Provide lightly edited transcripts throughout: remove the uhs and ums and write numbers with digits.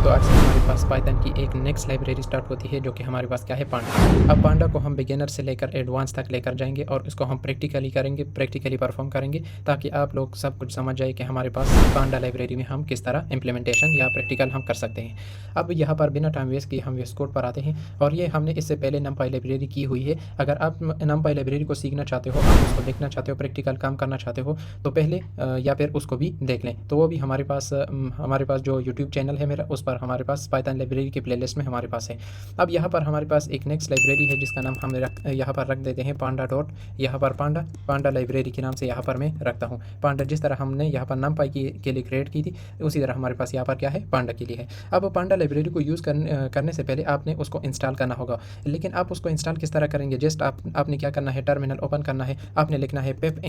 तो आज से हमारे पास पाइथन की एक नेक्स्ट लाइब्रेरी स्टार्ट होती है जो कि हमारे पास क्या है, पांडा। अब पांडा को हम बिगिनर से लेकर एडवांस तक लेकर जाएंगे और इसको हम प्रैक्टिकली करेंगे, प्रैक्टिकली परफॉर्म करेंगे ताकि आप लोग सब कुछ समझ जाए कि हमारे पास पांडा लाइब्रेरी में हम किस तरह इंप्लीमेंटेशन या प्रैक्टिकल हम कर सकते हैं। अब यहाँ पर बिना टाइम वेस्ट किए हम VS कोड पर आते हैं और ये हमने इससे पहले नमपाई लाइब्रेरी की हुई है। अगर आप नमपाई लाइब्रेरी को सीखना चाहते हो, आप उसको देखना चाहते हो, प्रैक्टिकल काम करना चाहते हो तो पहले या फिर उसको भी देख लें। तो वो भी हमारे पास जो यूट्यूब चैनल है मेरा, उस पर हमारे पास पाइथन लाइब्रेरी की प्लेलिस्ट में हमारे पास है। अब यहाँ पर हमारे पास एक नेक्स्ट लाइब्रेरी है जिसका नाम हम यहाँ पर रख देते हैं पांडा डॉट, यहाँ पर पांडा लाइब्रेरी के नाम से यहाँ पर मैं रखता हूँ। पांडा जिस तरह हमने यहाँ पर नमपाई के लिए क्रिएट की थी उसी तरह हमारे पास यहाँ पर क्या है, पांडा के लिए है। अब पांडा लाइब्रेरी को यूज़ करने से पहले आपने उसको इंस्टॉल करना होगा। लेकिन आप उसको इंस्टॉल किस तरह करेंगे, जस्ट आपने क्या करना है, टर्मिनल ओपन करना है, आपने लिखना है पिप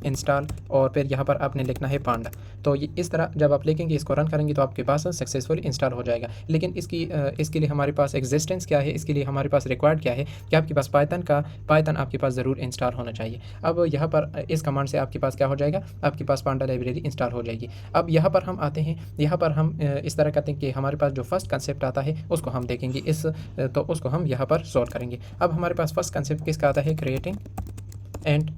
इंस्टॉल और फिर यहाँ पर आपने लिखना है पांडा। तो ये इस तरह जब आप लिखेंगे, इसको रन करेंगे तो आपके पास सक्सेसफुली इंस्टॉल हो जाएगा। लेकिन इसके लिए हमारे पास एग्जिस्टेंस क्या है, इसके लिए हमारे पास रिक्वायर्ड क्या है कि आपके पास पाइथन आपके पास ज़रूर इंस्टॉल होना चाहिए। अब यहाँ पर इस कमांड से आपके पास क्या हो जाएगा, आपके पास पांडा लाइब्रेरी इंस्टॉल हो जाएगी। अब यहाँ पर हम आते हैं, यहाँ पर हम इस तरह करते हैं कि हमारे पास जो फर्स्ट कंसेप्ट आता है उसको हम देखेंगे, तो उसको हम यहाँ पर सॉल्व करेंगे। अब हमारे पास फर्स्ट कंसेप्ट किसका आता है, creating and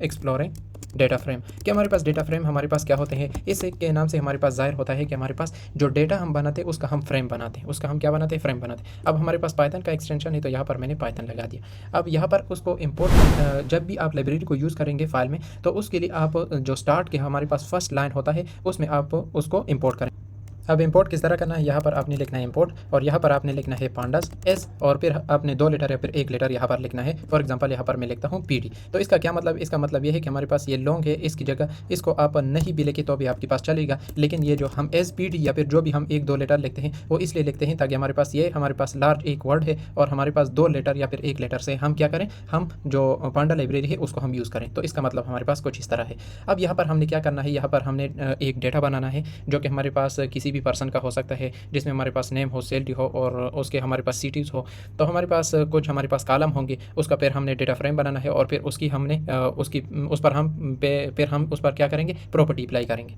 exploring data frame. कि हमारे पास डेटा फ्रेम हमारे पास क्या होते हैं, इस के नाम से हमारे पास जाहिर होता है कि हमारे पास जो डेटा हम बनाते हैं उसका हम फ्रेम बनाते हैं, उसका हम क्या बनाते हैं, फ्रेम बनाते हैं। अब हमारे पास पाइथन का एक्सटेंशन है तो यहाँ पर मैंने पाइथन लगा दिया। अब यहाँ पर उसको इंपोर्ट, जब भी आप लाइब्रेरी को यूज़ करेंगे फाइल में, तो उसके लिए आप जो स्टार्ट के हमारे पास फर्स्ट लाइन होता है उसमें आप उसको इंपोर्ट करें। अब इंपोर्ट किस तरह करना है, यहाँ पर आपने लिखना है इंपोर्ट और यहाँ पर आपने लिखना है पांडास एस और फिर आपने 2 लेटर या फिर 1 लेटर यहाँ पर लिखना है। फॉर एग्जांपल यहाँ पर मैं लिखता हूँ PD। तो इसका क्या मतलब, इसका मतलब ये है कि हमारे पास ये लॉन्ग है, इसकी जगह इसको आप नहीं भी लिखे तो भी आपके पास चलेगा। लेकिन ये जो हम SPD या फिर जो भी हम 1-2 लेटर लिखते हैं वो इसलिए लिखते हैं ताकि हमारे पास लार्ज एक वर्ड है और हमारे पास 2 लेटर या फिर 1 लेटर से हम क्या करें, हम जो पांडा लाइब्रेरी है उसको हम यूज़ करें। तो इसका मतलब हमारे पास कुछ इस तरह है। अब यहाँ पर हमने क्या करना है, यहाँ पर हमने एक डेटा बनाना है जो कि हमारे पास किसी भी पर्सन का हो सकता है, जिसमें हमारे पास नेम हो, सैलरी हो और उसके हमारे पास सिटीज़ हो। तो हमारे पास कुछ हमारे पास कॉलम होंगे, उसका फिर हमने डेटा फ्रेम बनाना है और फिर उसकी हमने उस पर हम उस पर क्या करेंगे, प्रॉपर्टी अप्लाई करेंगे।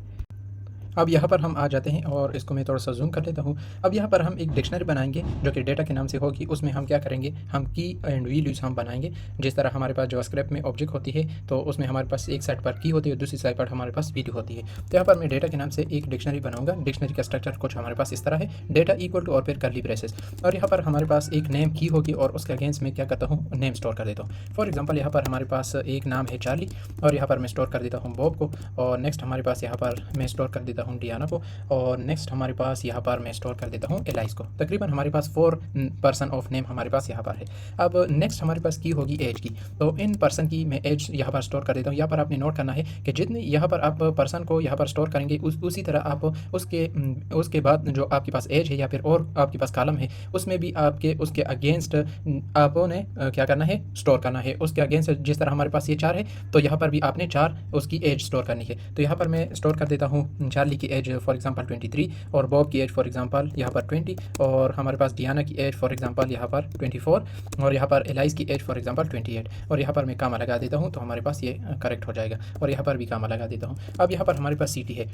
अब यहाँ पर हम आ जाते हैं और इसको मैं थोड़ा सा जूम कर लेता हूँ। अब यहाँ पर हम एक डिक्शनरी बनाएंगे जो कि डेटा के नाम से होगी। उसमें हम क्या करेंगे, हम की एंड वैल्यूज हम बनाएंगे। जिस तरह हमारे पास जावास्क्रिप्ट में ऑब्जेक्ट होती है तो उसमें हमारे पास एक साइड पर की होती है, दूसरी साइड पर हमारे पास वैल्यू होती है। तो यहाँ पर मैं डेटा के नाम से एक डिक्शनरी बनाऊंगा। डिक्शनरी का स्ट्रक्चर कुछ हमारे पास इस तरह है, डेटा इक्वल टू और फिर कर्ली ब्रेसेस और यहाँ पर हमारे पास एक नेम की होगी और उसके अगेंस्ट में क्या करता हूँ, नेम स्टोर कर देता हूँ। फॉर एग्जाम्पल यहाँ पर हमारे पास एक नाम है चार्ली और यहाँ पर मैं स्टोर कर देता हूँ बॉब को और नेक्स्ट हमारे पास यहाँ पर मैं स्टोर कर देता हूँ डियाना को और नेक्स्ट हमारे पास यहाँ पर मैं स्टोर कर देता हूँ एलाइस को। तकरीबन हमारे पास 4 पर्सन ऑफ नेम हमारे पास यहाँ पर है। अब नेक्स्ट हमारे पास की होगी एज की, तो इन पर्सन की मैं एज यहाँ पर स्टोर कर देता हूँ। यहाँ पर आपने नोट करना है कि जितनी यहाँ पर आप पर्सन को यहाँ पर स्टोर करेंगे उसी तरह आप उसके बाद जो आपके पास एज है या फिर और आपके पास कॉलम है उसमें भी उसके अगेंस्ट आपने क्या करना है, स्टोर करना है। उसके अगेंस्ट जिस तरह हमारे पास ये 4 है तो यहाँ पर भी आपने 4 उसकी एज स्टोर करनी है। तो यहाँ पर मैं स्टोर कर देता हूँ चार्ली की एज फॉर एग्जांपल 23 और बॉब की एज फॉर एग्जांपल यहाँ पर 20 और हमारे पास डियाना की एज फॉर एग्जांपल यहाँ पर 24 और यहाँ पर एलाइस की एज फॉर एग्जांपल 28 और यहाँ पर मैं कामा लगा देता हूँ तो हमारे पास ये करेक्ट हो जाएगा और यहाँ पर भी कामा लगा देता हूँ। अब यहाँ पर हमारे पास सिटी है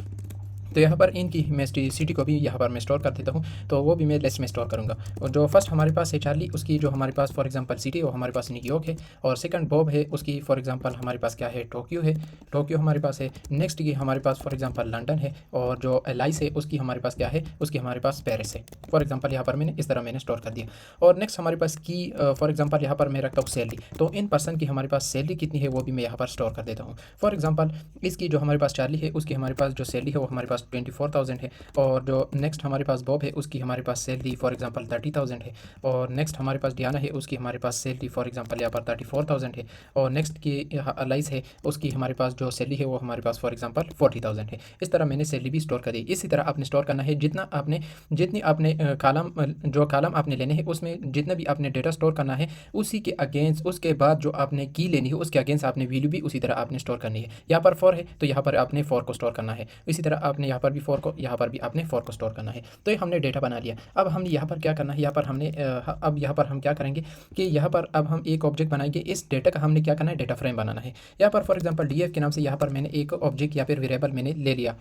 तो यहाँ पर इनकी मैं सिटी को भी यहाँ पर मैं स्टोर कर देता हूँ, तो वो भी मैं लिस्ट में स्टोर करूँगा। और जो फर्स्ट हमारे पास है चार्ली, उसकी जो हमारे पास फॉर एग्जांपल सिटी वो हमारे पास न्यूयॉर्क है और सेकंड बॉब है, उसकी फॉर एग्जांपल हमारे पास क्या है, टोक्यो है, टोक्यो हमारे पास है। नेक्स्ट की हमारे पास फॉर एग्जांपल लंदन है और जो एलाइस है उसकी हमारे पास क्या है, उसकी हमारे पास पेरिस है। फॉर एग्जाम्पल यहाँ पर मैंने इस तरह मैंने स्टोर कर दिया। और नेक्स्ट हमारे पास की फॉर एग्जाम्पल यहाँ पर मैं रखता हूँ सैलरी, तो इन पर्सन की हमारे पास सैलरी कितनी है वो भी मैं यहाँ पर स्टोर कर देता हूँ। फॉर एग्जाम्पल इसकी जो हमारे पास चार्ली है उसकी हमारे पास जो सैलरी है वो हमारे पास 24,000 है और जो नेक्स्ट हमारे पास बॉब है उसकी हमारे पास सैलरी फॉर एग्जांपल 30,000 है और नेक्स्ट हमारे पास डियाना है उसकी हमारे पास सैलरी फॉर एग्जांपल यहाँ पर 34,000 है और नेक्स्ट की एलाइस है उसकी हमारे पास जो सैलरी है वो हमारे पास फॉर एग्जांपल 40,000 है। इस तरह मैंने सैलरी भी स्टोर कर दी। इसी तरह आपने स्टोर करना है जितनी आपने कॉलम आपने लेने हैं उसमें जितना भी आपने डेटा स्टोर करना है उसी के अगेंस्ट उसके बाद जो आपने की लेनी है उसके अगेंस्ट आपने वैल्यू भी उसी तरह आपने स्टोर करनी है। यहाँ पर 4 है तो यहाँ पर आपने 4 को स्टोर करना है, इसी तरह आपने यहाँ पर भी 4 को, यहाँ पर भी आपने 4 को स्टोर करना है। तो ये हमने डेटा बना लिया। अब हमने यहाँ पर क्या करना है, यहाँ पर हम क्या करेंगे कि यहाँ पर अब हम एक ऑब्जेक्ट बनाएंगे। इस डेटा का हमने क्या करना है, डेटा फ्रेम बनाना है। यहाँ पर फॉर एग्जांपल DF के नाम से यहाँ पर मैंने एक ऑब्जेक्ट या फिर वेरिएबल मैंने ले लिया।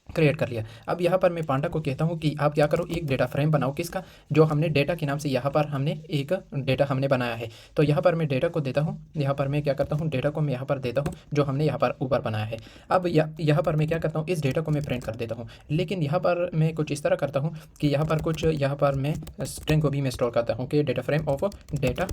क्रिएट कर लिया। अब यहाँ पर मैं पांडा को कहता हूँ कि आप क्या करो, एक डेटा फ्रेम बनाओ किसका, जो हमने डेटा के नाम से यहाँ पर हमने एक डेटा हमने बनाया है। तो यहाँ पर मैं डेटा को देता हूँ, यहाँ पर मैं क्या करता हूँ, डेटा को मैं यहाँ पर देता हूँ जो हमने यहाँ पर ऊपर बनाया है। अब यहाँ पर मैं क्या करता हूँ, इस डेटा को मैं प्रिंट कर देता हूँ। लेकिन यहाँ पर मैं कुछ इस तरह करता हूँ कि यहाँ पर कुछ यहाँ पर मैं स्ट्रिंग को भी मैं स्टोर करता हूँ कि डेटा फ्रेम ऑफ डेटा।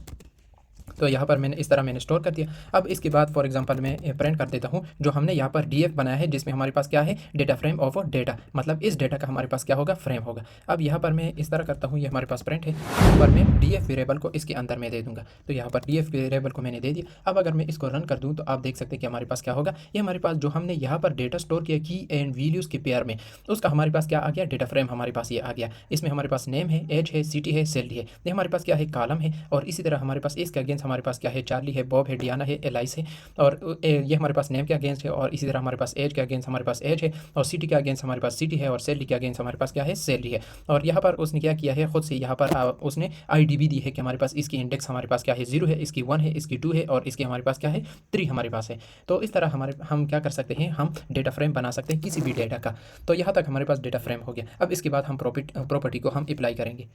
तो यहाँ पर मैंने इस तरह मैंने स्टोर कर दिया। अब इसके बाद फॉर एग्जांपल मैं प्रिंट कर देता हूँ जो हमने यहाँ पर डीएफ बनाया है, जिसमें हमारे पास क्या है, डेटा फ्रेम ऑफ डेटा, मतलब इस डेटा का हमारे पास क्या होगा, फ्रेम होगा। अब यहाँ पर मैं इस तरह करता हूँ, ये हमारे पास प्रिंट है, यहाँ पर मैं डीएफ वेरिएबल को इसके अंदर में दे दूंगा। तो यहाँ पर डीएफ वेरिएबल को मैंने दे दिया। अब अगर मैं इसको रन कर दूँ तो आप देख सकते हैं कि हमारे पास क्या होगा, ये हमारे पास जो हमने यहाँ पर डेटा स्टोर किया की एंड वैल्यूज़ के पेयर में, उसका हमारे पास क्या आ गया, डेटा फ्रेम हमारे पास ये आ गया। इसमें हमारे पास नेम है, एज है, सिटी है, सैलरी है, ये हमारे पास क्या है, कॉलम है। और इसी तरह हमारे पास इसके अगेंस्ट हमारे पास क्या है, चार्ली है, बॉब है, डियाना है, एलाइस है। और ये हमारे पास नेम के अगेंस्ट है। और इसी तरह हमारे पास एज के अगेंस्ट हमारे पास एज है, और सिटी के अगेंस्ट हमारे पास सिटी है, और सैलरी के अगेंस्ट हमारे पास क्या है, सैलरी है। और यहाँ पर उसने क्या किया है, खुद से यहाँ पर उसने आईडी भी दी है कि हमारे पास इसकी इंडेक्स हमारे पास क्या है, 0 है, इसकी 1 है, इसकी 2 है, और इसकी हमारे पास क्या है, 3 हमारे पास है। तो इस तरह हम क्या कर सकते हैं, हम डेटा फ्रेम बना सकते हैं किसी भी डेटा का। तो यहाँ तक हमारे पास डेटा फ्रेम हो गया। अब इसके बाद हम प्रॉपर्टी को हम अप्लाई करेंगे।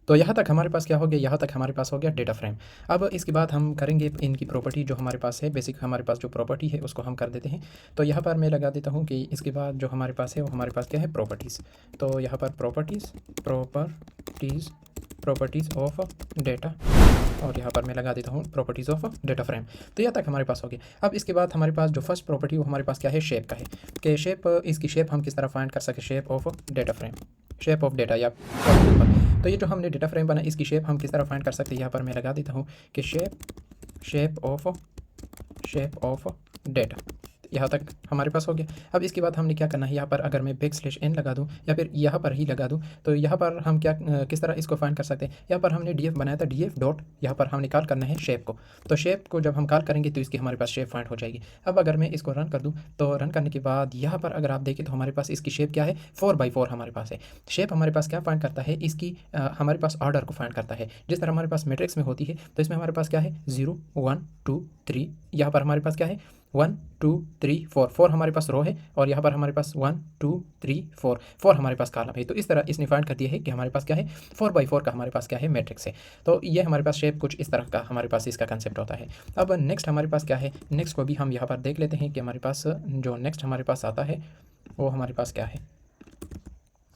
तो यहाँ तक हमारे पास क्या हो गया, यहाँ तक हमारे पास हो गया डेटा फ्रेम। अब इसके बाद हम करेंगे इनकी प्रॉपर्टी जो हमारे पास है, बेसिक हमारे पास जो प्रॉपर्टी है उसको हम कर देते हैं। तो यहाँ पर मैं लगा देता हूँ कि इसके बाद जो हमारे पास है वो हमारे पास क्या है, प्रॉपर्टीज़। तो यहाँ पर प्रॉपर्टीज़ ऑफ डेटा, और यहाँ पर मैं लगा देता हूँ प्रॉपर्टीज़ ऑफ डेटा फ्रेम। तो यहाँ तक हमारे पास हो गया। अब इसके बाद हमारे पास जो फर्स्ट प्रॉपर्टी वो हमारे पास क्या है, शेप का है, कि शेप, इसकी शेप हम किस तरह फाइंड कर सके, shape of data frame, shape of data. या तो ये जो हमने डेटा फ्रेम बना, इसकी शेप हम किस तरह फाइंड कर सकते हैं, यहाँ पर मैं लगा देता हूँ कि शेप ऑफ डेटा। यहाँ तक हमारे पास हो गया। अब इसके बाद हमने क्या करना है, यहाँ पर अगर मैं \n लगा दूँ या फिर यहाँ पर ही लगा दूँ, तो यहाँ पर हम क्या किस तरह इसको फाइंड कर सकते हैं। यहाँ पर हमने df बनाया था, df डॉट, यहाँ पर हमने कॉल करना है शेप को। तो शेप को जब हम कॉल करेंगे तो इसकी हमारे पास शेप फाइंड हो जाएगी। अब अगर मैं इसको रन कर दूँ, तो रन करने के बाद यहाँ पर अगर आप देखें तो हमारे पास इसकी शेप क्या है, 4x4 हमारे पास है। शेप हमारे पास क्या फाइंड करता है, इसकी हमारे पास ऑर्डर को फाइंड करता है। जिस तरह हमारे पास मैट्रिक्स में होती है, तो इसमें हमारे पास क्या है, 0 1 2 3, यहाँ पर हमारे पास क्या है, 1 2 3 4, 4 हमारे पास रो है, और यहाँ पर हमारे पास 1 2 3 4, 4 हमारे पास कॉलम है। तो इस तरह इसने फाइंड कर दिया है कि हमारे पास क्या है, 4x4 का हमारे पास क्या है, मैट्रिक्स है। तो ये हमारे पास शेप कुछ इस तरह का हमारे पास इसका कंसेप्ट होता है। अब नेक्स्ट हमारे पास क्या है, नेक्स्ट को भी हम यहाँ पर देख लेते हैं कि हमारे पास जो नेक्स्ट हमारे पास आता है वो हमारे पास क्या है।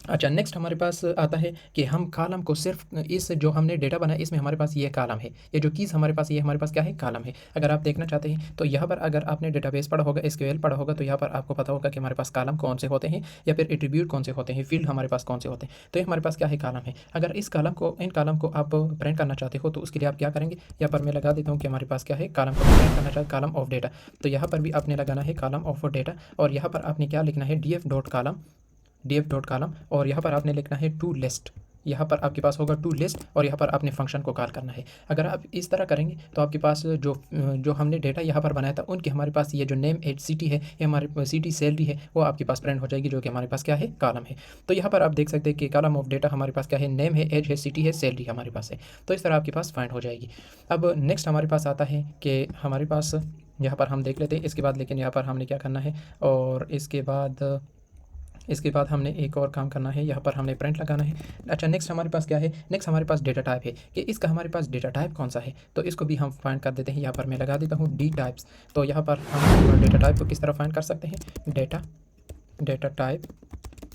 अच्छा, नेक्स्ट हमारे पास आता है कि हम कॉलम को सिर्फ इस जो हमने डेटा बनाया इसमें हमारे पास ये कॉलम है, ये जो कीज़ हमारे पास, ये हमारे पास क्या है, कॉलम है। अगर आप देखना चाहते हैं तो यहाँ पर अगर आपने डेटाबेस पढ़ा होगा, एसक्यूएल पढ़ा होगा, तो यहाँ पर आपको पता होगा कि हमारे पास कॉलम कौन से होते हैं या फिर एट्रीब्यूट कौन से होते हैं, फील्ड हमारे पास कौन से होते हैं। तो ये हमारे पास क्या है, कॉलम है। अगर इन कॉलम को आप प्रिंट करना चाहते हो तो उसके लिए आप क्या करेंगे, यहाँ पर मैं लगा देता हूँ कि हमारे पास क्या है, कॉलम को प्रिंट करना चाहते, कॉलम ऑफ डेटा। तो यहाँ पर भी आपने लगाना है कॉलम ऑफ डेटा, और यहाँ पर आपने क्या लिखना है, df डॉट कॉलम, और यहाँ पर आपने लिखना है टू लिस्ट। यहाँ पर आपके पास होगा टू लिस्ट, और यहाँ पर आपने फंक्शन को कॉल करना है। अगर आप इस तरह करेंगे तो आपके पास जो हमने डेटा यहाँ पर बनाया था उनकी हमारे पास ये जो नेम एज सिटी है, ये हमारे सिटी सैलरी है, वो आपके पास प्रिंट हो जाएगी, जो कि हमारे पास क्या है, कॉलम है। तो यहाँ पर आप देख सकते हैं कि कॉलम ऑफ डेटा हमारे पास क्या है, नेम है, एज है, सिटी है, सैलरी हमारे पास है। तो इस तरह आपके पास फाइंड हो जाएगी। अब नेक्स्ट हमारे पास आता है कि हमारे पास यहाँ पर हम देख लेते हैं इसके बाद, लेकिन यहाँ पर हमने क्या करना है, और इसके बाद हमने एक और काम करना है, यहाँ पर हमने प्रिंट लगाना है। अच्छा, नेक्स्ट हमारे पास क्या है, नेक्स्ट हमारे पास डेटा टाइप है कि इसका हमारे पास डेटा टाइप कौन सा है, तो इसको भी हम फाइंड कर देते हैं। यहाँ पर मैं लगा देता हूँ डी टाइप्स। तो यहाँ पर हम डेटा टाइप को किस तरह फाइंड कर सकते हैं, डेटा टाइप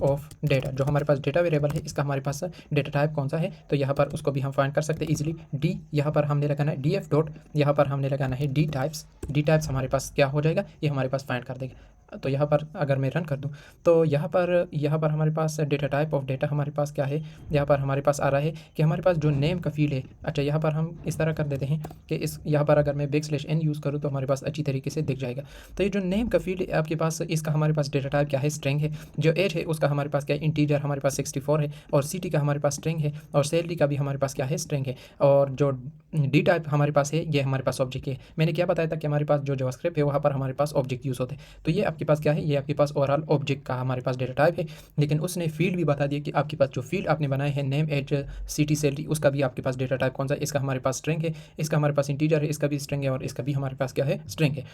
ऑफ डेटा, जो हमारे पास डेटा वेरिएबल है इसका हमारे पास डेटा टाइप कौन सा है, तो यहाँ पर उसको भी हम फाइंड कर सकते हैं इजीली। डी यहाँ पर हमने लगाना है df डॉट, यहाँ पर हमने लगाना है डी टाइप्स हमारे पास क्या हो जाएगा, ये हमारे पास फाइंड कर देगा। तो यहाँ पर अगर मैं रन कर दूँ तो यहाँ पर हमारे पास डेटा टाइप ऑफ डेटा हमारे पास क्या है, यहाँ पर हमारे पास आ रहा है कि हमारे पास जो नेम का फील्ड है। अच्छा, यहाँ पर हम इस तरह कर देते हैं कि यहाँ पर अगर मैं \n यूज़ करूँ तो हमारे पास अच्छी तरीके से दिख जाएगा। तो ये जो नेम का फील्ड है आपके पास, इसका हमारे पास डेटा टाइप क्या है, स्ट्रिंग है। जो एज है उसका हमारे पास क्या है, इंटीजर हमारे पास 64 है, और सिटी का हमारे पास स्ट्रिंग है, और सैलरी का भी हमारे पास क्या है, स्ट्रिंग है। और जो डी टाइप हमारे पास है ये हमारे पास ऑब्जेक्ट है। मैंने क्या बताया था कि हमारे पास जो जावास्क्रिप्ट है वहाँ पर हमारे पास ऑब्जेक्ट यूज़ होते हैं। तो ये आपके पास क्या है, ये आपके पास ओवरऑल ऑब्जेक्ट का हमारे पास डेटा टाइप है। लेकिन उसने फील्ड भी बता दिया कि आपके पास जो फील्ड आपने बनाए हैं, नेम एज सिटी सैलरी, उसका भी आपके पास डेटा टाइप कौन सा है, इसका हमारे पास स्ट्रिंग है, इसका हमारे पास इंटीजर है, इसका भी स्ट्रिंग है, और इसका भी हमारे पास क्या है, स्ट्रिंग है।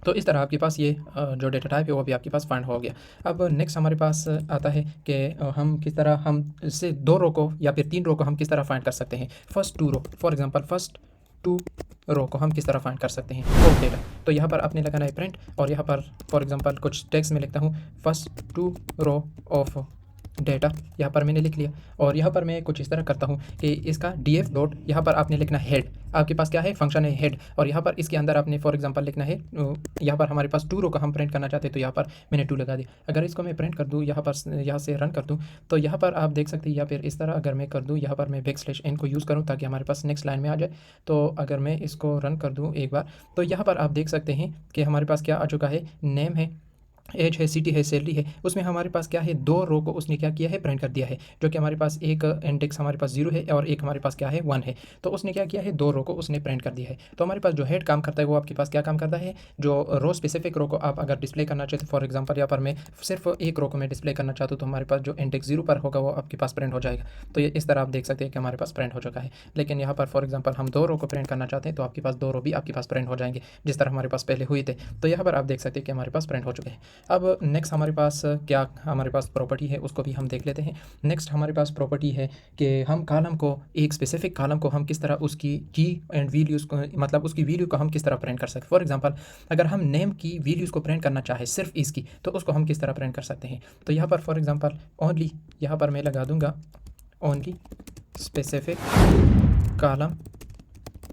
तो इस तरह आपके पास ये जो डेटा टाइप है वो भी आपके पास फाइंड हो गया। अब नेक्स्ट हमारे पास आता है कि हम किस तरह हम इससे 2 रो को या फिर 3 रो को हम किस तरह फाइंड कर सकते हैं। First 2 row, for example first 2 row को हम किस तरह फाइंड कर सकते हैं ऑफ डेटा। तो यहाँ पर आपने लगाना है प्रिंट और यहाँ पर फॉर एग्जांपल कुछ टेक्स्ट में लिखता हूँ फर्स्ट 2 रो ऑफ डेटा, यहाँ पर मैंने लिख लिया। और यहाँ पर मैं कुछ इस तरह करता हूँ कि इसका df डॉट, यहाँ पर आपने लिखना हेड, आपके पास क्या है फंक्शन है हेड, और यहाँ पर इसके अंदर आपने फॉर एग्जांपल लिखना है यहाँ पर हमारे पास 2 रो का हम प्रिंट करना चाहते हैं तो यहाँ पर मैंने 2 लगा दिया। अगर इसको मैं प्रिंट कर दूँ यहाँ पर, यहाँ से रन कर दूँ तो यहाँ पर आप देख सकते हैं, या फिर इस तरह अगर मैं कर दूँ यहाँ पर मैं \n को यूज़ करूँ ताकि हमारे पास नेक्स्ट लाइन में आ जाए। तो अगर मैं इसको रन कर दूँ एक बार तो यहाँ पर आप देख सकते हैं कि हमारे पास क्या आ चुका है, नेम है, एज है, सिटी है, सैलरी है। उसमें हमारे पास क्या है 2 रो को उसने क्या किया है प्रिंट कर दिया है, जो कि हमारे पास एक इंडेक्स हमारे पास 0 है और एक हमारे पास क्या है 1 है। तो उसने क्या किया है 2 रो को उसने प्रिंट कर दिया है। तो हमारे पास जो हेड काम करता है वो आपके पास क्या काम करता है, जो रो स्पेसिफिक रो को आप अगर डिस्प्ले करना चाहते, फॉर एग्जाम्पल यहाँ पर मैं सिर्फ एक रो को मैं डिस्प्ले करना चाहता हूँ तो हमारे पास जो इंडेक्स 0 पर होगा वो आपके पास प्रिंट हो जाएगा। तो ये इस तरह आप देख सकते हैं कि हमारे पास प्रिंट हो चुका है। लेकिन यहाँ पर फॉर एग्जाम्पल हम 2 रो को प्रिंट करना चाहते हैं तो आपके पास 2 रो भी आपके पास प्रिंट हो जाएंगे जिस तरह हमारे पास पहले हुए थे। तो यहाँ पर आप देख सकते हैं कि हमारे पास प्रिंट हो चुके हैं। अब नेक्स्ट हमारे पास क्या हमारे पास प्रॉपर्टी है उसको भी हम देख लेते हैं। नेक्स्ट हमारे पास प्रॉपर्टी है कि हम कॉलम को, एक स्पेसिफिक कॉलम को हम किस तरह उसकी की एंड वैल्यूज़ को, मतलब उसकी वैल्यू को हम किस तरह प्रिंट कर सकते हैं। फॉर एग्जांपल अगर हम नेम की वैल्यूज़ को प्रिंट करना चाहे सिर्फ इसकी, तो उसको हम किस तरह प्रिंट कर सकते हैं। तो यहाँ पर फॉर एग्जांपल ओनली, यहाँ पर मैं लगा दूंगा ओनली स्पेसिफिक कॉलम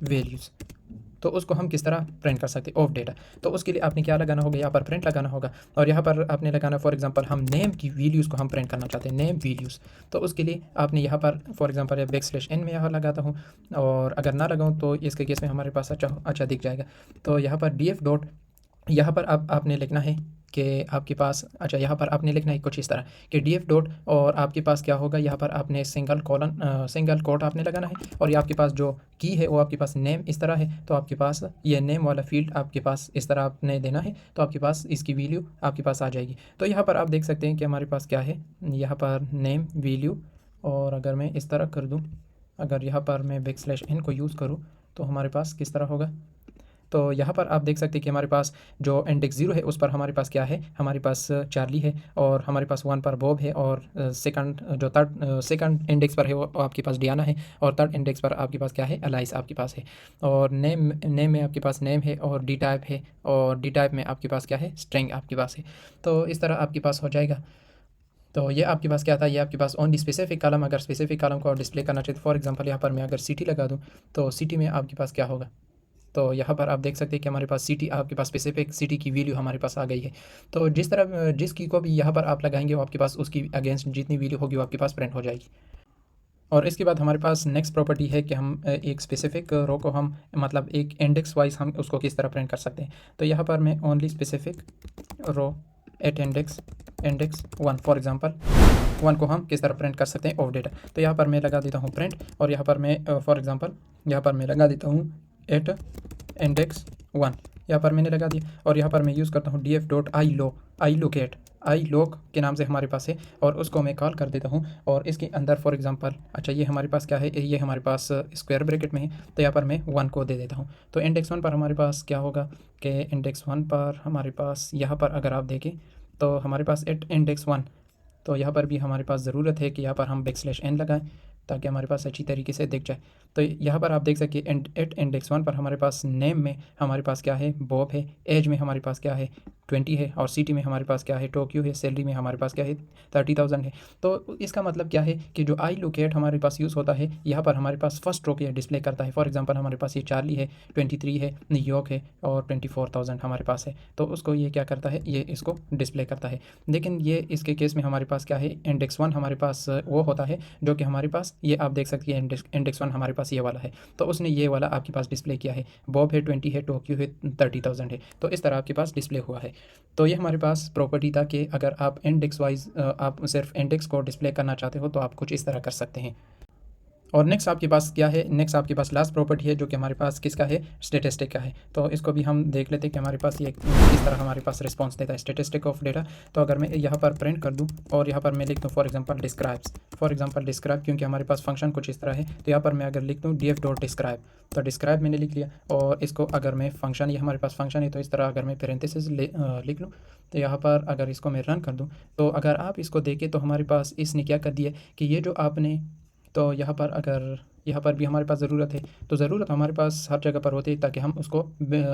वैल्यूज़, तो उसको हम किस तरह प्रिंट कर सकते हैं ऑफ डेटा। तो उसके लिए आपने क्या लगाना होगा, यहाँ पर प्रिंट लगाना होगा और यहाँ पर आपने लगाना फॉर एग्जांपल हम नेम की वैल्यूज़ को हम प्रिंट करना चाहते हैं, नेम वैल्यूज़। तो उसके लिए आपने यहाँ पर फॉर एग्जांपल या \n में यहाँ लगाता हूँ, और अगर ना लगाऊँ तो इसके केस में हमारे पास अच्छा दिख जाएगा। तो यहाँ पर df डॉट, यहाँ पर आपने लिखना है कि आपके पास, अच्छा यहाँ पर आपने लिखना है कुछ इस तरह कि df डॉट, और आपके पास क्या होगा, यहाँ पर आपने सिंगल कोट आपने लगाना है, और ये आपके पास जो की है वो आपके पास नेम इस तरह है। तो आपके पास ये नेम वाला फील्ड आपके पास इस तरह आपने देना है, तो आपके पास इसकी वैल्यू आपके पास आ जाएगी। तो यहाँ पर आप देख सकते हैं कि हमारे पास क्या है, यहाँ पर नेम वैल्यू, और अगर मैं इस तरह कर दूँ, अगर यहाँ पर मैं \n को यूज़ करूँ तो हमारे पास किस तरह होगा। तो यहाँ पर आप देख सकते हैं कि हमारे पास जो इंडेक्स 0 है उस पर हमारे पास क्या है, हमारे पास चार्ली है, और हमारे पास 1 पर बॉब है, और सेकंड इंडेक्स पर है वो आपके पास डियाना है, और थर्ड इंडेक्स पर आपके पास क्या है एलाइस आपके पास है, और नेम में आपके पास नेम है, और डी टाइप है, और डी टाइप में आपके पास क्या है स्ट्रिंग आपके पास है। तो इस तरह आपके पास हो जाएगा। तो ये आपके पास क्या था, ये आपके पास ओनली स्पेसिफिक कॉलम, अगर स्पेसिफिक कॉलम को डिस्प्ले करना चाहिए फॉर एग्जांपल यहाँ पर मैं अगर सिटी लगा दूँ तो सिटी में आपके पास क्या होगा। तो यहाँ पर आप देख सकते हैं कि हमारे पास सिटी, आपके पास स्पेसिफिक सिटी की वैल्यू हमारे पास आ गई है। तो जिस तरह जिस की को भी यहाँ पर आप लगाएंगे वो आपके पास उसकी अगेंस्ट जितनी वैल्यू होगी वो आपके पास प्रिंट हो जाएगी। और इसके बाद हमारे पास नेक्स्ट प्रॉपर्टी है कि हम एक स्पेसिफिक रो को हम, मतलब एक इंडेक्स वाइज हम उसको किस तरह प्रिंट कर सकते हैं। तो यहाँ पर मैं only specific row at index 1 for example 1 को हम किस तरह प्रिंट कर सकते हैं ऑफ डेटा। तो यहाँ पर मैं लगा देता हूँ प्रिंट, और यहाँ पर मैं फॉर एग्जांपल यहाँ पर मैं लगा देता हूँ एट इंडेक्स 1, यहाँ पर मैंने लगा दिया, और यहाँ पर मैं यूज़ करता हूँ df डॉट आई लोक के नाम से हमारे पास है, और उसको मैं कॉल कर देता हूँ। और इसके अंदर फॉर एग्जांपल, अच्छा ये हमारे पास क्या है, ये हमारे पास स्क्वायर ब्रैकेट में है, तो यहाँ पर मैं 1 को दे देता हूँ। तो इंडेक्स 1 पर हमारे पास क्या होगा कि इंडेक्स 1 पर हमारे पास यहाँ पर अगर आप देखें तो हमारे पास एट इंडेक्स 1, तो यहाँ पर भी हमारे पास ज़रूरत है कि यहाँ पर हम \n लगाएं ताकि हमारे पास अच्छी तरीके से दिख जाए। तो यहाँ पर आप देख सकते हैं एट इंडेक्स 1 पर हमारे पास नेम में हमारे पास क्या है बॉब है, एज में हमारे पास क्या है 20 है, और सिटी में हमारे पास क्या है टोक्यो है, सैलरी में हमारे पास क्या है 30,000 है। तो इसका मतलब क्या है कि जो आई लोकेट हमारे पास यूज़ होता है यहाँ पर हमारे पास फर्स्ट रो के डिस्प्ले करता है। फॉर एग्जांपल हमारे पास ये चार्ली है, 23 है, न्यूयॉर्क है, और 24,000 हमारे पास है। तो उसको ये क्या करता है, ये इसको डिस्प्ले करता है। लेकिन ये इसके केस में हमारे पास क्या है, इंडेक्स 1 हमारे पास वो होता है जो कि हमारे पास, ये आप देख सकते हैं इंडेक्स 1 हमारे पास ये वाला है, तो उसने ये वाला आपके पास डिस्प्ले किया है, बॉब है 20 है, टोक्यो है 30,000 है। तो इस तरह आपके पास डिस्प्ले हुआ है। तो ये हमारे पास प्रॉपर्टी था कि अगर आप इंडेक्स वाइज आप सिर्फ इंडेक्स को डिस्प्ले करना चाहते हो तो आप कुछ इस तरह कर सकते हैं। और नेक्स्ट आपके पास क्या है, नेक्स्ट आपके पास लास्ट प्रॉपर्टी है जो कि हमारे पास किसका है, स्टैटिस्टिक का है। तो इसको भी हम देख लेते हैं कि हमारे पास ये किस तरह हमारे पास रिस्पॉन्स देता है, स्टैटिस्टिक ऑफ डेटा। तो अगर मैं यहाँ पर प्रिंट कर दूँ और यहाँ पर मैं लिख दूँ फॉर एग्जांपल डिस्क्राइब, क्योंकि हमारे पास फंक्शन कुछ इस तरह है। तो यहाँ पर मैं अगर लिख दूँ df.describe, तो डिस्क्राइब मैंने लिख लिया। और इसको अगर मैं फंक्शन, ये हमारे पास फंक्शन है, तो इस तरह अगर मैं पेरेंथेसिस लिख लूँ, तो यहाँ पर अगर इसको मैं रन कर दूँ, तो अगर आप इसको देखें तो हमारे पास इसने क्या कर दिया कि ये जो आपने, तो यहाँ पर अगर यहाँ पर भी हमारे पास ज़रूरत है, तो ज़रूरत हमारे पास हर जगह पर होती है ताकि हम उसको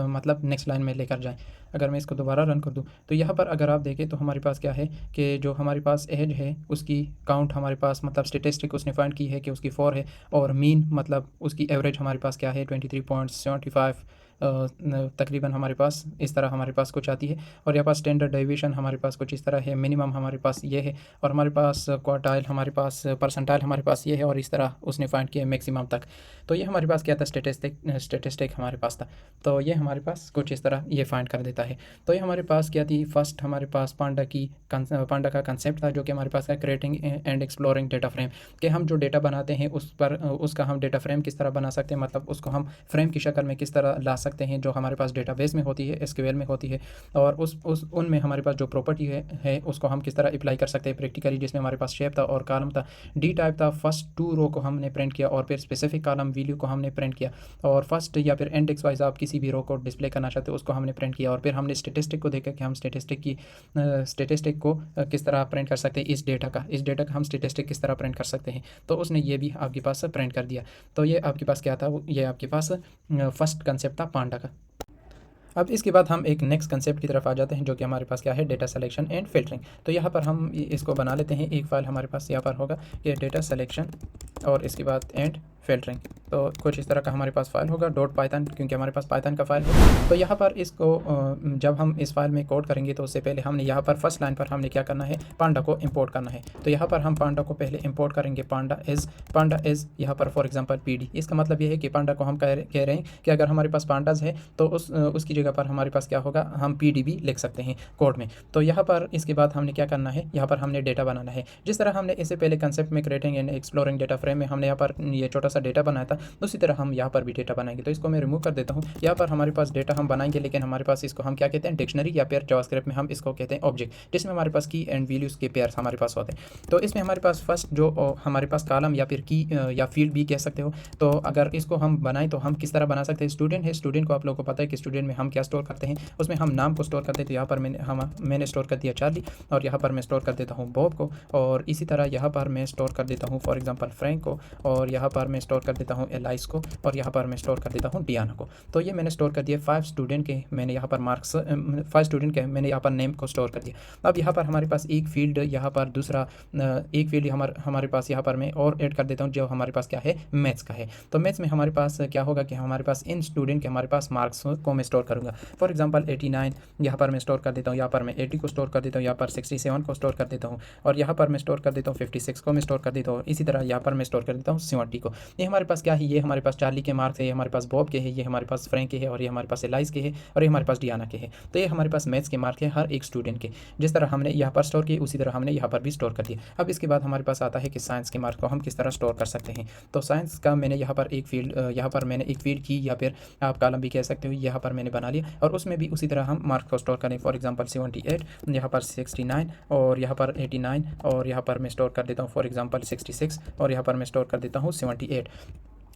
मतलब नेक्स्ट लाइन में लेकर जाएं। अगर मैं इसको दोबारा रन कर दूं, तो यहाँ पर अगर आप देखें तो हमारे पास क्या है कि जो हमारे पास एज है उसकी काउंट हमारे पास, मतलब स्टेटिस्टिक उसने फाइंड की है कि उसकी 4 है, और मीन मतलब उसकी एवरेज हमारे पास क्या है 23.75 तकरीबन हमारे पास इस तरह हमारे पास कुछ आती है। और यहाँ पास स्टैंडर्ड डेविएशन हमारे पास कुछ इस तरह है, मिनिमम हमारे पास ये है, और हमारे पास क्वार्टाइल, हमारे पास परसेंटाइल हमारे पास ये है, और इस तरह उसने फाइंड किया मैक्सिमम तक। तो ये हमारे पास क्या था, स्टेटिस्टिक हमारे पास था। तो ये हमारे पास कुछ इस तरह ये फाइंड कर देता है। तो ये हमारे पास क्या थी, फर्स्ट हमारे पास पांडा का कंसेप्ट था जो कि हमारे पास है creating and exploring data frame, कि हम जो डेटा बनाते हैं उस पर उसका हम डेटा फ्रेम किस तरह बना सकते हैं, मतलब उसको हम फ्रेम की शक्ल में किस तरह ला सकते हैं जो हमारे पास डेटाबेस में होती है, एसक्यूएल में होती है, और उनमें हमारे पास जो प्रॉपर्टी है उसको हम किस तरह अप्लाई कर सकते हैं प्रैक्टिकली, जिसमें हमारे पास शेप था और कॉलम था, डी टाइप था, फर्स्ट 2 रो को हमने प्रिंट किया और फिर स्पेसिफिक कॉलम वैल्यू को हमने प्रिंट किया, और फर्स्ट या फिर इंडेक्स वाइज आप किसी भी रो को डिस्प्ले करना चाहते हो उसको हमने प्रिंट किया, और फिर हमने स्टेटिस्टिक को देखा कि हम स्टेटिस्टिक को किस तरह प्रिंट कर सकते हैं, इस डेटा का हम स्टेटिस्टिक किस तरह प्रिंट कर सकते हैं। तो उसने ये भी आपके पास प्रिंट कर दिया। तो ये आपके पास क्या था, ये आपके पास फर्स्ट कंसेप्ट था पांडा का। अब इसके बाद हम एक नेक्स्ट कंसेप्ट की तरफ आ जाते हैं जो कि हमारे पास क्या है, डेटा सिलेक्शन एंड फिल्टरिंग। तो यहाँ पर हम इसको बना लेते हैं, एक फाइल हमारे पास यहाँ पर होगा ये डेटा सिलेक्शन, और इसके बाद एंड फिल्टरिंग। तो कुछ इस तरह का हमारे पास फाइल होगा .python, क्योंकि हमारे पास पाइथन का फाइल है। तो यहाँ पर इसको जब हम इस फाइल में कोड करेंगे तो उससे पहले हमने यहाँ पर फर्स्ट लाइन पर हमने क्या करना है, पांडा को इंपोर्ट करना है। तो यहाँ पर हम पांडा को पहले इंपोर्ट करेंगे, पांडा इज़ यहाँ पर फॉर एग्जांपल PD। इसका मतलब ये है कि पांडा को हम कह रहे हैं कि अगर हमारे पास पांडाज है तो उसकी जगह पर हमारे पास क्या होगा, हम PD भी लिख सकते हैं कोड में। तो यहाँ पर इसके बाद हमने क्या करना है, यहाँ पर हमने डेटा बनाना है। जिस तरह हमने इससे पहले कंसेप्ट में creating and exploring data frame में हमने यहाँ पर ये छोटा सा डेटा बनाया था, उसी तरह हम यहाँ पर भी डेटा बनाएंगे। तो इसको मैं रिमूव कर देता हूँ। यहाँ पर हमारे पास डेटा हम बनाएंगे, लेकिन हमारे पास इसको हम क्या कहते हैं, डिक्शनरी, या फिर जावास्क्रिप्ट में हम इसको कहते हैं ऑब्जेक्ट, जिसमें हमारे पास की एंड वैल्यूज के पेयर्स हमारे पास होते हैं। तो इसमें हमारे पास फर्स्ट जो हमारे पास कॉलम या फिर की या फील्ड भी कह सकते हो। तो अगर इसको हम बनाएं तो हम किस तरह बना सकते हैं, स्टूडेंट है, स्टूडेंट को आप लोगों को पता है कि स्टूडेंट में हम क्या स्टोर करते हैं, उसमें हम नाम को स्टोर करते हैं। तो यहाँ पर मैंने स्टोर कर दिया चार्ली, और यहाँ पर मैं स्टोर कर देता हूँ बॉब को, और इसी तरह यहाँ पर मैं स्टोर कर देता हूँ फॉर एग्जांपल फ्रैंक को, और यहाँ पर मैं स्टोर कर देता हूँ एलाइस को, और यहाँ पर मैं स्टोर कर देता हूँ डियाना को। तो ये मैंने स्टोर कर दिया 5 स्टूडेंट के, मैंने यहाँ पर मार्क्स 5 स्टूडेंट के मैंने यहाँ पर नेम को स्टोर कर दिया। अब यहाँ पर हमारे पास एक फील्ड, यहाँ पर दूसरा एक फील्ड हमारे पास यहाँ पर मैं और ऐड कर देता हूँ जो हमारे पास क्या है, मैथ्स का है। तो मैथ्स में हमारे पास क्या होगा कि हमारे पास इन स्टूडेंट के हमारे पास मार्क्स को मैं स्टोर करूँगा। फॉर एग्जाम्पल 89 यहाँ पर मैं स्टोर कर देता हूँ, यहाँ पर मैं 80 को स्टोर कर देता हूँ, यहाँ पर 67 को स्टोर कर देता हूँ, और यहाँ पर मैं स्टोर कर देता हूँ 56 को मैं स्टोर कर देता हूँ, इसी तरह यहाँ पर मैं स्टोर कर देता हूँ 70 को। ये हमारे पास क्या है, ये हमारे पास चार्ली के मार्क्स है, ये हमारे पास बॉब के है, ये हमारे पास फ्रैंक के है, और ये हमारे पास एलाइस के है, और ये हमारे पास डियाना के है। तो ये हमारे पास मैथ्स के मार्क है हर एक स्टूडेंट के। जिस तरह हमने यहाँ पर स्टोर किए उसी तरह हमने यहाँ पर भी स्टोर कर दिया। अब इसके बाद हमारे पास आता है कि साइंस के मार्क को हम किस तरह स्टोर कर सकते हैं। तो साइंस का मैंने यहाँ पर एक फील्ड, यहाँ पर मैंने एक फील्ड की, या फिर आप कॉलम भी कह सकते हो, यहाँ पर मैंने बना लिया, और उसमें भी उसी तरह हम मार्क को स्टोर करें। फॉर एग्जाम्पल 78, यहाँ पर 69, और यहाँ पर 89, और यहाँ पर मैं स्टोर कर देता हूँ फॉर एग्जाम्पल 66, और यहाँ पर मैं स्टोर कर देता हूँ 78।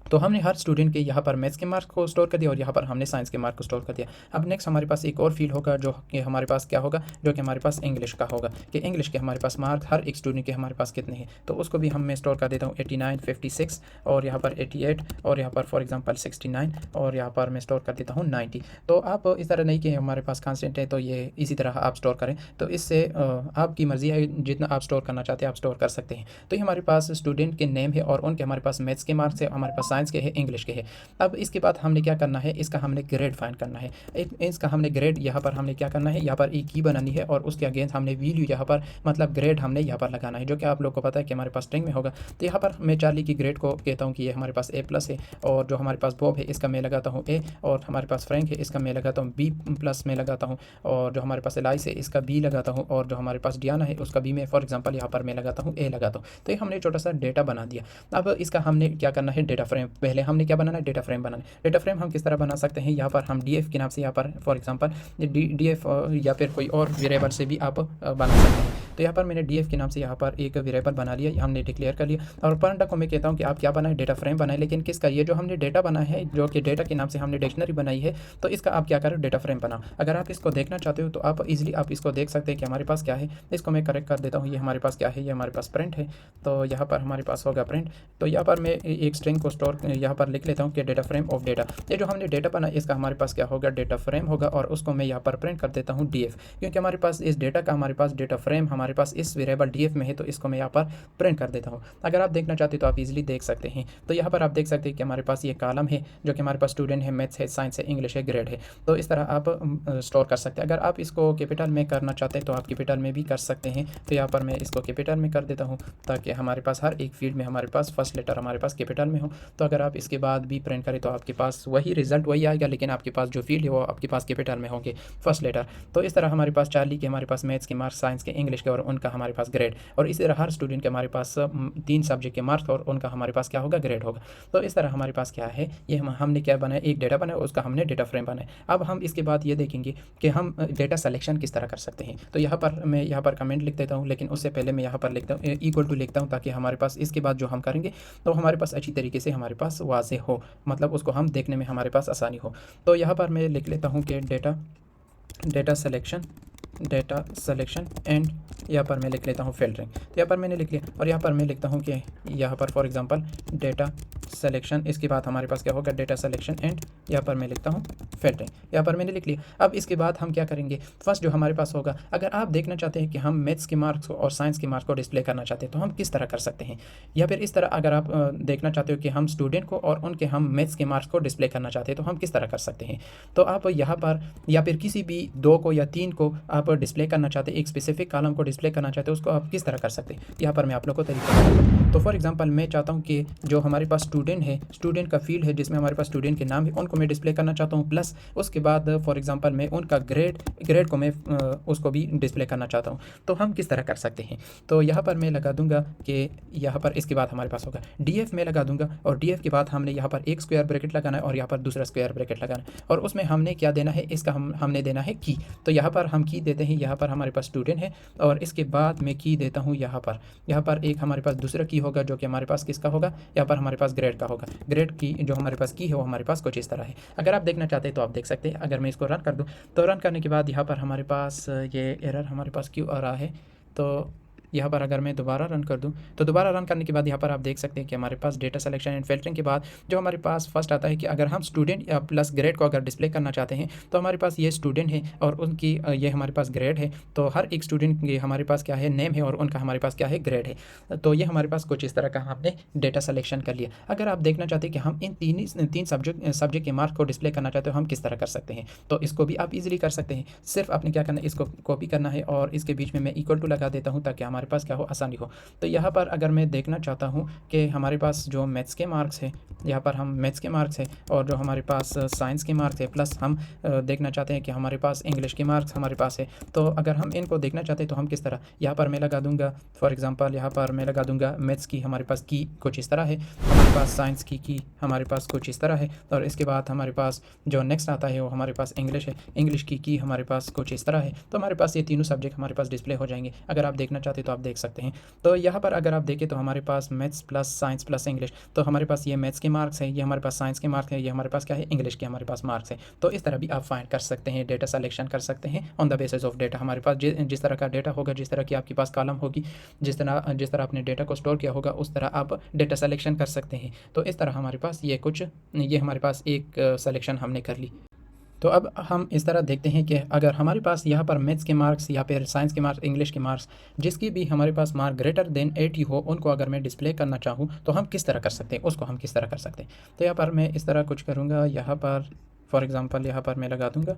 तो हमने हर स्टूडेंट के यहाँ पर मैथ्स के मार्क को स्टोर कर दिया, और यहाँ पर हमने साइंस के मार्क को स्टोर कर दिया। अब नेक्स्ट हमारे पास एक और फील्ड होगा जो कि हमारे पास क्या होगा, जो कि हमारे पास इंग्लिश का होगा, कि इंग्लिश के हमारे पास मार्क हर एक स्टूडेंट के हमारे पास कितने हैं। तो उसको भी मैं स्टोर कर देता हूँ 89, 56, और यहाँ पर 88, और यहाँ पर फॉर एग्जाम्पल 69, और यहाँ पर मैं स्टोर कर देता हूँ 90। तो आप इस तरह नहीं कि हमारे पास कॉन्स्टेंट है तो ये इसी तरह आप स्टोर करें, तो इससे आपकी मर्जी है, जितना आप स्टोर करना चाहते हैं आप स्टोर कर सकते हैं। तो ये हमारे पास स्टूडेंट के नेम है, और उनके हमारे पास मैथ्स के मार्क्स है, हमारे पास साइंस के है, इंग्लिश के है। अब इसके बाद हमने क्या करना है, इसका हमने ग्रेड फाइंड करना है। इसका हमने ग्रेड यहाँ पर हमने क्या करना है, यहाँ पर एक की बनानी है और उसके अगेंस्ट हमने वैल्यू यहाँ पर मतलब ग्रेड हमने यहाँ पर लगाना है, जो कि आप लोग को पता है कि हमारे पास स्ट्रिंग में होगा। तो यहाँ पर मैं चार्ली की ग्रेड को कहता हूँ कि ये हमारे पास A+ है, और जो हमारे पास बॉब है इसका मैं लगाता हूँ A, और हमारे पास फ्रैंक है इसका मैं लगाता हूँ B+ में लगाता हूँ, और जो हमारे पास एलाइस है इसका B लगाता हूँ, और जो हमारे पास डियाना है उसका B में फॉर एग्जांपल यहाँ पर मैं लगाता हूँ A लगाता हूँ। तो ये हमने छोटा सा डेटा बना दिया। अब इसका हमने क्या करना है, डेटा फ्रेम। पहले हमने क्या बनाना है, डेटा फ्रेम बनाना है। डेटा फ्रेम हम किस तरह बना सकते हैं, यहाँ पर हम DF के नाम से यहाँ पर फॉर एग्जांपल DF या फिर कोई और वेरिएबल से भी आप बना सकते हैं। तो यहाँ पर मैंने DF के नाम से यहाँ पर एक वेरिएबल बना लिया, हमने डिक्लेयर कर लिया। और पांडा को मैं कहता हूँ कि आप क्या बनाए, डेटा फ्रेम बनाए, लेकिन किसका, ये जो हमने डेटा बना है, जो कि डेटा के नाम से हमने डिक्शनरी बनाई है, तो इसका आप क्या करो, डेटा फ्रेम बनाओ। अगर आप इसको देखना चाहते हो तो आप इजीली आप इसको देख सकते हैं कि हमारे पास क्या है। इसको मैं करेक्ट कर देता हूँ, ये हमारे पास क्या है, ये हमारे पास प्रिंट है। तो यहाँ पर हमारे पास होगा प्रिंट। तो यहाँ पर मैं एक स्ट्रिंग को स्टोर यहाँ पर लिख लेता हूँ कि डेटा फ्रेम ऑफ डेटा। ये जो हमने डेटा बना इसका हमारे पास क्या होगा, डेटा फ्रेम होगा, और उसको मैं यहाँ पर प्रिंट कर देता हूँ DF, क्योंकि हमारे पास इस डेटा का हमारे पास डेटा फ्रेम हमारे पास इस वेरिएबल DF में है, तो इसको मैं यहाँ पर प्रिंट कर देता हूँ। अगर आप देखना चाहते हो तो आप इजीली देख सकते हैं। तो यहाँ पर आप देख सकते हैं कि हमारे पास ये कॉलम है, जो कि हमारे पास स्टूडेंट है, मैथ्स है, साइंस है, इंग्लिश है, ग्रेड है। तो इस तरह आप स्टोर कर सकते हैं। अगर आप इसको कैपिटल में करना चाहते हैं तो आप कैपिटल में भी कर सकते हैं। तो यहाँ पर मैं इसको कैपिटल में कर देता हूँ, ताकि हमारे पास हर एक फील्ड में हमारे पास फर्स्ट लेटर हमारे पास कैपिटल में हो। तो अगर आप इसके बाद भी प्रिंट करें तो आपके पास वही रिजल्ट वही आएगा, लेकिन आपके पास जो फील्ड है वो आपके पास कैपिटल में होंगे, फर्स्ट लेटर। तो इस तरह हमारे पास चार्ली के हमारे पास मैथ्स के मार्क्स, साइंस के, इंग्लिश के और उनका हमारे पास ग्रेड, और इसी तरह हर स्टूडेंट के हमारे पास 3 सब्जेक्ट के मार्क्स और उनका हमारे पास क्या होगा, ग्रेड होगा। तो इस तरह हमारे पास क्या है, ये हमने क्या बनाया, एक डेटा बनाया, उसका हमने डेटा फ्रेम बनाया। अब हम इसके बाद ये देखेंगे कि हम डेटा सिलेक्शन किस तरह कर सकते हैं। तो यहाँ पर मैं यहाँ पर कमेंट लिख देता हूँ, लेकिन उससे पहले मैं यहाँ पर लिखता हूँ इक्वल टू लिखता हूँ, ताकि हमारे पास इसके बाद जो हम करेंगे तो हमारे पास अच्छी तरीके से हमारे पास वाज़ेह हो, मतलब उसको हम देखने में हमारे पास आसानी हो। तो यहाँ पर मैं लिख लेता हूँ कि डेटा सिलेक्शन एंड यहाँ पर मैं लिख लेता हूँ फिल्टरिंग। तो यहाँ पर मैंने लिख लिया, और यहाँ पर मैं लिखता हूँ कि यहाँ पर फॉर एग्जांपल डेटा सिलेक्शन, इसके बाद हमारे पास क्या होगा, डेटा सिलेक्शन एंड यहाँ पर मैं लिखता हूँ फिल्टरिंग। यहाँ पर मैंने लिख लिया। अब इसके बाद हम क्या करेंगे, फर्स्ट जो हमारे पास होगा, अगर आप देखना चाहते हैं कि हम मैथ्स के मार्क्स और साइंस के मार्क्स को डिस्प्ले करना चाहते हैं तो हम किस तरह कर सकते हैं, या फिर इस तरह अगर आप देखना चाहते हो कि हम स्टूडेंट को और उनके हम मैथ्स के मार्क्स को डिस्प्ले करना चाहते हैं तो हम किस तरह कर सकते हैं। तो आप यहाँ पर या फिर किसी भी 2 को या 3 को आप डिस्प्ले करना चाहते हैं, एक स्पेसिफिक कॉलम को डिस्प्ले करना चाहते हैं, उसको आप किस तरह कर सकते हैं। यहाँ पर मैं आप लोग को तरीका बताता हूँ। तो फॉर एग्जांपल मैं चाहता हूँ कि जो हमारे पास स्टूडेंट है, स्टूडेंट का फील्ड है जिसमें हमारे पास स्टूडेंट के नाम है, उनको मैं डिस्प्ले करना चाहता हूँ, प्लस उसके बाद फॉर एग्जांपल मैं उनका ग्रेड को मैं उसको भी डिस्प्ले करना चाहता हूँ। तो हम किस तरह कर सकते हैं। तो यहाँ पर मैं लगा दूंगा कि यहाँ पर इसके बाद हमारे पास होगा DF में लगा दूंगा, और DF के बाद हमने यहाँ पर एक स्क्वायर ब्रैकेट लगाना है और यहाँ पर दूसरा स्क्वायर ब्रैकेट लगाना है, और उसमें हमने क्या देना है, इसका हमने देना है की। तो यहाँ पर हम की देते हैं, यहाँ पर हमारे पास स्टूडेंट है, और इसके बाद मैं की देता हूँ यहाँ पर एक हमारे पास दूसरा की होगा, जो कि हमारे पास किसका होगा, यहाँ पर हमारे पास ग्रेड का होगा। ग्रेड की जो हमारे पास की है वो हमारे पास कुछ इस तरह है। अगर आप देखना चाहते हैं तो आप देख सकते हैं। अगर मैं इसको रन कर दूँ तो रन करने के बाद यहाँ पर हमारे पास ये एरर हमारे पास क्यों आ रहा है। तो यहाँ पर अगर मैं दोबारा रन कर दूं तो दोबारा रन करने के बाद यहाँ पर आप देख सकते हैं कि हमारे पास डेटा सिलेक्शन एंड फिल्टरिंग के बाद जो हमारे पास फर्स्ट आता है कि अगर हम स्टूडेंट या प्लस ग्रेड को अगर डिस्प्ले करना चाहते हैं तो हमारे पास ये स्टूडेंट है और उनकी ये हमारे पास ग्रेड है। तो हर एक स्टूडेंट के हमारे पास क्या है, नेम है, और उनका हमारे पास क्या है, ग्रेड है। तो ये हमारे पास कुछ इस तरह का हमने डेटा सिलेक्शन कर लिया। अगर आप देखना चाहते हैं कि हम इन तीन सब्जेक्ट के मार्क्स को डिस्प्ले करना चाहते हो हम किस तरह कर सकते हैं, तो इसको भी आप इजीली कर सकते हैं। सिर्फ आपने क्या करना है, इसको कॉपी करना है और इसके बीच में मैं इक्वल टू लगा देता हूँ, ताकि हमारे पास क्या हो, आसानी हो। तो यहाँ पर अगर मैं देखना चाहता हूँ कि हमारे पास जो मैथ्स के मार्क्स है, यहाँ पर हम मैथ्स के मार्क्स है, और जो हमारे पास साइंस के मार्क्स है, प्लस हम देखना चाहते हैं कि हमारे पास इंग्लिश के मार्क्स हमारे पास है। तो अगर हम इनको देखना चाहते हैं तो हम किस तरह, यहाँ पर मैं लगा दूंगा फॉर एग्जांपल, यहाँ पर मैं लगा दूंगा मैथ्स की हमारे पास की कुछ इस तरह है, हमारे पास साइंस की हमारे पास कुछ इस तरह है, और इसके बाद हमारे पास जो नेक्स्ट आता है वो हमारे पास इंग्लिश है, इंग्लिश की हमारे पास कुछ इस तरह है। तो हमारे पास ये तीनों सब्जेक्ट हमारे पास डिस्प्ले हो जाएंगे। अगर आप देखना चाहते हैं तो आप देख सकते हैं। तो यहाँ पर अगर आप देखें तो हमारे पास maths plus science plus English, तो हमारे पास ये मैथ्स के मार्क्स है, ये हमारे पास साइंस के मार्क्स है, ये हमारे पास क्या है, इंग्लिश के हमारे पास मार्क्स है। तो इस तरह भी आप फाइंड कर सकते हैं, डेटा सिलेक्शन कर सकते हैं on the basis of data. हमारे पास जिस तरह का डेटा होगा, जिस तरह की आपके पास कॉलम होगी, जिस तरह आपने डेटा को स्टोर किया होगा, उस तरह आप डेटा सिलेक्शन कर सकते हैं। तो इस तरह हमारे पास ये हमारे पास एक सिलेक्शन हमने कर ली। तो अब हम इस तरह देखते हैं कि अगर हमारे पास यहाँ पर मैथ्स के मार्क्स या फिर साइंस के मार्क्स, इंग्लिश के मार्क्स, जिसकी भी हमारे पास मार्क ग्रेटर देन 80 हो, उनको अगर मैं डिस्प्ले करना चाहूँ तो हम किस तरह कर सकते हैं, उसको हम किस तरह कर सकते हैं। तो यहाँ पर मैं इस तरह कुछ करूँगा, यहाँ पर फॉर एग्ज़ाम्पल यहाँ पर मैं लगा दूँगा,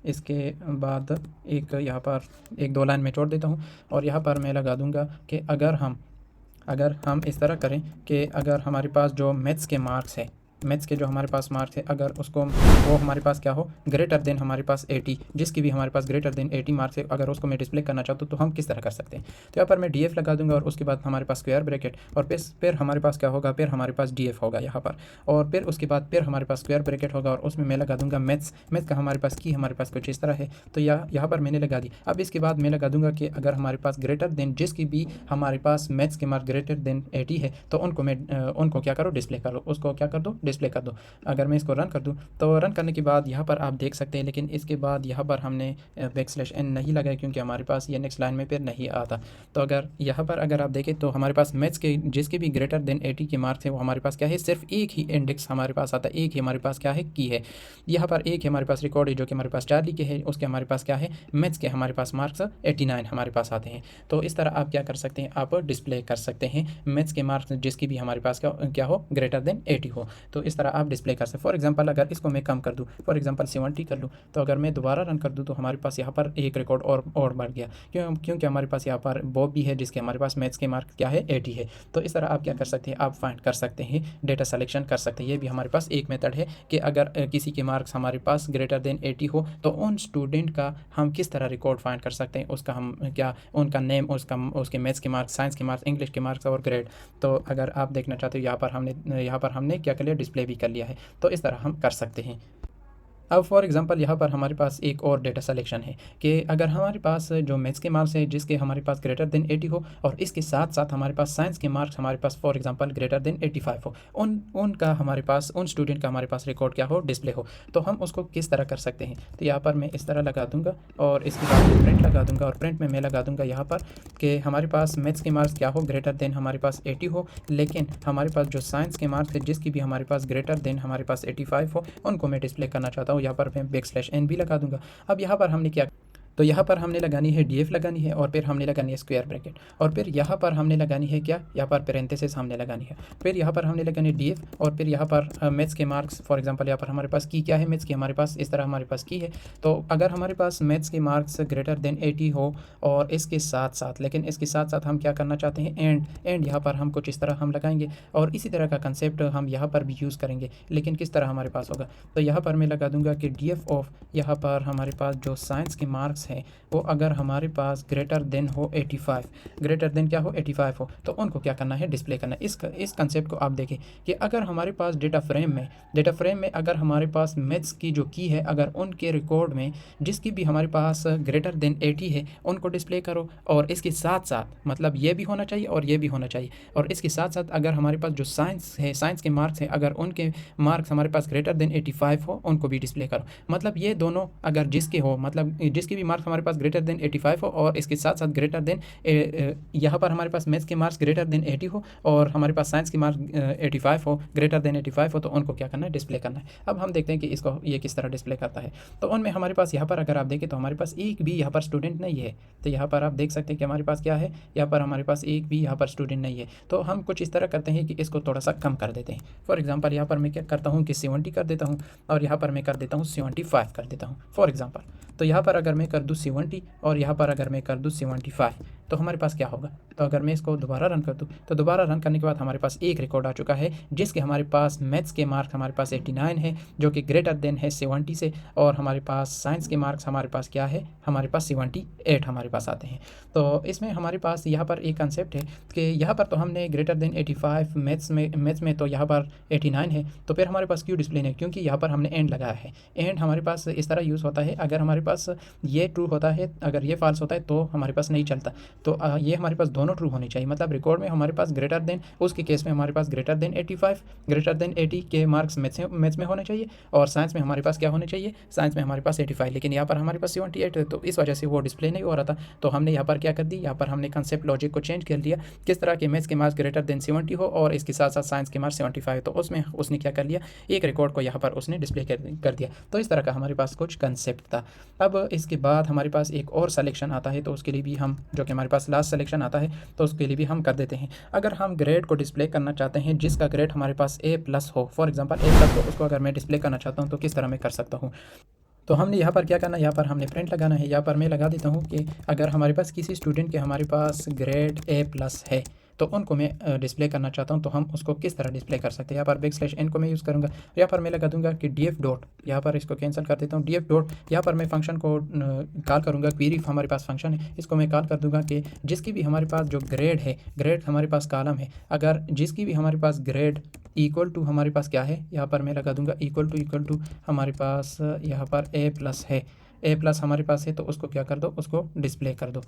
इसके बाद एक यहाँ पर 1-2 लाइन में छोड़ देता हूँ और यहाँ पर मैं लगा दूँगा कि अगर हम इस तरह करें कि अगर हमारे पास जो मैथ्स के मार्क्स है, मैथ्स के जो हमारे पास मार्क्स है, अगर उसको वो हमारे पास क्या हो, ग्रेटर देन हमारे पास 80, जिसकी भी हमारे पास ग्रेटर देन 80 मार्क्स है, अगर उसको मैं डिस्प्ले करना चाहता हूँ तो हम किस तरह कर सकते हैं। तो यहाँ पर मैं DF लगा दूंगा और उसके बाद हमारे पास स्क्वायर ब्रैकेट और फिर हमारे पास क्या होगा, फिर हमारे पास DF होगा यहाँ पर, और फिर उसके बाद फिर हमारे पास स्क्वायर ब्रैकेट होगा और उसमें मैं लगा दूंगा मैथ्स का हमारे पास की हमारे पास कुछ इस तरह है। तो यहाँ पर मैंने लगा दी। अब इसके बाद मैं लगा दूंगा कि अगर हमारे पास ग्रेटर देन, जिसकी भी हमारे पास मैथ्स के मार्क ग्रेटर देन 80 है, तो उनको क्या करो, डिस्प्ले करो, उसको क्या कर दो, डिस्प्ले कर दो। अगर मैं इसको रन कर दूं तो रन करने के बाद यहाँ पर आप देख सकते हैं, लेकिन इसके बाद यहाँ पर हमने \n नहीं लगाया क्योंकि हमारे पास ये नेक्स्ट लाइन में फिर नहीं आता। तो अगर यहाँ पर अगर आप देखें तो हमारे पास मैथ्स के जिसके भी ग्रेटर देन 80 के मार्क्स है, वो हमारे पास क्या है, सिर्फ एक ही इंडेक्स हमारे पास आता है, एक ही हमारे पास क्या है, की है। यहाँ पर एक ही हमारे पास रिकॉर्ड है जो कि हमारे पास चार्ली के है, उसके हमारे पास क्या है, मैथ्स के हमारे पास मार्क्स 89 हमारे पास आते हैं। तो इस तरह आप क्या कर सकते हैं, आप डिस्प्ले कर सकते हैं मैथ्स के मार्क्स जिसकी भी हमारे पास क्या हो, ग्रेटर देन 80 हो। तो इस तरह आप डिस्प्ले कर सकते हैं। फॉर एग्जांपल अगर इसको मैं कम कर दूं, फॉर एग्जांपल 70 कर लूं, तो अगर मैं दोबारा रन कर दूं तो हमारे पास यहाँ पर एक रिकॉर्ड और बढ़ गया, क्योंकि हमारे पास यहाँ पर बॉब भी है जिसके हमारे पास मैथ्स के मार्क क्या है, 80 है। तो इस तरह आप क्या कर सकते हैं, आप फाइंड कर सकते हैं, डेटा सिलेक्शन कर सकते हैं। ये भी हमारे पास एक मेथड है कि अगर किसी के मार्क्स हमारे पास ग्रेटर देन 80 हो तो उन स्टूडेंट का हम किस तरह रिकॉर्ड फाइंड कर सकते हैं, उसका हम क्या, उनका नेम, उसके मैथ्स के मार्क्स, साइंस के मार्क्स, इंग्लिश के मार्क्स और ग्रेड। तो अगर आप देखना चाहते हो, यहाँ पर हमने क्या कर लिया, डिस्प्ले भी कर लिया है। तो इस तरह हम कर सकते हैं। अब फॉर एग्जांपल यहाँ पर हमारे पास एक और डेटा सिलेक्शन है कि अगर हमारे पास जो मैथ्स के मार्क्स है जिसके हमारे पास ग्रेटर देन 80 हो और इसके साथ साथ हमारे पास साइंस के मार्क्स हमारे पास फॉर एग्जांपल ग्रेटर देन 85 हो, उनका हमारे पास, उन स्टूडेंट का हमारे पास रिकॉर्ड क्या हो, डिस्प्ले हो। तो हम उसको किस तरह कर सकते हैं। तो यहाँ पर मैं इस तरह लगा दूंगा और इसके बाद मैं प्रिंट लगा दूंगा और प्रिंट में मैं लगा दूंगा यहाँ पर कि हमारे पास मैथ्स के मार्क्स क्या हो, ग्रेटर देन हमारे पास 80 हो, लेकिन हमारे पास जो साइंस के मार्क्स है जिसकी भी हमारे पास ग्रेटर देन हमारे पास 85 हो, उनको मैं डिस्प्ले करना चाहता हूँ। यहाँ पर मैं \n भी लगा दूंगा। अब यहाँ पर हमने क्या, तो यहाँ पर हमने लगानी है DF लगानी है और फिर हमने लगानी है स्क्वायर ब्रैकेट और फिर यहाँ पर हमने लगानी है क्या, यहाँ पर पेरेंथेसिस हमने लगानी है, फिर यहाँ पर हमने लगानी है DF और फिर यहाँ पर मैथ्स के मार्क्स, फॉर एग्जांपल यहाँ पर हमारे पास की क्या है, मैथ्स की हमारे पास इस तरह हमारे पास की है। तो अगर हमारे पास मैथ्स के मार्क्स ग्रेटर देन 80 हो और इसके साथ साथ, लेकिन इसके साथ साथ हम क्या करना चाहते हैं, एंड यहाँ पर हम कुछ इस तरह हम लगाएंगे और इसी तरह का कंसेप्ट हम यहाँ पर भी यूज़ करेंगे, लेकिन किस तरह हमारे पास होगा। तो यहाँ पर मैं लगा दूंगा कि DF ऑफ, यहाँ पर हमारे पास जो साइंस के मार्क्स हैं वो अगर हमारे पास ग्रेटर देन हो 85, ग्रेटर देन क्या हो, 85 हो, तो उनको क्या करना है, डिस्प्ले करना है। इस कंसेप्ट को आप देखें कि अगर हमारे पास डेटा फ्रेम में अगर हमारे पास मैथ्स की जो की है, अगर उनके रिकॉर्ड में जिसकी भी हमारे पास ग्रेटर देन 80 है उनको डिस्प्ले करो, और इसके साथ साथ मतलब ये भी होना चाहिए और ये भी होना चाहिए, और इसके साथ साथ अगर हमारे पास जो साइंस है, साइंस के मार्क्स हैं, अगर उनके मार्क्स हमारे पास ग्रेटर देन 85 हो उनको भी डिस्प्ले करो। मतलब ये दोनों अगर जिसके हो, मतलब जिसके भी मार्क्स हमारे पास ग्रेटर देन 85 हो और इसके साथ साथ ग्रेटर देन, यहाँ पर हमारे पास मैथ्स के मार्क्स ग्रेटर देन 80 हो और हमारे पास साइंस के मार्क्स 85 हो, ग्रेटर देन 85 हो, तो उनको क्या करना है, डिस्प्ले करना है। अब हम देखते हैं कि इसको ये किस तरह डिस्प्ले करता है। तो उनमें हमारे पास यहाँ पर अगर आप देखें तो हमारे पास एक भी यहाँ पर स्टूडेंट नहीं है। तो यहाँ पर आप देख सकते हैं कि हमारे पास क्या है, यहाँ पर हमारे पास एक भी यहाँ पर स्टूडेंट नहीं है। तो हम कुछ इस तरह करते हैं कि इसको थोड़ा सा कम कर देते हैं। फॉर एग्जाम्पल यहाँ पर मैं क्या करता हूँ कि 70 कर देता हूँ और यहाँ पर मैं कर देता हूँ 75 कर देता हूँ फॉर एग्जाम्पल। तो यहाँ पर अगर मैं कर दूँ 70 और यहाँ पर अगर मैं कर दूँ 75, तो हमारे पास क्या होगा। तो अगर मैं इसको दोबारा रन कर दूँ तो दोबारा रन करने के बाद हमारे पास एक रिकॉर्ड आ चुका है जिसके हमारे पास मैथ्स के मार्क्स हमारे पास 89 है जो कि ग्रेटर देन है 70 से, और हमारे पास साइंस के मार्क्स हमारे पास क्या है, हमारे पास 78 हमारे पास आते हैं। तो इसमें हमारे पास यहाँ पर एक कंसेप्ट है कि यहाँ पर तो हमने ग्रेटर देन 85 मैथ्स में तो यहाँ पर 89 है, तो फिर हमारे पास क्यों डिस्प्ले नहीं, क्योंकि यहाँ पर हमने एंड लगाया है। एंड हमारे पास इस तरह यूज़ होता है, अगर हमारे पास ये ट्रू होता है, अगर ये फॉल्स होता है तो हमारे पास नहीं चलता। तो ये हमारे पास दोनों ट्रू होने चाहिए, मतलब रिकॉर्ड में हमारे पास ग्रेटर देन, उसके केस में हमारे पास ग्रेटर देन 85, ग्रेटर देन 80 के मार्क्स मैथ्स में होने चाहिए, और साइंस में हमारे पास क्या होने चाहिए, साइंस में हमारे पास 85, लेकिन यहाँ पर हमारे पास 78 है, तो इस वजह से वो डिस्प्ले नहीं हो रहा था। तो हमने यहाँ पर क्या कर दी, यहाँ पर हमने कंसेप्ट लॉजिक को चेंज कर लिया, किस तरह के मैथ्स के मार्क्स ग्रेटर देन 70 हो और इसके साथ साथ साइंस के मार्क्स 75, तो उसमें उसने क्या कर लिया, एक रिकॉर्ड को यहाँ पर उसने डिस्प्ले कर दिया। तो इस तरह का हमारे पास कुछ कंसेप्ट था। अब इसके बाद हमारे पास एक और सिलेक्शन आता है, तो उसके लिए भी हम, जो कि हमारे पास लास्ट सिलेक्शन आता है, तो उसके लिए भी हम कर देते हैं। अगर हम ग्रेड को डिस्प्ले करना चाहते हैं जिसका ग्रेड हमारे पास A+ हो, फॉर एग्जांपल A+, तो उसको अगर मैं डिस्प्ले करना चाहता हूँ तो किस तरह मैं कर सकता हूँ। तो हमने यहाँ पर क्या करना है, यहाँ पर हमने प्रिंट लगाना है। यहाँ पर मैं लगा देता हूँ कि अगर हमारे पास किसी स्टूडेंट के हमारे पास ग्रेड A+ है तो उनको मैं डिस्प्ले करना चाहता हूँ, तो हम उसको किस तरह डिस्प्ले कर सकते हैं। यहाँ पर \n को मैं यूज़ करूँगा, यहाँ पर मैं लगा दूंगा कि df डॉट, यहाँ पर इसको कैंसिल कर देता हूँ, df डॉट, यहाँ पर मैं फंक्शन को कॉल करूँगा, क्वेरी हमारे पास फंक्शन है, इसको मैं कॉल कर दूंगा कि जिसकी भी हमारे पास जो ग्रेड है, ग्रेड हमारे पास कॉलम है, अगर जिसकी भी हमारे पास ग्रेड इक्वल टू हमारे पास क्या है, यहाँ पर मैं लगा दूंगा इक्वल टू हमारे पास यहाँ पर A+ है, A+ हमारे पास है, तो उसको क्या कर दो, उसको डिस्प्ले कर दो।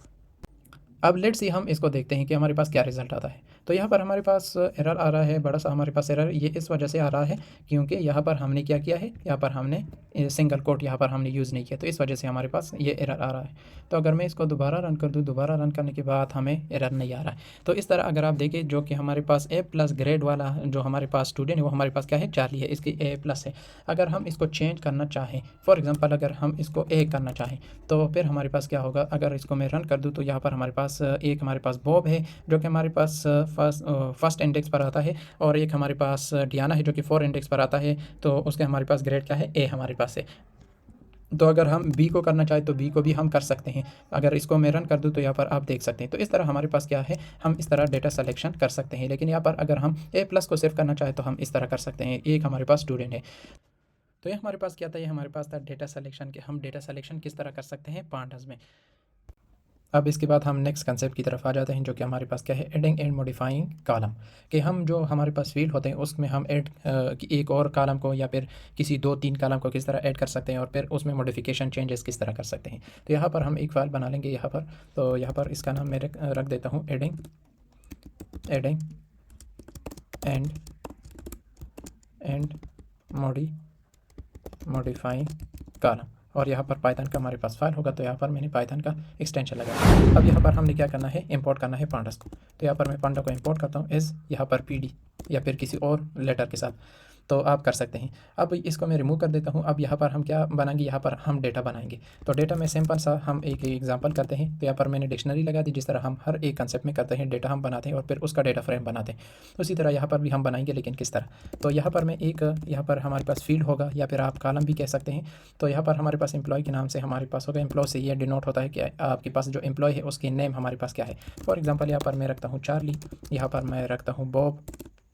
अब लेट्स सी हम इसको देखते हैं कि हमारे पास क्या रिजल्ट आता है। तो यहाँ पर हमारे पास एरर आ रहा है, बड़ा सा हमारे पास एरर, ये इस वजह से आ रहा है क्योंकि यहाँ पर हमने क्या किया है, यहाँ पर हमने सिंगल कोट यहाँ पर हमने यूज़ नहीं किया, तो इस वजह से हमारे पास ये एरर आ रहा है। तो अगर मैं इसको दोबारा रन कर दूँ, दोबारा रन करने के बाद हमें एरर नहीं आ रहा है। तो इस तरह अगर आप देखें, जो कि हमारे पास A+ ग्रेड वाला जो हमारे पास स्टूडेंट है वो हमारे पास क्या है, चार्ली है, इसकी A+ है। अगर हम इसको चेंज करना चाहें, फॉर एग्जांपल अगर हम इसको A करना चाहें, तो फिर हमारे पास क्या होगा, अगर इसको मैं रन कर दूँ तो यहाँ पर हमारे पास एक हमारे पास बॉब है जो कि हमारे पास फर्स्ट इंडेक्स पर आता है, और एक हमारे पास डियाना है जो कि 4 इंडेक्स पर आता है, तो उसके हमारे पास ग्रेड क्या है, A हमारे पास है। तो अगर हम B को करना चाहें तो B को भी हम कर सकते हैं। अगर इसको मैं रन कर दूं तो यहाँ पर आप देख सकते हैं। तो इस तरह हमारे पास क्या है, हम इस तरह डेटा सिलेक्शन कर सकते हैं। लेकिन यहाँ पर अगर हम A+ को सिर्फ करना चाहें तो हम इस तरह कर सकते हैं, एक हमारे पास स्टूडेंट है। तो ये हमारे पास क्या था, ये हमारे पास था डेटा सिलेक्शन के, हम डेटा सिलेक्शन किस तरह कर सकते हैं पांडास में। अब इसके बाद हम नेक्स्ट कंसेप्ट की तरफ आ जाते हैं, जो कि हमारे पास क्या है, एडिंग एंड मॉडिफाइंग कॉलम, कि हम जो हमारे पास फील्ड होते हैं उसमें हम ऐड एक और कॉलम को या फिर किसी 2-3 कॉलम को किस तरह ऐड कर सकते हैं और फिर उसमें मॉडिफिकेशन चेंजेस किस तरह कर सकते हैं। तो यहाँ पर हम एक फाइल बना लेंगे यहाँ पर, तो यहाँ पर इसका नाम मैं रख देता हूँ एडिंग एंड मॉडिफाइंग कॉलम, और यहाँ पर पाइथन का हमारे पास फाइल होगा, तो यहाँ पर मैंने पाइथन का एक्सटेंशन लगाया। अब यहाँ पर हमने क्या करना है, इंपोर्ट करना है पांडास को। तो यहाँ पर मैं पांडा को इंपोर्ट करता हूँ एज यहाँ पर PD या फिर किसी और लेटर के साथ, तो आप कर सकते हैं। अब इसको मैं रिमूव कर देता हूँ। अब यहाँ पर हम क्या बनाएंगे, यहाँ पर हम डेटा बनाएंगे। तो डेटा में सिंपल सा हम एक एग्जांपल करते हैं। तो यहाँ पर मैंने डिक्शनरी लगा दी, जिस तरह हम हर एक कंसेप्ट में करते हैं, डेटा हम बनाते हैं और फिर उसका डेटा फ्रेम बनाते हैं, उसी तरह यहाँ पर भी हम बनाएंगे, लेकिन किस तरह। तो यहाँ पर मैं एक, यहाँ पर हमारे पास फील्ड होगा या फिर आप कॉलम भी कह सकते हैं। तो यहाँ पर हमारे पास एम्प्लॉय के नाम से हमारे पास होगा, एम्प्लॉय से ये डिनोट होता है कि आपके पास जो एम्प्लॉय है उसकी नेम हमारे पास क्या है। फॉर एग्जाम्पल यहाँ पर मैं रखता हूँ चार्ली, यहाँ पर मैं रखता हूँ बॉब,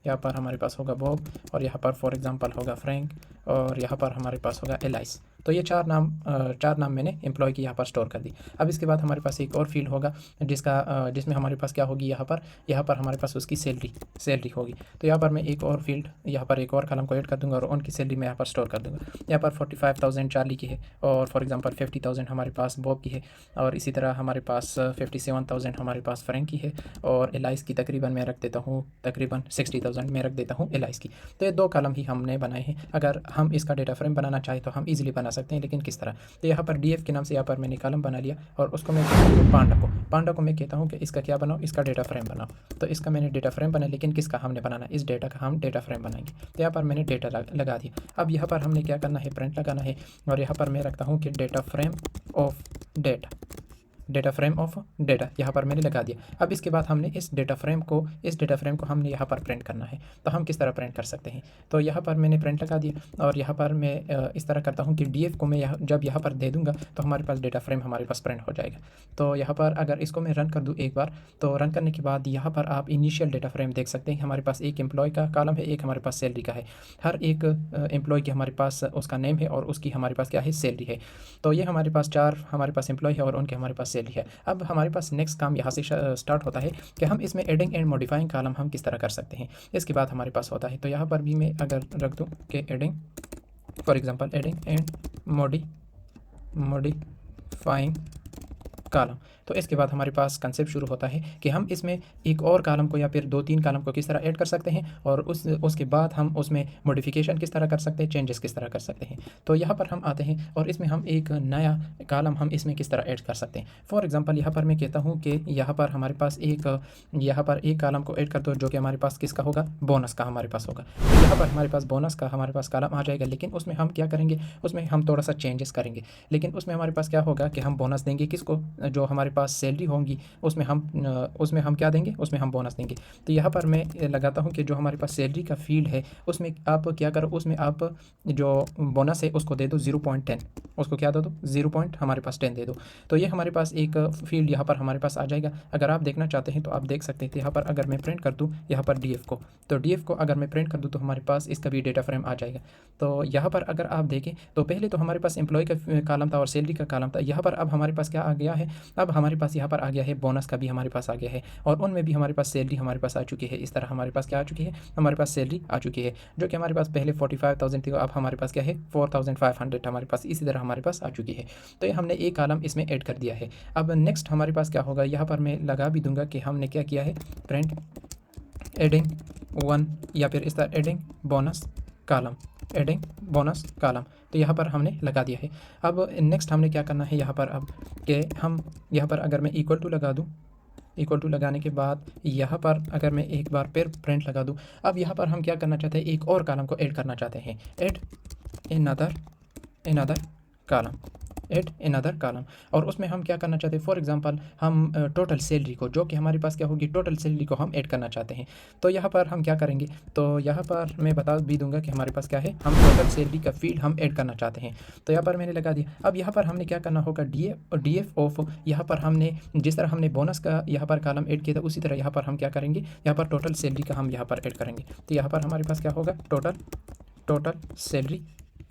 यहाँ पर हमारे पास होगा बॉब, और यहाँ पर फॉर एग्जांपल होगा फ्रैंक, और यहाँ पर हमारे पास होगा एलाइस। तो ये चार नाम मैंने एम्प्लॉय की यहाँ पर स्टोर कर दी। अब इसके बाद हमारे पास एक और फील्ड होगा जिसमें हमारे पास क्या होगी, यहाँ पर हमारे पास उसकी सैलरी होगी। तो यहाँ पर मैं एक और फील्ड, यहाँ पर एक और कॉलम को ऐड कर दूंगा और उनकी सैलरी मैं यहाँ पर स्टोर कर दूंगा। यहाँ पर 45,000 चार्ली की है, और फॉर एग्जांपल 50,000 हमारे पास बॉब की है, और इसी तरह हमारे पास 57,000 हमारे पास फ्रैंक की है, और एलाइस की तकरीबन मैं रख देता हूँ, तकरीबन 60,000 मैं रख देता हूँ एलाइस की। तो ये 2 कॉलम ही हमने बनाए हैं। अगर हम इसका डेटा फ्रेम बनाना चाहें तो हम इजीली बना सकते हैं, लेकिन किस तरह। तो यहाँ पर DF के नाम से यहाँ पर मैंने कॉलम बना लिया, और उसको मैं कहता हूँ पांडा को मैं कहता हूँ कि इसका क्या बनाओ, इसका डेटा फ्रेम बनाओ। तो इसका मैंने डेटा फ्रेम बनाया, लेकिन किसका हमने बनाना, इस डेटा का हम डेटा फ्रेम बनाएंगे। तो यहाँ पर मैंने डेटा लगा दिया। अब यहाँ पर हमने क्या करना है, प्रिंट लगाना है, और यहाँ पर मैं रखता हूँ कि डेटा फ्रेम ऑफ डेटा यहाँ पर मैंने लगा दिया। अब इसके बाद हमने इस डेटा फ्रेम को हमने यहाँ पर प्रिंट करना है। तो हम किस तरह प्रिंट कर सकते हैं। तो यहाँ पर मैंने प्रिंट लगा दिया, और यहाँ पर मैं इस तरह करता हूँ कि DF को मैं जब यहाँ पर दे दूँगा तो हमारे पास डेटा फ्रेम हमारे पास प्रिंट हो जाएगा। तो यहाँ पर अगर इसको मैं रन कर दूँ एक बार, तो रन करने के बाद यहाँ पर आप इनिशियल डेटा फ्रेम देख सकते हैं। हमारे पास एक एम्प्लॉय का कॉलम है, एक हमारे पास सैलरी का है। हर एक एम्प्लॉय की हमारे पास उसका नेम है और उसकी हमारे पास क्या है, सैलरी है। तो ये हमारे पास 4 हमारे पास एम्प्लॉय है और उनके हमारे पास सैलरी है। अब हमारे पास नेक्स्ट काम यहाँ से स्टार्ट होता है कि हम इसमें एडिंग एंड मॉडिफाइंग कॉलम हम किस तरह कर सकते हैं। इसके बाद हमारे पास होता है, तो यहाँ पर भी मैं अगर रख दूँ कि adding, for example adding and modifying column. तो इसके बाद हमारे पास कंसेप्ट शुरू होता है कि हम इसमें एक और कॉलम को या फिर 2-3 कॉलम को किस तरह ऐड कर सकते हैं और उसके बाद हम उसमें मॉडिफिकेशन किस तरह कर सकते हैं, चेंजेस किस तरह कर सकते हैं। तो यहाँ पर हम आते हैं और इसमें हम एक नया कॉलम हम इसमें किस तरह ऐड कर सकते हैं। फॉर एग्जांपल यहाँ पर मैं कहता हूँ कि यहाँ पर हमारे पास यहाँ पर एक कॉलम को ऐड कर दो जो कि हमारे पास किसका होगा, बोनस का हमारे पास होगा। तो यहाँ पर हमारे पास बोनस का हमारे पास कॉलम आ जाएगा, लेकिन उसमें हम क्या करेंगे, उसमें हम थोड़ा सा चेंजेस करेंगे। लेकिन उसमें हमारे पास क्या होगा कि हम बोनस देंगे किसको, जो हमारे पास सैलरी होंगी उसमें हम क्या देंगे, उसमें हम बोनस देंगे। तो यहाँ पर मैं लगाता हूँ कि जो हमारे पास सैलरी का फील्ड है उसमें आप क्या करो, उसमें आप जो बोनस है उसको दे दो 0.10, उसको क्या दे दो 0.10 दे दो। तो ये हमारे पास एक फील्ड यहाँ पर हमारे पास आ जाएगा। अगर आप देखना चाहते हैं तो आप देख सकते हैं। यहाँ पर अगर मैं प्रिंट कर दूँ यहाँ पर DF को, तो DF को अगर मैं प्रिंट कर दूँ तो हमारे पास इसका भी डेटा फ्रेम आ जाएगा। तो यहाँ पर अगर आप देखें तो पहले तो हमारे पास एम्प्लॉय का कॉलम था और सैलरी का कॉलम था। यहाँ पर अब हमारे पास क्या आ गया है, अब हमारे पास यहाँ पर आ गया है बोनस का भी हमारे पास आ गया है और उनमें भी हमारे पास सैलरी हमारे पास आ चुकी है। इस तरह हमारे पास क्या आ चुकी है, हमारे पास सैलरी आ चुकी है जो कि हमारे पास पहले 45,000 थी, अब हमारे पास क्या है 4,500 हमारे पास इसी तरह हमारे पास आ चुकी है। तो ये हमने एक कॉलम इसमें ऐड कर दिया है। अब नेक्स्ट हमारे पास क्या होगा, यहाँ पर मैं लगा भी दूंगा कि हमने क्या किया है, प्रिंट एडिंग 1 या फिर इस तरह adding bonus column, adding bonus column. तो यहाँ पर हमने लगा दिया है। अब नेक्स्ट हमने क्या करना है यहाँ पर, अब कि हम यहाँ पर अगर मैं इक्वल टू लगा दूँ, इक्वल टू लगाने के बाद यहाँ पर अगर मैं एक बार फिर प्रिंट लगा दूँ, अब यहाँ पर हम क्या करना चाहते हैं, एक और कॉलम को ऐड करना चाहते हैं, add another column, add another column. और उसमें हम क्या करना चाहते हैं, फॉर एग्जांपल हम टोटल सैलरी को, जो कि हमारे पास क्या होगी टोटल सैलरी को हम ऐड करना चाहते हैं। तो यहाँ पर हम क्या करेंगे, तो यहाँ पर मैं बता भी दूंगा कि हमारे पास क्या है, हम टोटल सैलरी का फील्ड हम ऐड करना चाहते हैं। तो यहाँ पर मैंने लगा दिया। अब यहाँ पर हमने क्या करना होगा, DF ऑफ, यहाँ पर हमने जिस तरह हमने बोनस का यहाँ पर कॉलम ऐड किया था उसी तरह यहाँ पर हम क्या करेंगे, यहाँ पर टोटल सैलरी का हम यहाँ पर ऐड करेंगे। तो यहाँ पर हमारे पास क्या होगा, टोटल सैलरी,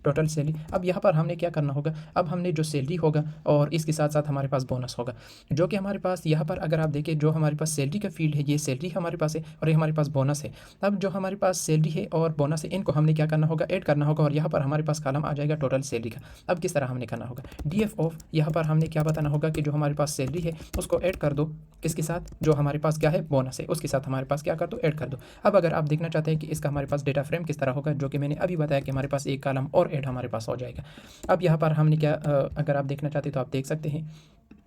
टोटल सैलरी। अब यहाँ पर हमने क्या करना होगा, अब हमने जो सैलरी होगा और इसके साथ साथ हमारे पास बोनस होगा, जो कि हमारे पास यहाँ पर अगर आप देखें जो हमारे पास सैलरी का फील्ड है, ये सैलरी हमारे पास है और ये हमारे पास बोनस है। अब जो हमारे पास सैलरी है और बोनस है इनको हमने क्या करना होगा, ऐड करना होगा और यहाँ पर हमारे पास कॉलम आ जाएगा टोटल सैलरी का। अब किस तरह हमने करना होगा, DF ऑफ, यहाँ पर हमने क्या बताना होगा कि जो हमारे पास सैलरी है उसको ऐड कर दो किसके साथ, जो हमारे पास क्या है बोनस है उसके साथ हमारे पास क्या कर दो, ऐड कर दो। अब अगर आप देखना चाहते हैं कि इसका हमारे पास डेटा फ्रेम किस तरह होगा, जो कि मैंने अभी बताया कि हमारे पास एक कॉलम और ऐड हमारे पास हो जाएगा। अब यहाँ पर हमने क्या अगर आप देखना चाहते हैं तो आप देख सकते हैं।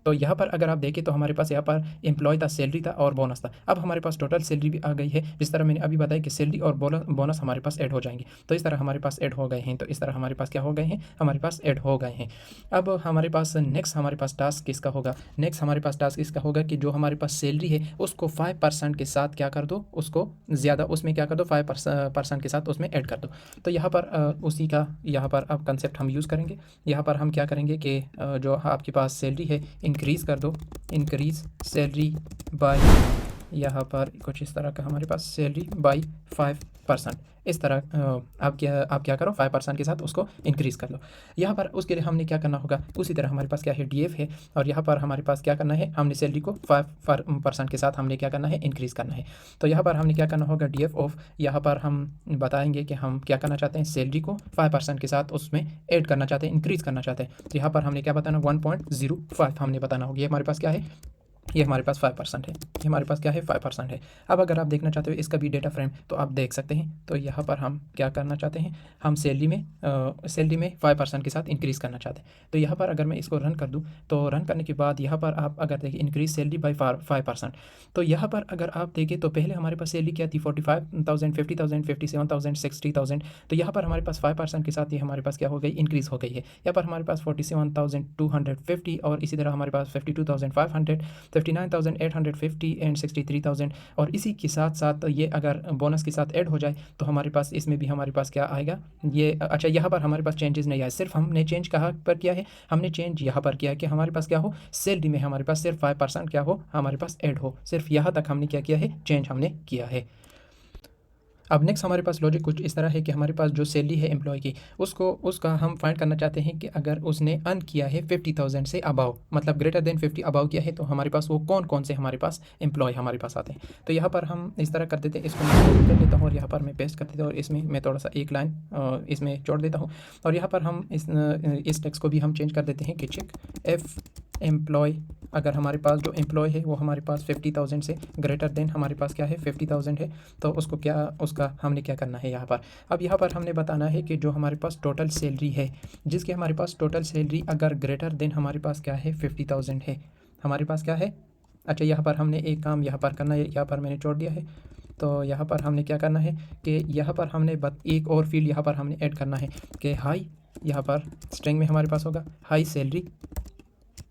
तो यहाँ पर अगर आप देखें तो हमारे पास यहाँ पर एम्प्लॉय था, सैलरी था और बोनस था। अब हमारे पास टोटल सैलरी भी आ गई है, जिस तरह मैंने अभी बताया कि सैलरी और बोनस हमारे पास ऐड हो जाएंगे। तो इस तरह हमारे पास ऐड हो गए हैं। तो इस तरह हमारे पास क्या हो गए हैं, हमारे पास ऐड हो गए हैं। अब हमारे पास नेक्स्ट हमारे पास टास्क किसका होगा, नेक्स्ट हमारे पास टास्क इसका होगा कि जो हमारे पास सैलरी है उसको 5% के साथ क्या कर दो, उसको ज़्यादा उसमें क्या कर दो, 5% के साथ उसमें ऐड कर दो। तो यहाँ पर उसी का यहाँ पर अब कंसेप्ट हम यूज़ करेंगे। यहाँ पर हम क्या करेंगे कि जो आपके पास सैलरी है इंक्रीज़ कर दो, इंक्रीज़ सैलरी बाय, यहाँ पर कुछ इस तरह का हमारे पास सैलरी बाय 5%। इस तरह आप क्या करो 5% के साथ उसको इंक्रीज़ कर लो। यहाँ पर उसके लिए हमने क्या करना होगा, उसी तरह हमारे पास क्या है DF है और यहाँ पर हमारे पास क्या करना है, हमने सैलरी को 5% के साथ हमने क्या करना है, इंक्रीज़ करना है। तो यहाँ पर हमने क्या करना होगा, DF ऑफ, यहाँ पर हम बताएंगे कि हम क्या करना चाहते हैं, सैलरी को 5% के साथ उसमें ऐड करना चाहते हैं, इंक्रीज़ करना चाहते हैं। तो यहाँ पर हमने क्या बताना, 1.05 हमने बताना होगा। ये हमारे पास क्या है, ये हमारे पास 5% है, ये हमारे पास क्या है 5% है। अब अगर आप देखना चाहते हो इसका भी डेटा फ्रेम तो आप देख सकते हैं। तो यहाँ पर हम क्या करना चाहते हैं, हम सैलरी में 5% के साथ इंक्रीज़ करना चाहते हैं। तो यहाँ पर अगर मैं इसको रन कर दूँ तो रन करने के बाद यहाँ पर आप अगर देखें इंक्रीज सैलरी बाई 5%। तो यहाँ पर अगर आप देखें तो पहले हमारे पास सैलरी क्या थी, 45,000, 50,000, 57,000, 60,000। तो यहाँ पर हमारे पास 5% के साथ ये हमारे पास क्या हो गई, इंक्रीज़ हो गई है। यहाँ पर हमारे पास 47,250 और इसी तरह हमारे पास 52,500, 59,850 एंड 63,000। और इसी के साथ साथ ये अगर बोनस के साथ ऐड हो जाए तो हमारे पास इसमें भी हमारे पास क्या आएगा, ये अच्छा यहाँ पर हमारे पास चेंजेस नहीं आए, सिर्फ हमने चेंज कहाँ पर किया है, हमने चेंज यहाँ पर किया है कि हमारे पास क्या हो, सैलरी में हमारे पास सिर्फ 5% क्या हो, हमारे पास ऐड हो। सिर्फ यहाँ तक हमने क्या किया है, चेंज हमने किया है। अब नेक्स्ट हमारे पास लॉजिक कुछ इस तरह है कि हमारे पास जो सैलरी है एम्प्लॉय की उसका हम फाइंड करना चाहते हैं कि अगर उसने अर्न किया है 50,000 से अबाव, मतलब ग्रेटर देन 50 अबाव किया है, तो हमारे पास वो कौन कौन से हमारे पास एम्प्लॉय हमारे पास आते हैं। तो यहाँ पर हम इस तरह कर देते हैं, इसको मैं कॉपी कर लेता हूँ और यहाँ पर मैं पेस्ट कर देता हूँ और इसमें मैं थोड़ा सा एक लाइन इसमें जोड़ देता हूँ और यहाँ पर हम इस टेक्स्ट को भी हम चेंज कर देते हैं कि चेक एफ एम्प्लॉय, अगर हमारे पास जो एम्प्लॉय है वो हमारे पास 50,000 से ग्रेटर देन हमारे पास क्या है 50,000 है, तो उसको क्या उसका हमने क्या करना है यहाँ पर। अब यहाँ पर हमने बताना है कि जो हमारे पास टोटल सैलरी है, जिसकी हमारे पास टोटल सैलरी अगर ग्रेटर देन हमारे पास क्या है 50,000 है, हमारे पास क्या है। अच्छा, यहाँ पर हमने एक काम यहाँ पर करना है, यहाँ पर मैंने छोड़ दिया है। तो यहाँ पर हमने क्या करना है कि यहाँ पर हमने एक और फील्ड यहाँ पर हमने ऐड करना है कि हाई, यहाँ पर स्ट्रिंग में हमारे पास होगा हाई सैलरी,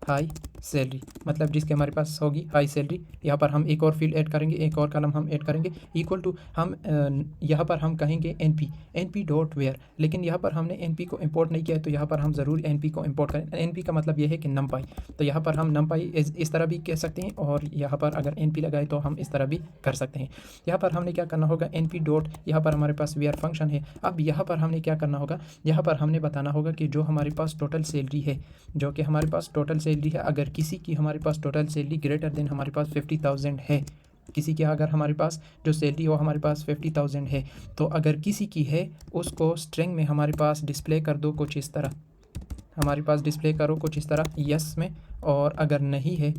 हाई सैलरी मतलब जिसकी हमारे पास होगी हाई सैलरी। यहाँ पर हम एक और फील्ड ऐड करेंगे, एक और कॉलम हम ऐड करेंगे इक्वल टू हम यहाँ पर हम कहेंगे एन पी डॉट वेयर, लेकिन यहाँ पर हमने एन पी को इंपोर्ट नहीं किया है, तो यहाँ पर हम ज़रूर एन पी को इंपोर्ट करें। एन पी का मतलब ये है कि नमपाई, तो यहाँ पर हम नमपाई इस तरह भी कह सकते हैं और यहाँ पर अगर एन पी लगाए तो हम इस तरह भी कर सकते हैं। यहाँ पर हमने क्या करना होगा, एन पी डॉट, यहाँ पर हमारे पास वेयर फंक्शन है। अब यहाँ पर हमने क्या करना होगा, यहाँ पर हमने बताना होगा कि जो हमारे पास टोटल सैलरी है, जो कि हमारे पास टोटल सैलरी है, अगर किसी की हमारे पास टोटल सैलरी ग्रेटर देन हमारे पास 50,000 है, किसी की अगर हमारे पास जो सैलरी हो हमारे पास 50,000 है, तो अगर किसी की है उसको स्ट्रिंग में हमारे पास डिस्प्ले कर दो कुछ इस तरह, हमारे पास डिस्प्ले करो कुछ इस तरह यस में, और अगर नहीं है,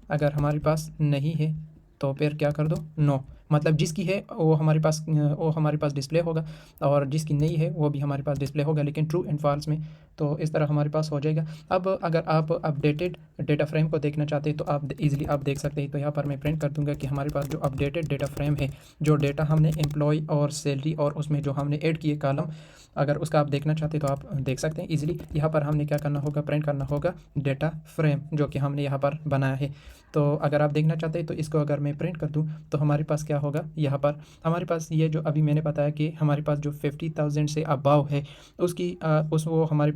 अगर हमारे पास नहीं है तो फिर क्या कर दो नो, मतलब जिसकी है वो हमारे पास डिस्प्ले होगा और जिसकी नहीं है वो भी हमारे पास डिस्प्ले होगा, लेकिन ट्रू एंड फॉल्स में। तो इस तरह हमारे पास हो जाएगा। अब अगर आप अपडेटेड डेटा फ्रेम को देखना चाहते हैं तो आप इजीली आप देख सकते हैं। तो यहाँ पर मैं प्रिंट कर दूंगा कि हमारे पास जो अपडेटेड डेटा फ्रेम है, जो डेटा हमने एम्प्लॉय और सैलरी और उसमें जो हमने ऐड किए कॉलम, अगर उसका आप देखना चाहते हैं तो आप देख सकते हैं इजीली। यहाँ पर हमने क्या करना होगा, प्रिंट करना होगा डेटा फ्रेम जो कि हमने यहाँ पर बनाया है। तो अगर आप देखना चाहते हैं तो इसको अगर मैं प्रिंट कर दूं तो हमारे पास क्या होगा, यहाँ पर हमारे पास ये जो अभी मैंने बताया कि हमारे पास जो 50,000 से अबाव है उसकी वो हमारे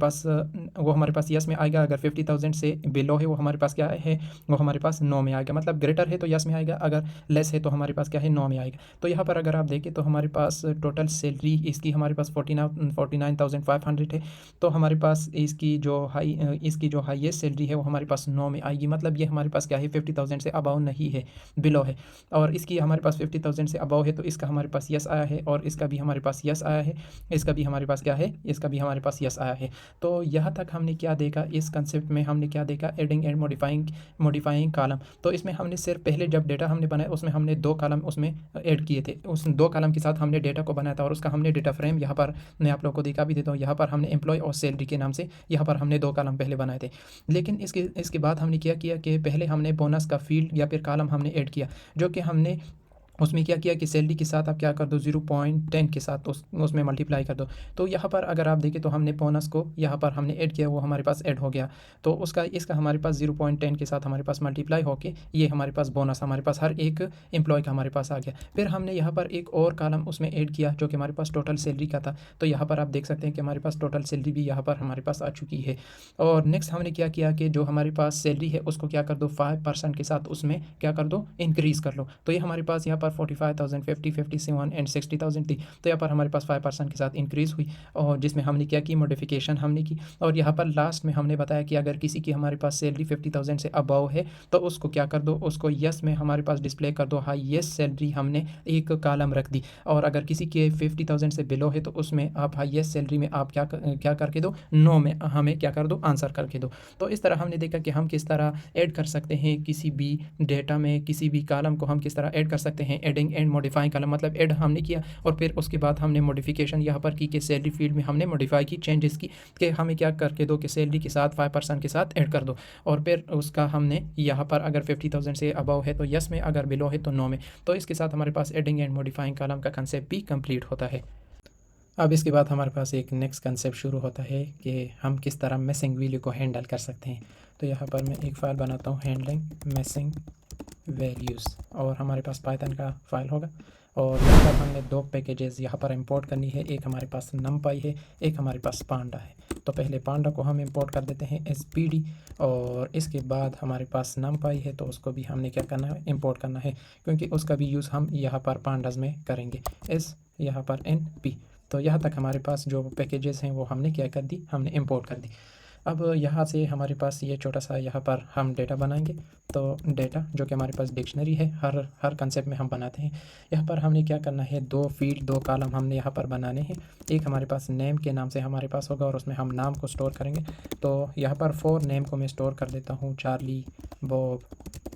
पास यस में आएगा। अगर 50,000 से बिलो है वो हमारे पास क्या है, वो हमारे पास नो में आएगा। मतलब ग्रेटर है तो यस में आएगा, अगर लेस है तो हमारे पास क्या है, नो में आएगा। तो यहाँ पर अगर आप देखें तो हमारे पास टोटल सैलरी इसकी हमारे पास 49,500 है। तो हमारे पास इसकी जो हाईएस्ट सैलरी है वो हमारे पास नो में आएगी। मतलब ये हमारे पास क्या है, 50,000 से अबाव नहीं है, बिलो है। और इसकी हमारे पास 50,000 से अबाव है तो इसका हमारे पास यस आया है और इसका भी हमारे पास यस आया है, इसका भी हमारे पास क्या है, इसका भी हमारे पास यस आया है। तो यहाँ तक हमने क्या देखा, इस कंसेप्ट में हमने क्या देखा, एडिंग एंड मॉडिफाइंग कॉलम। तो इसमें हमने सिर्फ पहले जब डेटा हमने बनाया उसमें हमने 2 कॉलम उसमें ऐड किए थे, उस 2 कॉलम के साथ हमने डेटा को बनाया था और उसका हमने डेटा फ्रेम यहाँ पर मैं आप लोगों को दिखा भी देता हूँ। यहाँ पर हमने एम्प्लॉय और सैलरी के नाम से यहाँ पर हमने 2 कॉलम पहले बनाए थे। लेकिन इसके बाद हमने क्या किया कि पहले हमने बोनस का फील्ड या फिर कॉलम हमने ऐड किया, जो कि हमने उसमें क्या किया कि सैलरी के साथ आप क्या कर दो 0.10 के साथ उसमें मल्टीप्लाई कर दो। तो यहाँ पर अगर आप देखें तो हमने बोनस को यहाँ पर हमने ऐड किया, वो हमारे पास ऐड हो गया। तो इसका हमारे पास 0.10 के साथ हमारे पास मल्टीप्लाई होके ये हमारे पास बोनस हमारे पास हर एक एम्प्लॉय का हमारे पास आ गया। फिर हमने यहाँ पर एक और कॉलम उसमें ऐड किया जो कि हमारे पास टोटल सैलरी का था। तो यहाँ पर आप देख सकते हैं कि हमारे पास टोटल सैलरी भी यहाँ पर हमारे पास आ चुकी है। और नेक्स्ट हमने क्या किया कि जो हमारे पास सैलरी है उसको क्या कर दो 5% के साथ उसमें क्या कर दो, इंक्रीज़ कर लो। तो ये हमारे पास यहाँ पर 45,000, 50, 57 एंड 60,000 थी। तो यहाँ पर हमारे पास 5% के साथ इंक्रीज़ हुई और जिसमें हमने क्या की, मॉडिफिकेशन हमने की। और यहाँ पर लास्ट में हमने बताया कि अगर किसी की हमारे पास सैलरी 50,000 से अबव है तो उसको क्या कर दो, उसको यस में हमारे पास डिस्प्ले कर दो, हाईएस्ट सैलरी हमने एक कॉलम रख दी। और अगर किसी के 50,000 से बिलो है तो उसमें आप हाईएस्ट सैलरी में आप क्या करके दो, नो में हमें क्या कर दो, आंसर करके दो। तो इस तरह हमने देखा कि हम किस तरह ऐड कर सकते हैं किसी भी डेटा में, किसी भी कॉलम को हम किस तरह ऐड कर सकते हैं। एडिंग एंड मॉडिफाइंग कॉलम मतलब ऐड हमने किया और फिर उसके बाद हमने मॉडिफिकेशन यहाँ पर की कि सैलरी फील्ड में हमने मॉडिफाई की, चेंजेस की कि हमें क्या करके दो कि सैलरी के साथ 5% के साथ ऐड कर दो। और फिर उसका हमने यहाँ पर अगर 50,000 से अबव है तो यस में, अगर बिलो है तो नो में। तो इसके साथ हमारे पास एडिंग एंड मॉडिफाइंग कॉलम का कंसेप्ट भी कंप्लीट होता है। अब इसके बाद हमारे पास एक नेक्स्ट कंसेप्ट शुरू होता है कि हम किस तरह मिसिंग वैल्यू को हैंडल कर सकते हैं। तो यहाँ पर मैं एक फ़ाइल बनाता हूँ, हैंडलिंग मिसिंग वैल्यूज़, और हमारे पास पाइथन का फाइल होगा। और यहाँ पर हमने दो पैकेजेस यहाँ पर इंपोर्ट करनी है, एक हमारे पास numpy है, एक हमारे पास पांडा है। तो पहले पांडा को हम इंपोर्ट कर देते हैं spd, और इसके बाद हमारे पास numpy है तो उसको भी हमने क्या करना है, इंपोर्ट करना है, क्योंकि उसका भी यूज़ हम यहाँ पर पांडास में करेंगे, इस यहाँ पर np। तो यहाँ तक हमारे पास जो पैकेजेस हैं वो हमने क्या कर दी, हमने इंपोर्ट कर दी। अब यहाँ से हमारे पास ये छोटा सा यहाँ पर हम डेटा बनाएंगे। तो डेटा जो कि हमारे पास डिक्शनरी है, हर कंसेप्ट में हम बनाते हैं। यहाँ पर हमने क्या करना है, दो फील्ड दो कॉलम हमने यहाँ पर बनाने हैं। एक हमारे पास नेम के नाम से हमारे पास होगा और उसमें हम नाम को स्टोर करेंगे। तो यहाँ पर 4 नेम को मैं स्टोर कर देता हूँ, चार्ली, बॉब,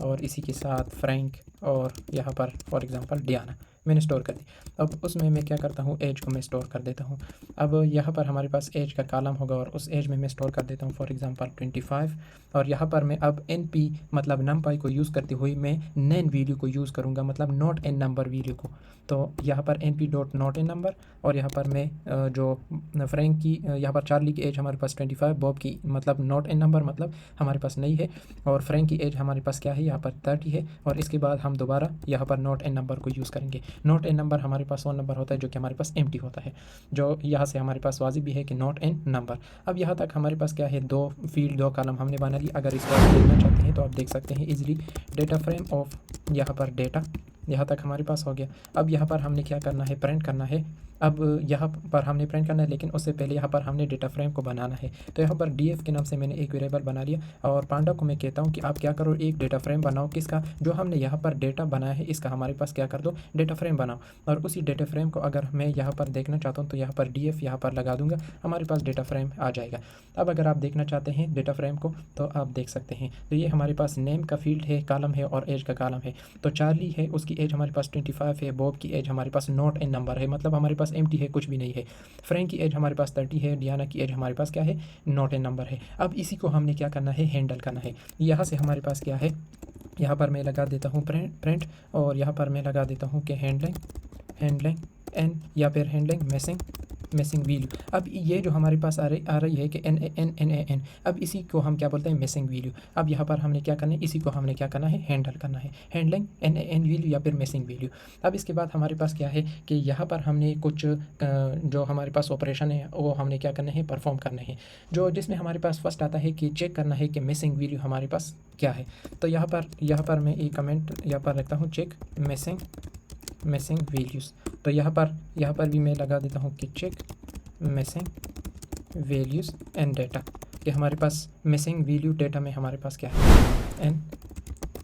और इसी के साथ फ्रैंक, और यहाँ पर फॉर एग्ज़ाम्पल डियाना मैंने स्टोर कर दी। अब उसमें मैं क्या करता हूँ, एज को मैं स्टोर कर देता हूँ। अब यहाँ पर हमारे पास एज का कॉलम होगा और उस एज में मैं स्टोर कर देता हूँ फॉर एग्ज़ाम्पल 25। और यहाँ पर मैं अब np मतलब numpy को यूज़ करते हुए मैं नैन वैल्यू को यूज़ करूँगा, मतलब नॉट एन नंबर वैल्यू को। तो यहाँ पर np dot not an number, और यहाँ पर मैं जो फ्रैंक की यहाँ पर चार्ली की एज हमारे पास 25, बॉब की मतलब नॉट एन नंबर मतलब हमारे पास नहीं है, और फ्रैंक की एज हमारे पास क्या है, यहाँ पर 30 है। और इसके बाद हम दोबारा यहाँ पर नॉट एन नंबर को यूज़ करेंगे। नॉट एन नंबर हमारे पास वो नंबर होता है जो कि हमारे पास एम्प्टी होता है, जो यहाँ से हमारे पास वाजिब भी है कि नॉट एन नंबर। अब यहाँ तक हमारे पास क्या है, दो फील्ड दो कॉलम हमने बना ली। अगर इसको आप देखना चाहते हैं तो आप देख सकते हैं इजीली, डेटा फ्रेम ऑफ यहाँ पर डेटा, यहाँ तक हमारे पास हो गया। अब यहाँ पर हमने क्या करना है, प्रिंट करना है। अब यहाँ पर हमने प्रिंट करना है, लेकिन उससे पहले यहाँ पर हमने डेटा फ्रेम को बनाना है। तो यहाँ पर df के नाम से मैंने एक वेरिएबल बना लिया, और पांडा को मैं कहता हूँ कि आप क्या करो, एक डेटा फ्रेम बनाओ, किसका, जो हमने यहाँ पर डेटा बनाया है इसका हमारे पास क्या कर दो, डेटा फ्रेम बनाओ। और उसी डेटा फ्रेम को अगर मैं यहाँ पर देखना चाहता हूँ तो यहाँ पर df यहाँ पर लगा दूंगा, हमारे पास डेटा फ्रेम आ जाएगा। अब अगर आप देखना चाहते हैं डेटा फ्रेम को तो आप देख सकते हैं। तो ये हमारे पास नेम का फील्ड है, कॉलम है, और एज का कॉलम है। तो चार्ली है, उसकी एज हमारे पास 25 है, बॉब की एज हमारे पास नॉट एन नंबर है, मतलब हमारे पास एम्प्टी है, कुछ भी नहीं है। फ्रैंक की एज हमारे पास 30 है, डियाना की एज हमारे पास क्या है, नॉट एन नंबर है। अब इसी को हमने क्या करना है, हैंडल करना है। यहाँ से हमारे पास क्या है, यहाँ पर मैं लगा देता हूँ प्रिंट, और यहाँ पर मैं लगा देता हूँ कि हैंडलिंग एन, या फिर हैंडलिंग मिसिंग वैल्यू। अब ये जो हमारे पास आ रही है कि NaN, अब इसी को हम क्या बोलते हैं, मिसिंग वैल्यू। अब यहाँ पर हमने क्या करना है, इसी को हमने क्या करना है, हैंडल करना है, हैंडलिंग NaN वैल्यू या फिर मिसिंग वैल्यू। अब इसके बाद हमारे पास क्या है कि यहाँ पर हमने कुछ जो हमारे पास ऑपरेशन है वो हमने क्या करना है, परफॉर्म करना है, जो जिसमें हमारे पास फर्स्ट आता है कि चेक करना है कि मिसिंग वैल्यू हमारे पास क्या है। तो यहाँ पर मैं एक कमेंट यहाँ पर रखता हूँ, चेक मिसिंग वैल्यूज़। तो यहाँ पर भी मैं लगा देता हूँ कि check missing values and data, कि हमारे पास मिसिंग वैल्यू डेटा में हमारे पास क्या है, एंड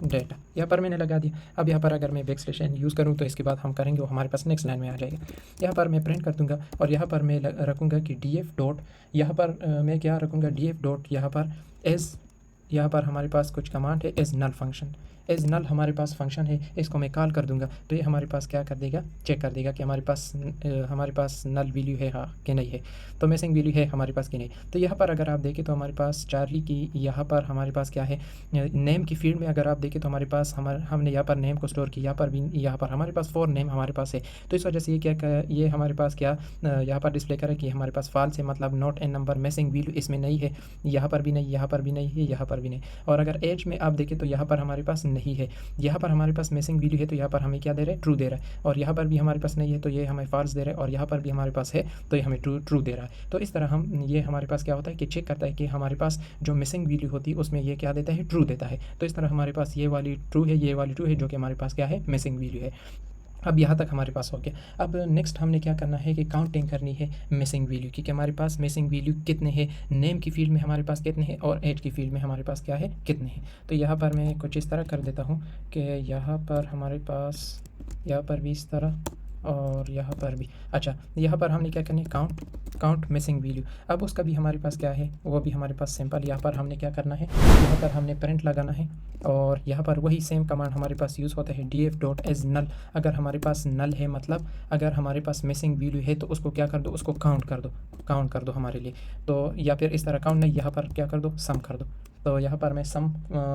डेटा। यहाँ पर मैंने लगा दिया। अब यहाँ पर अगर मैं बैकस्लैश यूज़ करूँ तो इसके बाद हम करेंगे वो हमारे पास नेक्स्ट लाइन में आ जाएगा। यहाँ पर मैं प्रिंट कर दूँगा, और यहाँ पर मैं रखूँगा कि df डॉट, यहाँ पर मैं क्या रखूँगा, df डॉट यहाँ पर एज, यहाँ पर हमारे पास कुछ कमांड है एज नल फंक्शन, एज नल हमारे पास फंक्शन है, इसको मैं कॉल कर दूंगा। तो ये हमारे पास क्या कर देगा, चेक कर देगा कि हमारे पास नल वैल्यू है हाँ कि नहीं है, तो मिसिंग वैल्यू है हमारे पास कि नहीं। तो यहाँ पर अगर आप देखें तो हमारे पास चार्ली की यहाँ पर हमारे पास क्या है, नेम की फील्ड में अगर आप देखें तो हमारे पास हमने यहाँ पर नेम को स्टोर किया, यहाँ पर हमारे पास 4 नेम हमारे पास है। तो इस वजह से ये हमारे पास क्या यहाँ पर डिस्प्ले करें कि हमारे पास फॉल्स है, मतलब not an number, missing value इसमें नहीं है, यहाँ पर भी नहीं, यहाँ पर भी नहीं है, यहाँ पर भी नहीं। और अगर एज में आप देखें तो यहाँ पर हमारे पास नहीं है, यहाँ पर हमारे पास मिसिंग वैल्यू है, तो यहाँ पर हमें क्या दे रहा है, ट्रू दे रहा है। और यहाँ पर भी हमारे पास नहीं है तो ये हमें फॉल्स दे रहा है, और यहाँ पर भी हमारे पास है तो ये हमें ट्रू दे रहा है। तो इस तरह ये हमारे पास क्या होता है कि चेक करता है कि हमारे पास जो मिसिंग वैल्यू होती है उसमें ये क्या देता है, ट्रू देता है। तो इस तरह हमारे पास ये वाली ट्रू है, ये वाली ट्रू है, जो कि हमारे पास क्या है, मिसिंग वैल्यू है। अब यहाँ तक हमारे पास हो गया। अब नेक्स्ट हमने क्या करना है कि काउंटिंग करनी है मिसिंग वैल्यू की, कि हमारे पास मिसिंग वैल्यू कितने हैं, नेम की फील्ड में हमारे पास कितने हैं, और एज की फील्ड में हमारे पास क्या है, कितने हैं। तो यहाँ पर मैं कुछ इस तरह कर देता हूँ कि यहाँ पर हमारे पास, यहाँ पर भी इस तरह, और यहाँ पर भी। अच्छा, यहाँ पर हमने क्या करना है, काउंट मिसिंग वैल्यू। अब उसका भी हमारे पास क्या है, वो भी हमारे पास सिंपल, यहाँ पर हमने क्या करना है, यहाँ पर हमने प्रिंट लगाना है, और यहाँ पर वही सेम कमांड हमारे पास यूज़ होता है, df डॉट एज नल। अगर हमारे पास नल है, मतलब अगर हमारे पास मिसिंग वैल्यू है तो उसको क्या कर दो, उसको काउंट कर दो हमारे लिए। तो या फिर इस तरह काउंट नहीं, यहाँ पर क्या कर दो, सम कर दो। तो यहाँ पर मैं सम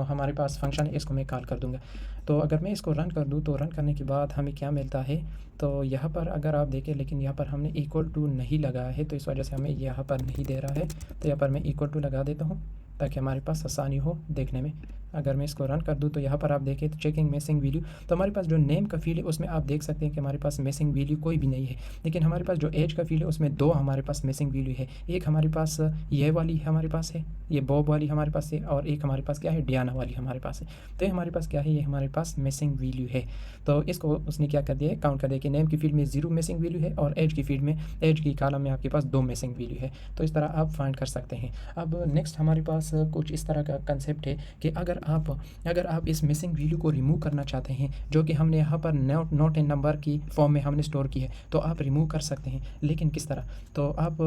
हमारे पास फंक्शन है, इसको मैं कॉल कर दूँगा। तो अगर मैं इसको रन कर दूँ तो रन करने के बाद हमें क्या मिलता है, तो यहाँ पर अगर आप देखें, लेकिन यहाँ पर हमने इक्वल टू नहीं लगाया है, तो इस वजह से हमें यहाँ पर नहीं दे रहा है। तो यहाँ पर मैं इक्वल टू लगा देता हूँ ताकि हमारे पास आसानी हो देखने में। अगर मैं इसको रन कर दूँ तो यहाँ पर आप देखें तो चेकिंग मिसिंग वैल्यू, तो हमारे पास जो नेम का फील्ड है उसमें आप देख सकते हैं कि हमारे पास मिसिंग वैल्यू कोई भी नहीं है। लेकिन हमारे पास जो एज का फील्ड है उसमें दो हमारे पास मिसिंग वैल्यू है। एक हमारे पास ये वाली हमारे पास है, ये बॉब वाली हमारे पास है, और एक हमारे पास क्या है, डियाना वाली हमारे पास है। तो ये हमारे पास क्या है, ये हमारे पास मिसिंग वैल्यू है। तो इसको उसने क्या कर दिया है, काउंट कर दिया कि नेम की फील्ड में 0 मिसिंग वैल्यू है और एज की फील्ड में, एज की कॉलम में आपके पास 2 मिसिंग वैल्यू है। तो इस तरह आप फाइंड कर सकते हैं। अब नेक्स्ट हमारे पास कुछ इस तरह का कंसेप्ट है कि अगर आप इस मिसिंग वैल्यू को रिमूव करना चाहते हैं, जो कि हमने यहाँ पर नॉट ए नंबर की फॉर्म में हमने स्टोर की है, तो आप रिमूव कर सकते हैं। लेकिन किस तरह, तो आप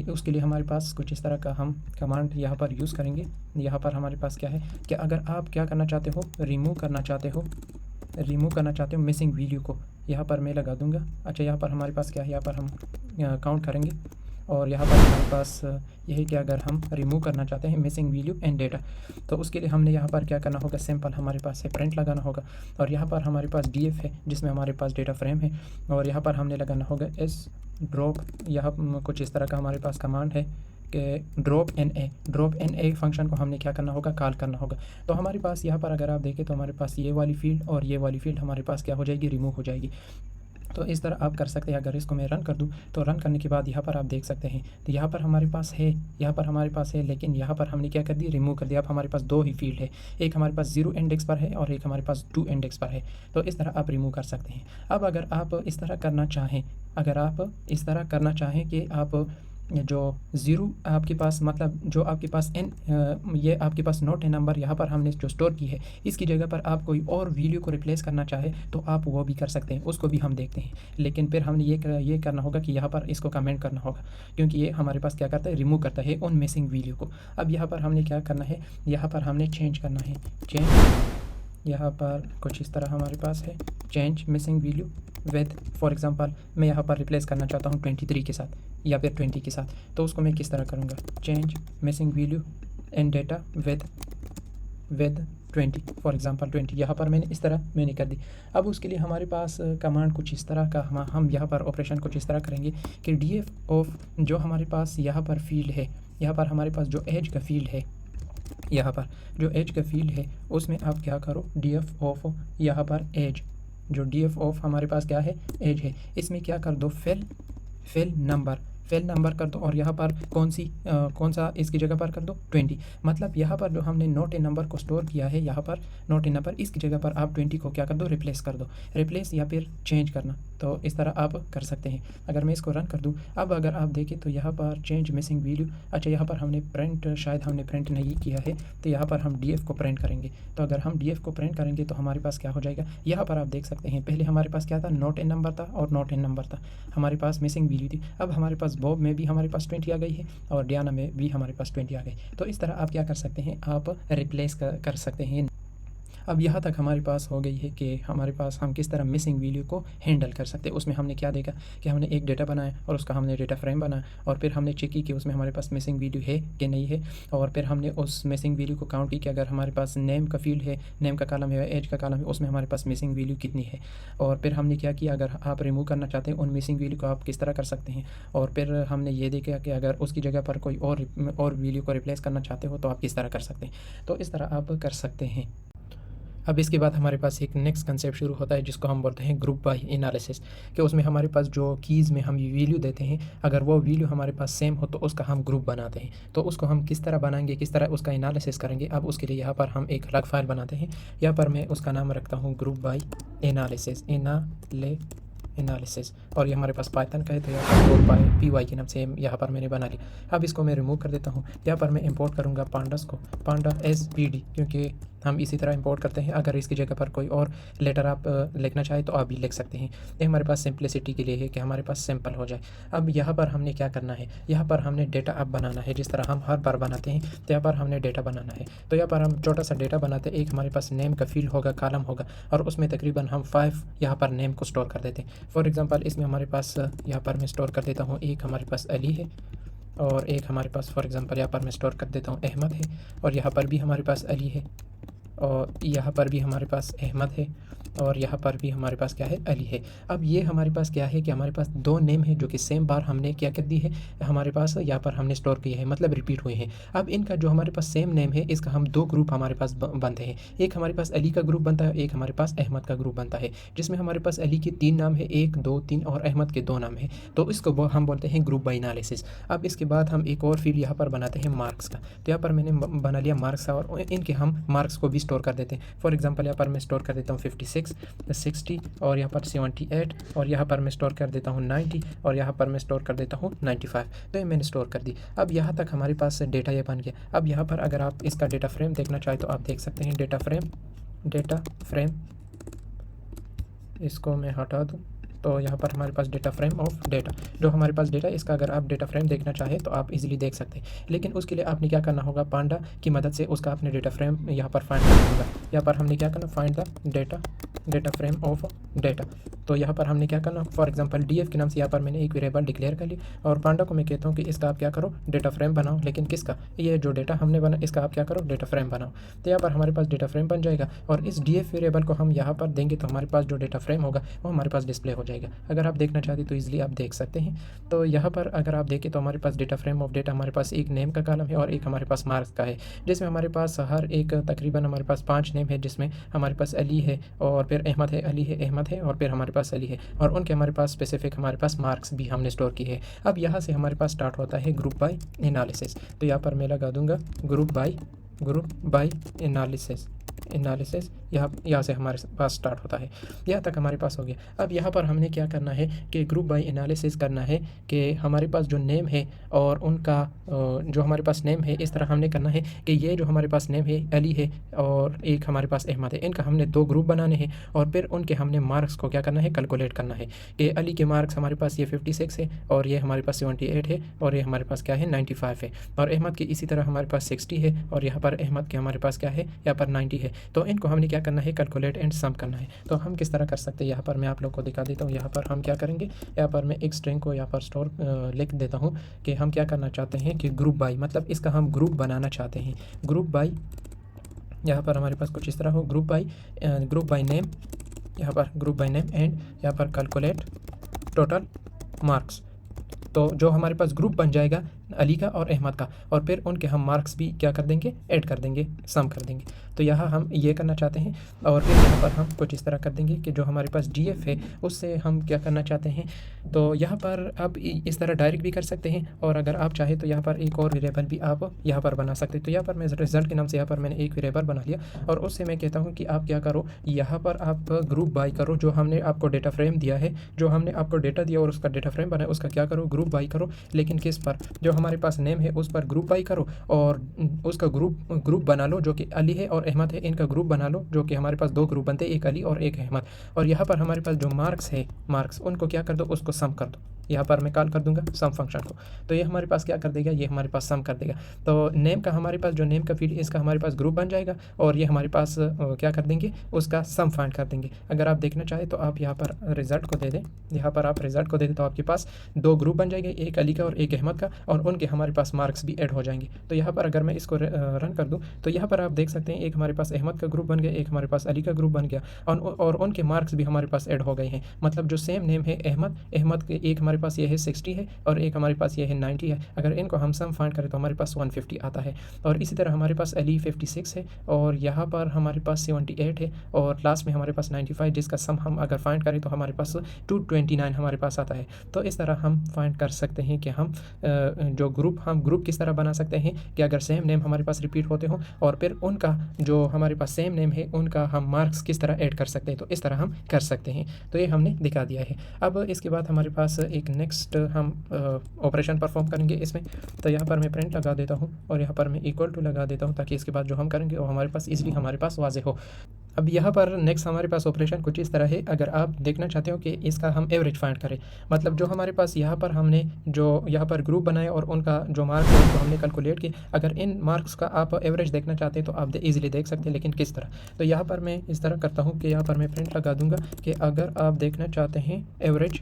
उसके लिए हमारे पास कुछ इस तरह का हम कमांड यहाँ पर यूज़ करेंगे। यहाँ पर हमारे पास क्या है कि अगर आप क्या करना चाहते हो, रिमूव करना चाहते हो मिसिंग वैल्यू को, यहाँ पर मैं लगा दूंगा। अच्छा, यहाँ पर हमारे पास क्या है, यहाँ पर हम काउंट करेंगे, और यहाँ पर हमारे पास यही कि अगर हम रिमूव करना चाहते हैं मिसिंग वैल्यू एंड डेटा, तो उसके लिए हमने यहाँ पर क्या करना होगा, सिंपल हमारे पास है प्रिंट लगाना होगा। और यहाँ पर हमारे पास DF है जिसमें हमारे पास डेटा फ्रेम है, और यहाँ पर हमने लगाना होगा एस ड्रॉप, यहाँ कुछ इस तरह का हमारे पास कमांड है कि ड्रॉप एन ए फंक्शन को हमने क्या करना होगा, कॉल करना होगा। तो हमारे पास यहाँ पर अगर आप देखें तो हमारे पास ये वाली फील्ड और ये वाली फील्ड हमारे पास क्या हो जाएगी, रिमूव हो जाएगी। तो इस तरह आप कर सकते हैं। अगर इसको मैं रन कर दूं तो रन करने के बाद यहाँ पर आप देख सकते हैं, तो यहाँ पर हमारे पास है, लेकिन यहाँ पर हमने क्या कर दिया, रिमूव कर दिया। अब हमारे पास दो ही फील्ड है, एक हमारे पास 0 इंडेक्स पर है और एक हमारे पास 2 इंडेक्स पर है। तो इस तरह आप रिमूव कर सकते हैं। अब अगर आप इस तरह करना चाहें कि आप जो 0 आपके पास, मतलब जो आपके पास ये आपके पास नॉट ए नंबर यहाँ पर हमने जो स्टोर की है, इसकी जगह पर आप कोई और वैल्यू को रिप्लेस करना चाहे तो आप वो भी कर सकते हैं, उसको भी हम देखते हैं। लेकिन फिर हमने ये करना होगा कि यहाँ पर इसको कमेंट करना होगा, क्योंकि ये हमारे पास क्या करता है, रिमूव करता है उन मिसिंग वैल्यू को। अब यहाँ पर हमने क्या करना है, यहाँ पर हमने चेंज करना है, यहाँ पर कुछ इस तरह हमारे पास है, change missing value with, for example मैं यहाँ पर रिप्लेस करना चाहता हूँ 23 के साथ या फिर 20 के साथ, तो उसको मैं किस तरह करूँगा, change missing value and data with 20, for example 20। यहाँ पर मैंने इस तरह कर दी। अब उसके लिए हमारे पास कमांड कुछ इस तरह का, हम यहाँ पर ऑपरेशन कुछ इस तरह करेंगे कि DF ऑफ जो हमारे पास यहाँ पर फील्ड है, यहाँ पर हमारे पास जो एज का फील्ड है, यहाँ पर जो एज का फील्ड है उसमें आप क्या करो, DF ऑफ यहाँ पर एज, जो DF ऑफ हमारे पास क्या है, एज है, इसमें क्या कर दो, फिल नंबर कर दो, और यहाँ पर कौन सा इसकी जगह पर कर दो 20। मतलब यहाँ पर जो हमने नॉट ए नंबर को स्टोर किया है, यहाँ पर नॉट ए नंबर, इसकी जगह पर आप 20 को क्या कर दो, रिप्लेस कर दो, रिप्लेस या फिर चेंज करना। तो इस तरह आप कर सकते हैं। अगर मैं इसको रन कर दूँ, अब अगर आप देखें तो यहाँ पर चेंज मिसिंग वैल्यू, अच्छा यहाँ पर हमने शायद हमने प्रिंट नहीं किया है, तो यहाँ पर हम DF को प्रिंट करेंगे। तो अगर हम DF को प्रिंट करेंगे तो हमारे पास क्या हो जाएगा, यहाँ पर आप देख सकते हैं, पहले हमारे पास क्या था, नॉट ए नंबर था और नॉट ए नंबर था, हमारे पास मिसिंग वैल्यू थी। अब हमारे पास बॉब में भी हमारे पास 20 आ गई है और डियाना में भी हमारे पास 20 आ गई। तो इस तरह आप क्या कर सकते हैं, आप रिप्लेस कर सकते हैं। अब यहाँ तक हमारे पास हो गई है कि हमारे पास हम किस तरह मिसिंग वैल्यू को हैंडल कर सकते हैं। उसमें हमने क्या देखा कि हमने एक डेटा बनाया और उसका हमने डेटा फ्रेम बनाया, और फिर हमने चेक की कि उसमें हमारे पास मिसिंग वैल्यू है कि नहीं है, और फिर हमने उस मिसिंग वैल्यू को काउंट की कि अगर हमारे पास नेम का फील्ड है, नेम का कॉलम है, एज का कॉलम है, उसमें हमारे पास मिसिंग वैल्यू कितनी है। और फिर हमने क्या किया, अगर आप रिमूव करना चाहते हैं उन मिसिंग वैल्यू को आप किस तरह कर सकते हैं। और फिर हमने ये देखा कि अगर उसकी जगह पर कोई और वैल्यू को रिप्लेस करना चाहते हो तो आप किस तरह कर सकते हैं। तो इस तरह आप कर सकते हैं। अब इसके बाद हमारे पास एक नेक्स्ट कंसेप्ट शुरू होता है जिसको हम बोलते हैं ग्रुप बाय एनालिसिस, कि उसमें हमारे पास जो कीज़ में हम वैल्यू देते हैं, अगर वो वैल्यू हमारे पास सेम हो तो उसका हम ग्रुप बनाते हैं। तो उसको हम किस तरह बनाएंगे, किस तरह उसका एनालिसिस करेंगे। अब उसके लिए यहाँ पर हम एक अलग फाइल बनाते हैं, यहाँ पर मैं उसका नाम रखता हूँ ग्रुप बाय एनालिसिस, और ये हमारे पास पाइथन का है, तो यहाँ पर ग्रुप बाय PY के नाम से यहाँ पर मैंने बना लिया। अब इसको मैं रिमूव कर देता हूँ। यहाँ पर मैं इंपोर्ट करूँगा पांडा SPD, क्योंकि हम इसी तरह इंपोर्ट करते हैं। अगर इसकी जगह पर कोई और लेटर आप लिखना चाहें तो आप भी लिख सकते हैं। ये हमारे पास सिंप्लिसिटी के लिए है कि हमारे पास सिंपल हो जाए। अब यहाँ पर हमने क्या करना है, यहाँ पर हमने डेटा अब बनाना है, जिस तरह हम हर बार बनाते हैं, तो यहाँ पर हमने डेटा बनाना है। तो यहाँ पर हम छोटा सा डेटा बनाते हैं। एक हमारे पास नेम का फील्ड होगा, कॉलम होगा, और उसमें तकरीबन हम 5 यहाँ पर नेम को स्टोर कर देते हैं। फॉर एग्ज़ाम्पल इसमें हमारे पास यहाँ पर मैं स्टोर कर देता हूँ, एक हमारे पास अली है, और एक हमारे पास फॉर एग्ज़ाम्पल यहाँ पर मैं स्टोर कर देता हूँ अहमद है, और यहाँ पर भी हमारे पास अली है, और यहाँ पर भी हमारे पास अहमद है, और यहाँ पर भी हमारे पास क्या है, अली है। अब ये हमारे पास क्या है कि हमारे पास दो नेम है जो कि सेम बार हमने क्या कर दी है, हमारे पास यहाँ पर हमने स्टोर किया है, मतलब रिपीट हुए हैं। अब इनका जो हमारे पास सेम नेम है इसका हम दो ग्रुप हमारे पास बनते हैं। एक हमारे पास अली का ग्रुप बनता है, एक हमारे पास अहमद का ग्रुप बनता है, जिसमें हमारे पास अली के 3 नाम है, 1 2 3, और अहमद के 2 नाम है। तो इसको हम बोलते हैं ग्रुप बाय एनालिसिस। अब इसके बाद हम एक और फील्ड यहाँ पर बनाते हैं मार्क्स का। तो यहाँ पर मैंने बना लिया मार्क्स का, और इनके हम मार्क्स को भी स्टोर कर देते हैं। फॉर एग्जाम्पल यहाँ पर मैं स्टोर कर देता हूँ 56, 60, और यहाँ पर 78, और यहाँ पर मैं स्टोर कर देता हूँ 90, और यहाँ पर मैं स्टोर कर देता हूँ 95। तो ये मैंने स्टोर कर दी। अब यहाँ तक हमारे पास डेटा ये बन गया। अब यहाँ पर अगर आप इसका डेटा फ्रेम देखना चाहें तो आप देख सकते हैं डेटा फ्रेम, इसको मैं हटा दूँ तो यहाँ पर हमारे पास डेटा फ्रेम ऑफ डेटा, जो हमारे पास डेटा, इसका अगर आप डेटा फ्रेम देखना चाहें तो आप इजीली देख सकते हैं। लेकिन उसके लिए आपने क्या करना होगा, पांडा की मदद से उसका आपने डेटा फ्रेम यहाँ पर फाइंड करना होगा। यहाँ पर हमने क्या करना, find the data frame of data. तो यहाँ पर हमने क्या करना, फॉर एग्जांपल डीएफ के नाम से यहाँ पर मैंने एक वेरिएबल डिक्लेयर कर लिया, और पांडा को मैं कहता हूँ कि इसका आप क्या करो, डेटा फ्रेम बनाओ। लेकिन किसका, ये जो डेटा हमने बना इसका आप क्या करो, डेटा फ्रेम बनाओ। तो यहाँ पर हमारे पास डेटा फ्रेम बन जाएगा, और इस डीएफ वेरिएबल को हम यहाँ पर देंगे तो हमारे पास जो डेटा फ्रेम होगा वो हमारे पास डिस्प्ले हो जाएगा। अगर आप देखना चाहते तो ईजिली आप देख सकते हैं। तो यहाँ पर अगर आप देखें तो हमारे पास डेटा फ्रेम ऑफ डेटा, हमारे पास एक नेम का कॉलम है और एक हमारे पास मार्क्स का है, जिसमें हमारे पास हर एक तकरीबन हमारे पास 5 नेम है, जिसमें हमारे पास अली है, और फिर अहमद है, अली है, अहमद है, और फिर हमारे पास अली है, और उनके हमारे पास स्पेसिफिक हमारे पास मार्क्स भी हमने स्टोर किए हैं। अब यहाँ से हमारे पास स्टार्ट होता है ग्रुप बाय एनालिसिस। तो यहाँ पर मैं लगा दूंगा ग्रुप बाय एनालिसिस यहाँ से हमारे पास स्टार्ट होता है। यहाँ तक हमारे पास हो गया। अब यहाँ पर हमने क्या करना है कि ग्रुप बाय एनालिसिस करना है कि हमारे पास जो नेम है और उनका जो हमारे पास नेम है, इस तरह हमने करना है कि ये जो हमारे पास नेम है अली है और एक हमारे पास अहमद है, इनका हमने 2 ग्रुप बनाने हैं, और फिर उनके हमने मार्क्स को क्या करना है, कैलकुलेट करना है कि अली के मार्क्स हमारे पास ये 56 है, और ये हमारे पास 78 है, और ये हमारे पास क्या है 95 है, और अहमद के इसी तरह हमारे पास 60 है, और यहाँ पर अहमद के हमारे पास क्या है, यहाँ पर 90 है। तो इनको हमने क्या करना है, कैलकुलेट एंड सम करना है। तो हम किस तरह कर सकते हैं, यहाँ पर मैं आप लोग को दिखा देता हूँ। यहाँ पर हम क्या करेंगे, यहाँ पर मैं एक स्ट्रिंग को यहाँ पर स्टोर लिख देता हूँ कि हम क्या करना चाहते हैं कि ग्रुप बाय, मतलब इसका हम ग्रुप बनाना चाहते हैं। ग्रुप बाय, यहाँ पर हमारे पास कुछ इस तरह हो, ग्रुप बाय नेम, यहाँ पर ग्रुप बाय नेम, एंड यहाँ पर कैलकुलेट टोटल मार्क्स। तो जो हमारे पास ग्रुप बन जाएगा अली का और अहमद का, और फिर उनके हम मार्क्स भी क्या कर देंगे, ऐड कर देंगे, सम कर देंगे। तो यहाँ हम ये करना चाहते हैं, और फिर यहाँ पर हम कुछ इस तरह कर देंगे कि जो हमारे पास डीएफ है उससे हम क्या करना चाहते हैं। तो यहाँ पर अब इस तरह डायरेक्ट भी कर सकते हैं, और अगर आप चाहें तो यहाँ पर एक और वेरिएबल भी आप यहाँ पर बना सकते हैं। तो यहाँ पर मैं रिजल्ट के नाम से यहाँ पर मैंने एक वेरिएबल बना लिया, और उससे मैं कहता हूँ कि आप क्या करो, यहाँ पर आप ग्रुप बाय करो, जो हमने आपको डेटा फ्रेम दिया है, जो हमने आपको डेटा दिया और उसका डेटा फ्रेम बनाया, उसका क्या करो, ग्रुप बाय करो। लेकिन किस पर, जो हमारे पास नेम है उस पर ग्रुप बाय करो, और उसका ग्रुप बना लो जो कि अली है और अहमद है, इनका ग्रुप बना लो, जो कि हमारे पास 2 ग्रुप बनते हैं, एक अली और एक अहमद। और यहाँ पर हमारे पास जो मार्क्स है, मार्क्स उनको क्या कर दो, उसको सम कर दो। यहाँ पर मैं कॉल कर दूंगा सम फंक्शन को, तो ये हमारे पास क्या कर देगा, ये हमारे पास सम कर देगा। तो नेम का हमारे पास जो नेम का फील्ड है इसका हमारे पास ग्रुप बन जाएगा, और ये हमारे पास क्या कर देंगे, उसका सम फाइंड कर देंगे। अगर आप देखना चाहें तो आप यहाँ पर रिजल्ट को दे दें, यहाँ पर आप रिजल्ट को दे दें तो आपके पास 2 ग्रुप बन जाएंगे, एक अली का और एक अहमद का, और उनके हमारे पास मार्क्स भी ऐड हो जाएंगे। तो यहाँ पर अगर मैं इसको रन कर दूँ तो यहाँ पर आप देख सकते हैं एक हमारे पास अहमद का ग्रुप बन गया, एक हमारे पास अली का ग्रुप बन गया, और उनके मार्क्स भी हमारे पास ऐड हो गए हैं। मतलब जो सेम नेम है अहमद के एक हमारे पास ये है 60 है, और एक हमारे पास ये है 90 है। अगर इनको हम सम फाइंड करें तो हमारे पास 150 आता है। और इसी तरह हमारे पास अली 56 है, और यहाँ पर हमारे पास 78 है, और लास्ट में हमारे पास 95, जिसका सम हम अगर फाइंड करें तो हमारे पास 229 हमारे पास आता है। तो इस तरह हम फाइंड कर सकते हैं कि हम जो ग्रुप किस तरह बना सकते हैं कि अगर सेम नेम हमारे पास रिपीट होते हो, और फिर उनका जो हमारे पास सेम नेम है उनका हम मार्क्स किस तरह ऐड कर सकते हैं। तो इस तरह हम कर सकते हैं। तो ये हमने दिखा दिया है। अब इसके बाद हमारे पास एक नेक्स्ट हम ऑपरेशन परफॉर्म करेंगे इसमें। तो यहाँ पर मैं प्रिंट लगा देता हूँ, और यहाँ पर मैं इक्वल टू लगा देता हूँ, ताकि इसके बाद जो हम करेंगे वो हमारे पास ईजिली हमारे पास वाज़े हो। अब यहाँ पर नेक्स्ट हमारे पास ऑपरेशन कुछ इस तरह है। अगर आप देखना चाहते हो कि इसका हम एवरेज फाइंड करें, मतलब जो हमारे पास यहाँ पर हमने जो यहाँ पर ग्रुप बनाए और उनका जो मार्क्स है उनको हमने कैलकुलेट किए, अगर इन मार्क्स का आप एवरेज देखना चाहते हैं तो आप ईजिली देख सकते हैं। लेकिन किस तरह, तो यहाँ पर मैं इस तरह करता हूँ कि यहाँ पर मैं प्रिंट लगा दूंगा कि अगर आप देखना चाहते हैं एवरेज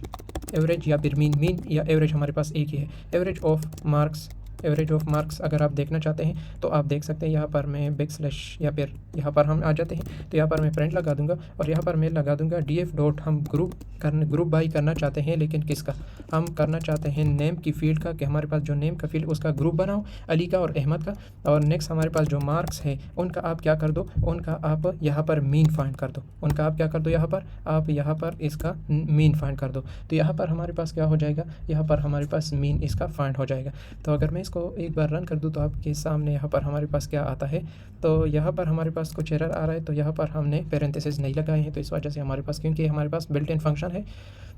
एवरेज या फिर मीन, मीन या एवरेज हमारे पास एक ही है। Average of marks, average of marks अगर आप देखना चाहते हैं तो आप देख सकते हैं यहाँ पर मैं बैक स्लैश या फिर यहाँ पर हम आ जाते हैं तो यहाँ पर मैं प्रिंट लगा दूंगा और यहाँ पर मैं लगा दूंगा df डॉट, हम ग्रुप बाई करना चाहते हैं, लेकिन किसका हम करना चाहते हैं, नेम की फील्ड का, कि हमारे पास जो नेम का फील्ड उसका ग्रुप बनाओ अली का और अहमद का। और नेक्स्ट हमारे पास जो मार्क्स है उनका आप क्या कर दो, उनका आप यहाँ पर मीन फाइंड कर दो, उनका आप क्या कर दो, यहाँ पर आप यहाँ पर इसका मीन फाइंड कर दो। तो यहाँ पर हमारे पास क्या हो जाएगा, यहाँ पर हमारे पास मीन इसका फाइंड हो जाएगा। तो अगर मैं इसको एक बार रन कर दूँ तो आपके सामने यहाँ पर हमारे पास क्या आता है, तो यहाँ पर हमारे पास कुछ एरर आ रहा है। तो यहाँ पर हमने पैरेंथेसिस नहीं लगाए हैं तो इस वजह से हमारे पास, क्योंकि हमारे पास बिल्ट इन फंक्शन है।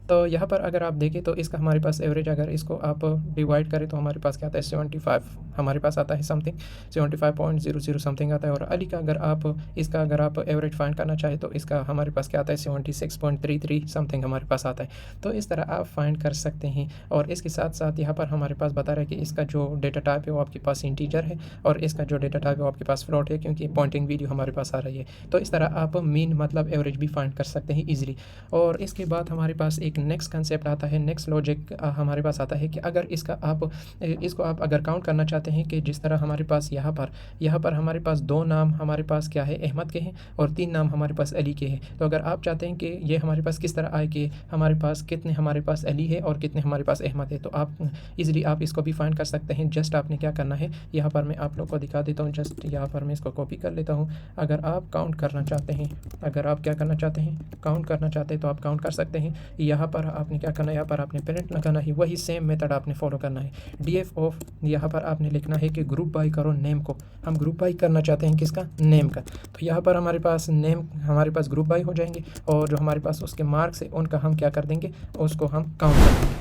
तो यहाँ पर अगर आप देखें तो इसका हमारे पास एवरेज, अगर इसको आप डिवाइड करें तो हमारे पास क्या आता है, 75 हमारे पास आता है, समथिंग 75.00 समथिंग आता है। और अली का अगर आप इसका अगर आप एवरेज फाइंड करना चाहें तो इसका हमारे पास क्या आता है, 76.33 समथिंग हमारे पास आता है। तो इस तरह आप फाइंड कर सकते हैं। और इसके साथ साथ यहाँ पर हमारे पास बता रहा है कि इसका जो डेटा टाइप है वो आपके पास इंटीजर है और इसका जो डेटा टाइप है वो आपके पास फ्लोट है, क्योंकि पॉइंटिंग वैल्यू हमारे पास आ रही है। तो इस तरह आप मीन मतलब एवरेज भी फाइंड कर सकते हैं ईजिली। और इसके बाद हमारे पास एक नेक्स्ट कंसेप्ट आता है, नेक्स्ट लॉजिक हमारे पास आता है कि अगर इसका आप इसको आप अगर काउंट करना चाहते हैं कि जिस तरह हमारे पास यहाँ पर हमारे पास 2 नाम हमारे पास क्या है, अहमद के हैं और 3 नाम हमारे पास अली के हैं। तो अगर आप चाहते हैं कि ये हमारे पास किस तरह आए कि हमारे पास कितने हमारे पास अली है और कितने हमारे पास अहमद है, तो आप इजीली आप इसको भी फाइंड कर सकते हैं। जस्ट आपने क्या करना है, यहाँ पर मैं आप लोग को दिखा देता हूँ, जस्ट यहाँ पर मैं इसको कॉपी कर लेता हूँ। अगर आप काउंट करना चाहते हैं, अगर आप क्या करना चाहते हैं, काउंट करना चाहते हैं तो आप काउंट कर सकते हैं। यहाँ पर आपने क्या करना है, यहाँ पर आपने पेरेंट लगाना है, वही सेम मेथड आपने फॉलो करना है। df ऑफ, यहाँ पर आपने लिखना है कि ग्रुप बाई करो नेम को, हम ग्रुप बाई करना चाहते हैं किसका, नेम का। तो यहाँ पर हमारे पास नेम हमारे पास ग्रुप बाई हो जाएंगे और जो हमारे पास उसके मार्क्स है उनका हम क्या कर देंगे, उसको हम काउंट कर देंगे,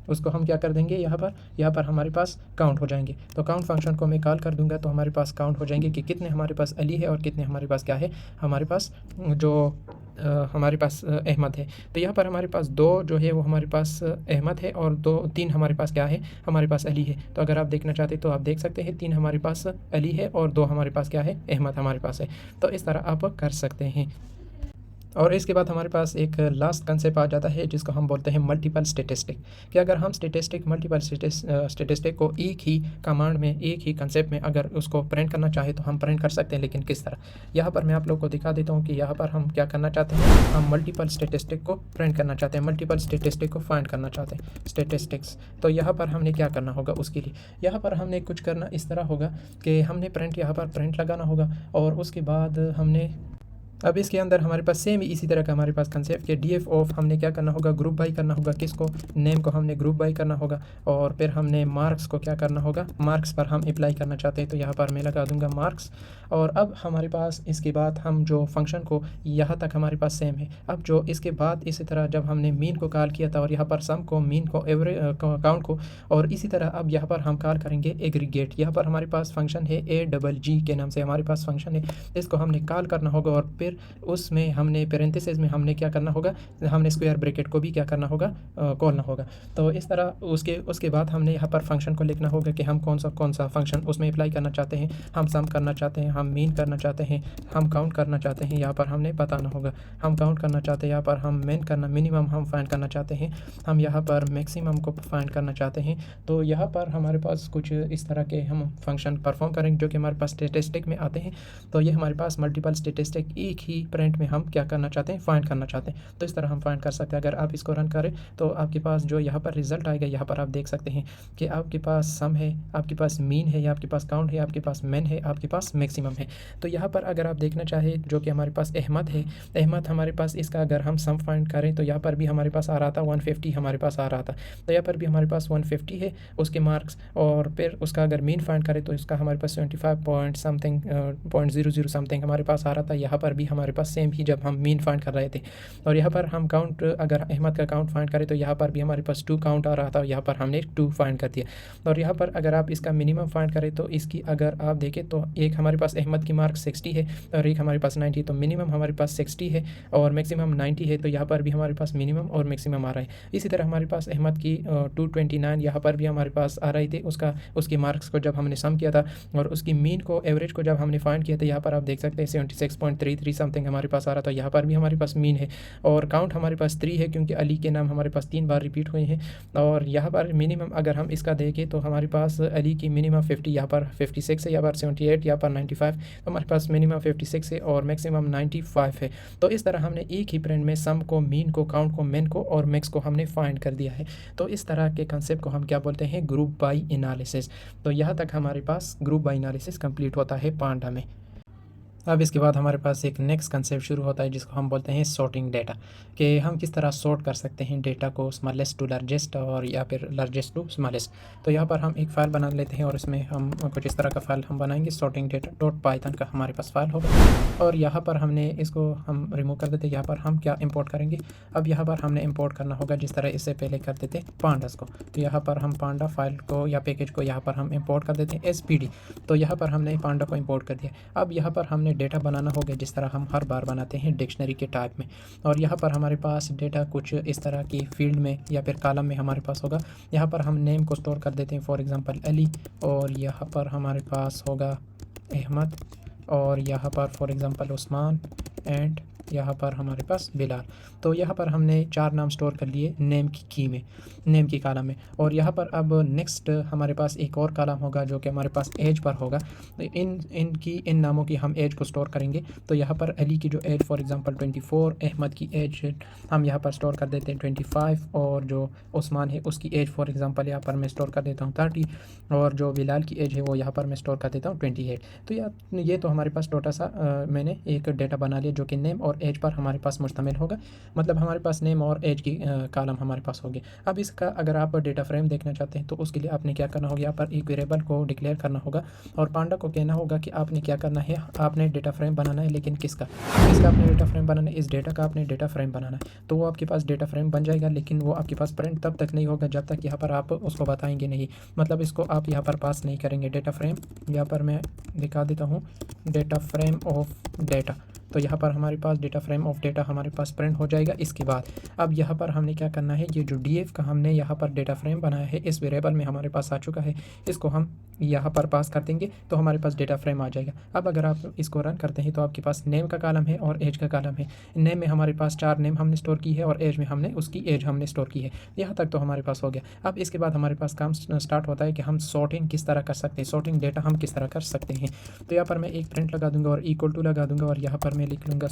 उसको हम क्या कर देंगे, यहाँ पर हमारे पास काउंट हो जाएंगे। तो काउंट फंक्शन को मैं कॉल कर दूंगा तो हमारे पास काउंट हो जाएंगे कि कितने हमारे पास अली है और कितने हमारे पास क्या है, हमारे पास जो हमारे पास अहमद है। तो यहाँ पर हमारे पास 2 जो है वो हमारे पास अहमद है और 3 हमारे पास क्या है, हमारे पास अली है। तो अगर आप देखना चाहते हैं तो आप देख सकते हैं 3 हमारे पास अली है और 2 हमारे पास क्या है, अहमद हमारे पास है। तो इस तरह आप कर सकते हैं। और इसके बाद हमारे पास एक लास्ट कंसेप्ट आ जाता है जिसको हम बोलते हैं मल्टीपल स्टेटिस्टिक। कि अगर हम मल्टीपल स्टेटिस्टिक को एक ही कमांड में, एक ही कंसेप्ट में अगर उसको प्रिंट करना चाहे तो हम प्रिंट कर सकते हैं, लेकिन किस तरह। यहाँ पर मैं आप लोग को दिखा देता हूँ कि यहाँ पर हम क्या करना चाहते हैं, हम मल्टीपल स्टेटिस्टिक को प्रिंट करना चाहते हैं, मल्टीपल स्टेटिस्टिक को फाइंड करना चाहते हैं, स्टेटिस्टिक्स। तो यहाँ पर हमने क्या करना होगा, उसके लिए यहाँ पर हमने कुछ करना इस तरह होगा कि हमने प्रिंट, यहाँ पर प्रिंट लगाना होगा और उसके बाद हमने अब इसके अंदर हमारे पास सेम इसी तरह का हमारे पास कंसेप्ट के df ऑफ हमने क्या करना होगा, ग्रुप बाई करना होगा, किसको, नेम को हमने ग्रुप बाई करना होगा। और फिर हमने मार्क्स को क्या करना होगा, मार्क्स पर हम अप्लाई करना चाहते हैं तो यहाँ पर मैं लगा दूंगा मार्क्स। और अब हमारे पास इसके बाद हम जो फंक्शन को यहाँ तक हमारे पास सेम है। अब जो इसके बाद इसी तरह जब हमने मीन को कॉल किया था और यहाँ पर सम को, मीन को, एवरेज काउंट को, और इसी तरह अब यहाँ पर हम कॉल करेंगे एग्रीगेट। यहाँ पर हमारे पास फंक्शन है AGG के नाम से हमारे पास फंक्शन है, इसको हमने कॉल करना होगा और फिर उसमें हमने पैरेंथेसिस में हमने क्या करना होगा, हमने स्क्वायर ब्रैकेट को भी क्या करना होगा, खोलना होगा। तो इस तरह उसके बाद हमने यहाँ पर फंक्शन को लिखना होगा कि हम कौन सा फंक्शन उसमें अप्लाई करना चाहते हैं। हम सम करना चाहते हैं, हम मीन करना चाहते हैं, हम काउंट करना चाहते हैं, यहाँ पर हमने बताना होगा। हम काउंट करना चाहते हैं, यहाँ पर हम मिनिमम हम फाइंड करना चाहते हैं, हम यहाँ पर मैक्सिमम को फाइंड करना चाहते हैं। तो यहाँ पर हमारे पास कुछ इस तरह के हम फंक्शन परफॉर्म करेंगे जो कि हमारे पास स्टेटिस्टिक में आते हैं। तो ये हमारे पास मल्टीपल स्टेटिस्टिक एक ही प्रिंट में हम क्या करना चाहते हैं, फाइंड करना चाहते हैं। तो इस तरह हम फाइंड कर सकते हैं। अगर आप इसको रन करें तो आपके पास जो यहाँ पर रिजल्ट आएगा, यहाँ पर आप देख सकते हैं कि आपके पास सम है, आपके पास मीन है, या आपके पास काउंट है, आपके पास मेन है, आपके पास मैक्सिमम है। तो यहाँ पर अगर आप देखना चाहें जो कि हमारे पास अहमद है, अहमद हमारे पास इसका अगर हम सम फाइंड करें तो यहाँ पर भी हमारे पास आ रहा था 150 हमारे पास आ रहा था। तो यहाँ पर भी हमारे पास 150 है उसके मार्क्स, और फिर उसका अगर मीन फाइंड करें तो इसका हमारे पास 75.00 समथिंग हमारे पास आ रहा था। यहाँ पर भी हमारे पास सेम ही जब हम मीन फाइंड कर रहे थे। और यहाँ पर हम काउंट, अगर अहमद का काउंट फाइंड करें तो यहाँ पर भी हमारे पास 2 काउंट आ रहा था, यहाँ पर हमने 2 फाइंड कर दिया। और यहाँ पर अगर आप इसका मिनिमम फाइंड करें तो इसकी अगर आप देखें तो एक हमारे पास अहमद की मार्क 60 है और एक हमारे पास 90, तो मिनिमम हमारे पास 60 है और मैक्सिमम 90 है। तो यहाँ पर भी हमारे पास मिनिमम और मैक्सिमम आ रहा है। इसी तरह हमारे पास अहमद की 229 यहाँ पर भी हमारे पास आ रही थी, उसकी मार्क्स को जब हमने सम किया था और उसकी मीन को, एवरेज को जब हमने फाइंड किया था, यहाँ पर आप देख सकते हैं 76.33 समथिंग हमारे पास आ रहा था, यहाँ पर भी हमारे पास मीन है। और काउंट हमारे पास 3 है क्योंकि अली के नाम हमारे पास 3 बार रिपीट हुए हैं। और यहाँ पर मिनिमम अगर हम इसका देखें तो हमारे पास अली की मिनिमम 50, यहाँ पर 56 है, यहाँ पर 78, यहाँ पर 95, तो हमारे पास मिनिमम 56 है और मैक्सिमम 95 है। तो इस तरह हमने एक ही प्रिंट में सम को, मीन को, काउंट को, मिन को और मैक्स को हमने फाइंड कर दिया है। तो इस तरह के कंसेप्ट को हम क्या बोलते हैं, ग्रुप बाय एनालिसिस। तो यहाँ तक हमारे पास ग्रुप बाय एनालिसिस कंप्लीट होता है पांडा में। अब इसके बाद हमारे पास एक नेक्स्ट कंसेप्ट शुरू होता है जिसको हम बोलते हैं सॉर्टिंग डेटा, कि हम किस तरह सॉर्ट कर सकते हैं डेटा को स्मॉलेस्ट टू लार्जेस्ट और या फिर लार्जेस्ट टू स्मॉलेस्ट। तो यहाँ पर हम एक फ़ाइल बना लेते हैं और इसमें हम कुछ इस तरह का फ़ाइल हम बनाएंगे, सॉर्टिंग डेटा डॉट पाइथन का हमारे पास फाइल होगा। और यहाँ पर हमने इसको हम रिमूव कर देते हैं। यहाँ पर हम क्या इंपोर्ट करेंगे, अब यहाँ पर हमने इंपोर्ट करना होगा जिस तरह इससे पहले करते थे पांडास को। तो यहाँ पर हम पांडा फाइल को या पैकेज को यहाँ पर हम इंपोर्ट कर देते हैं SPD। तो यहाँ पर हमने पांडा को इंपोर्ट कर दिया। अब यहाँ पर हमने डेटा बनाना होगा जिस तरह हम हर बार बनाते हैं डिक्शनरी के टाइप में। और यहाँ पर हमारे पास डेटा कुछ इस तरह की फील्ड में या फिर कॉलम में हमारे पास होगा। यहाँ पर हम नेम को स्टोर कर देते हैं, फॉर एग्जांपल अली, और यहाँ पर हमारे पास होगा अहमद, और यहाँ पर फॉर एग्जांपल उस्मान, एंड यहाँ पर हमारे पास बिलाल। तो यहाँ पर हमने 4 नाम स्टोर कर लिए नेम की में, नेम की कॉलम में। और यहाँ पर अब नेक्स्ट हमारे पास एक और कॉलम होगा जो कि हमारे पास एज पर होगा। तो इन नामों की हम एज को स्टोर करेंगे। तो यहाँ पर अली की जो एज फॉर एग्जांपल 24, अहमद की एज हम यहाँ पर स्टोर कर देते हैं 25, और जो उस्मान है उसकी एज फॉर एग्जांपल यहाँ पर मैं स्टोर कर देता हूँ 30, और जो बिलाल की एज है वो यहाँ पर मैं स्टोर कर देता हूँ 28। तो ये तो हमारे पास छोटा सा मैंने एक डेटा बना लिया जो कि नेम और एज पर हमारे पास मुश्तमिल होगा। मतलब हमारे पास नेम और एज की कॉलम हमारे पास होगी। अब इसका अगर आप डेटा फ्रेम देखना चाहते हैं तो उसके लिए आपने क्या करना होगा, यहाँ पर एक वेरिएबल को डिक्लेयर करना होगा और पांडा को कहना होगा कि आपने क्या करना है, आपने डेटा फ्रेम बनाना है। लेकिन किसका आपने डेटा फ्रेम बनाना है, इस डेटा का आपने डेटा फ्रेम बनाना है। तो वो आपके पास डेटा फ्रेम बन जाएगा, लेकिन वो आपके पास प्रिंट तब तक नहीं होगा जब तक यहाँ पर आप उसको बताएंगे नहीं। मतलब इसको आप यहाँ पर पास नहीं करेंगे डेटा फ्रेम। यहाँ पर मैं दिखा देता हूँ डेटा फ्रेम ऑफ डेटा। तो यहाँ पर हमारे पास डेटा फ्रेम ऑफ डेटा हमारे पास प्रिंट हो जाएगा। इसके बाद अब यहाँ पर हमने क्या करना है, ये जो DF का हमने यहाँ पर डेटा फ्रेम बनाया है इस वेरिएबल में हमारे पास आ चुका है, इसको हम यहाँ पर पास कर देंगे तो हमारे पास डेटा फ्रेम आ जाएगा। अब अगर आप इसको रन करते हैं तो आपके पास नेम का कॉलम है और एज का कॉलम है। नेम में हमारे पास 4 नेम हमने स्टोर की है और एज में हमने उसकी एज हमने स्टोर की है। यहाँ तक तो हमारे पास हो गया। अब इसके बाद हमारे पास काम स्टार्ट होता है कि हम सॉर्टिंग किस तरह कर सकते हैं, सॉर्टिंग डेटा हम किस तरह कर सकते हैं। तो यहाँ पर मैं एक प्रिंट लगा दूंगा और इक्वल टू लगा दूंगा और यहाँ पर मैं लिख लूँगा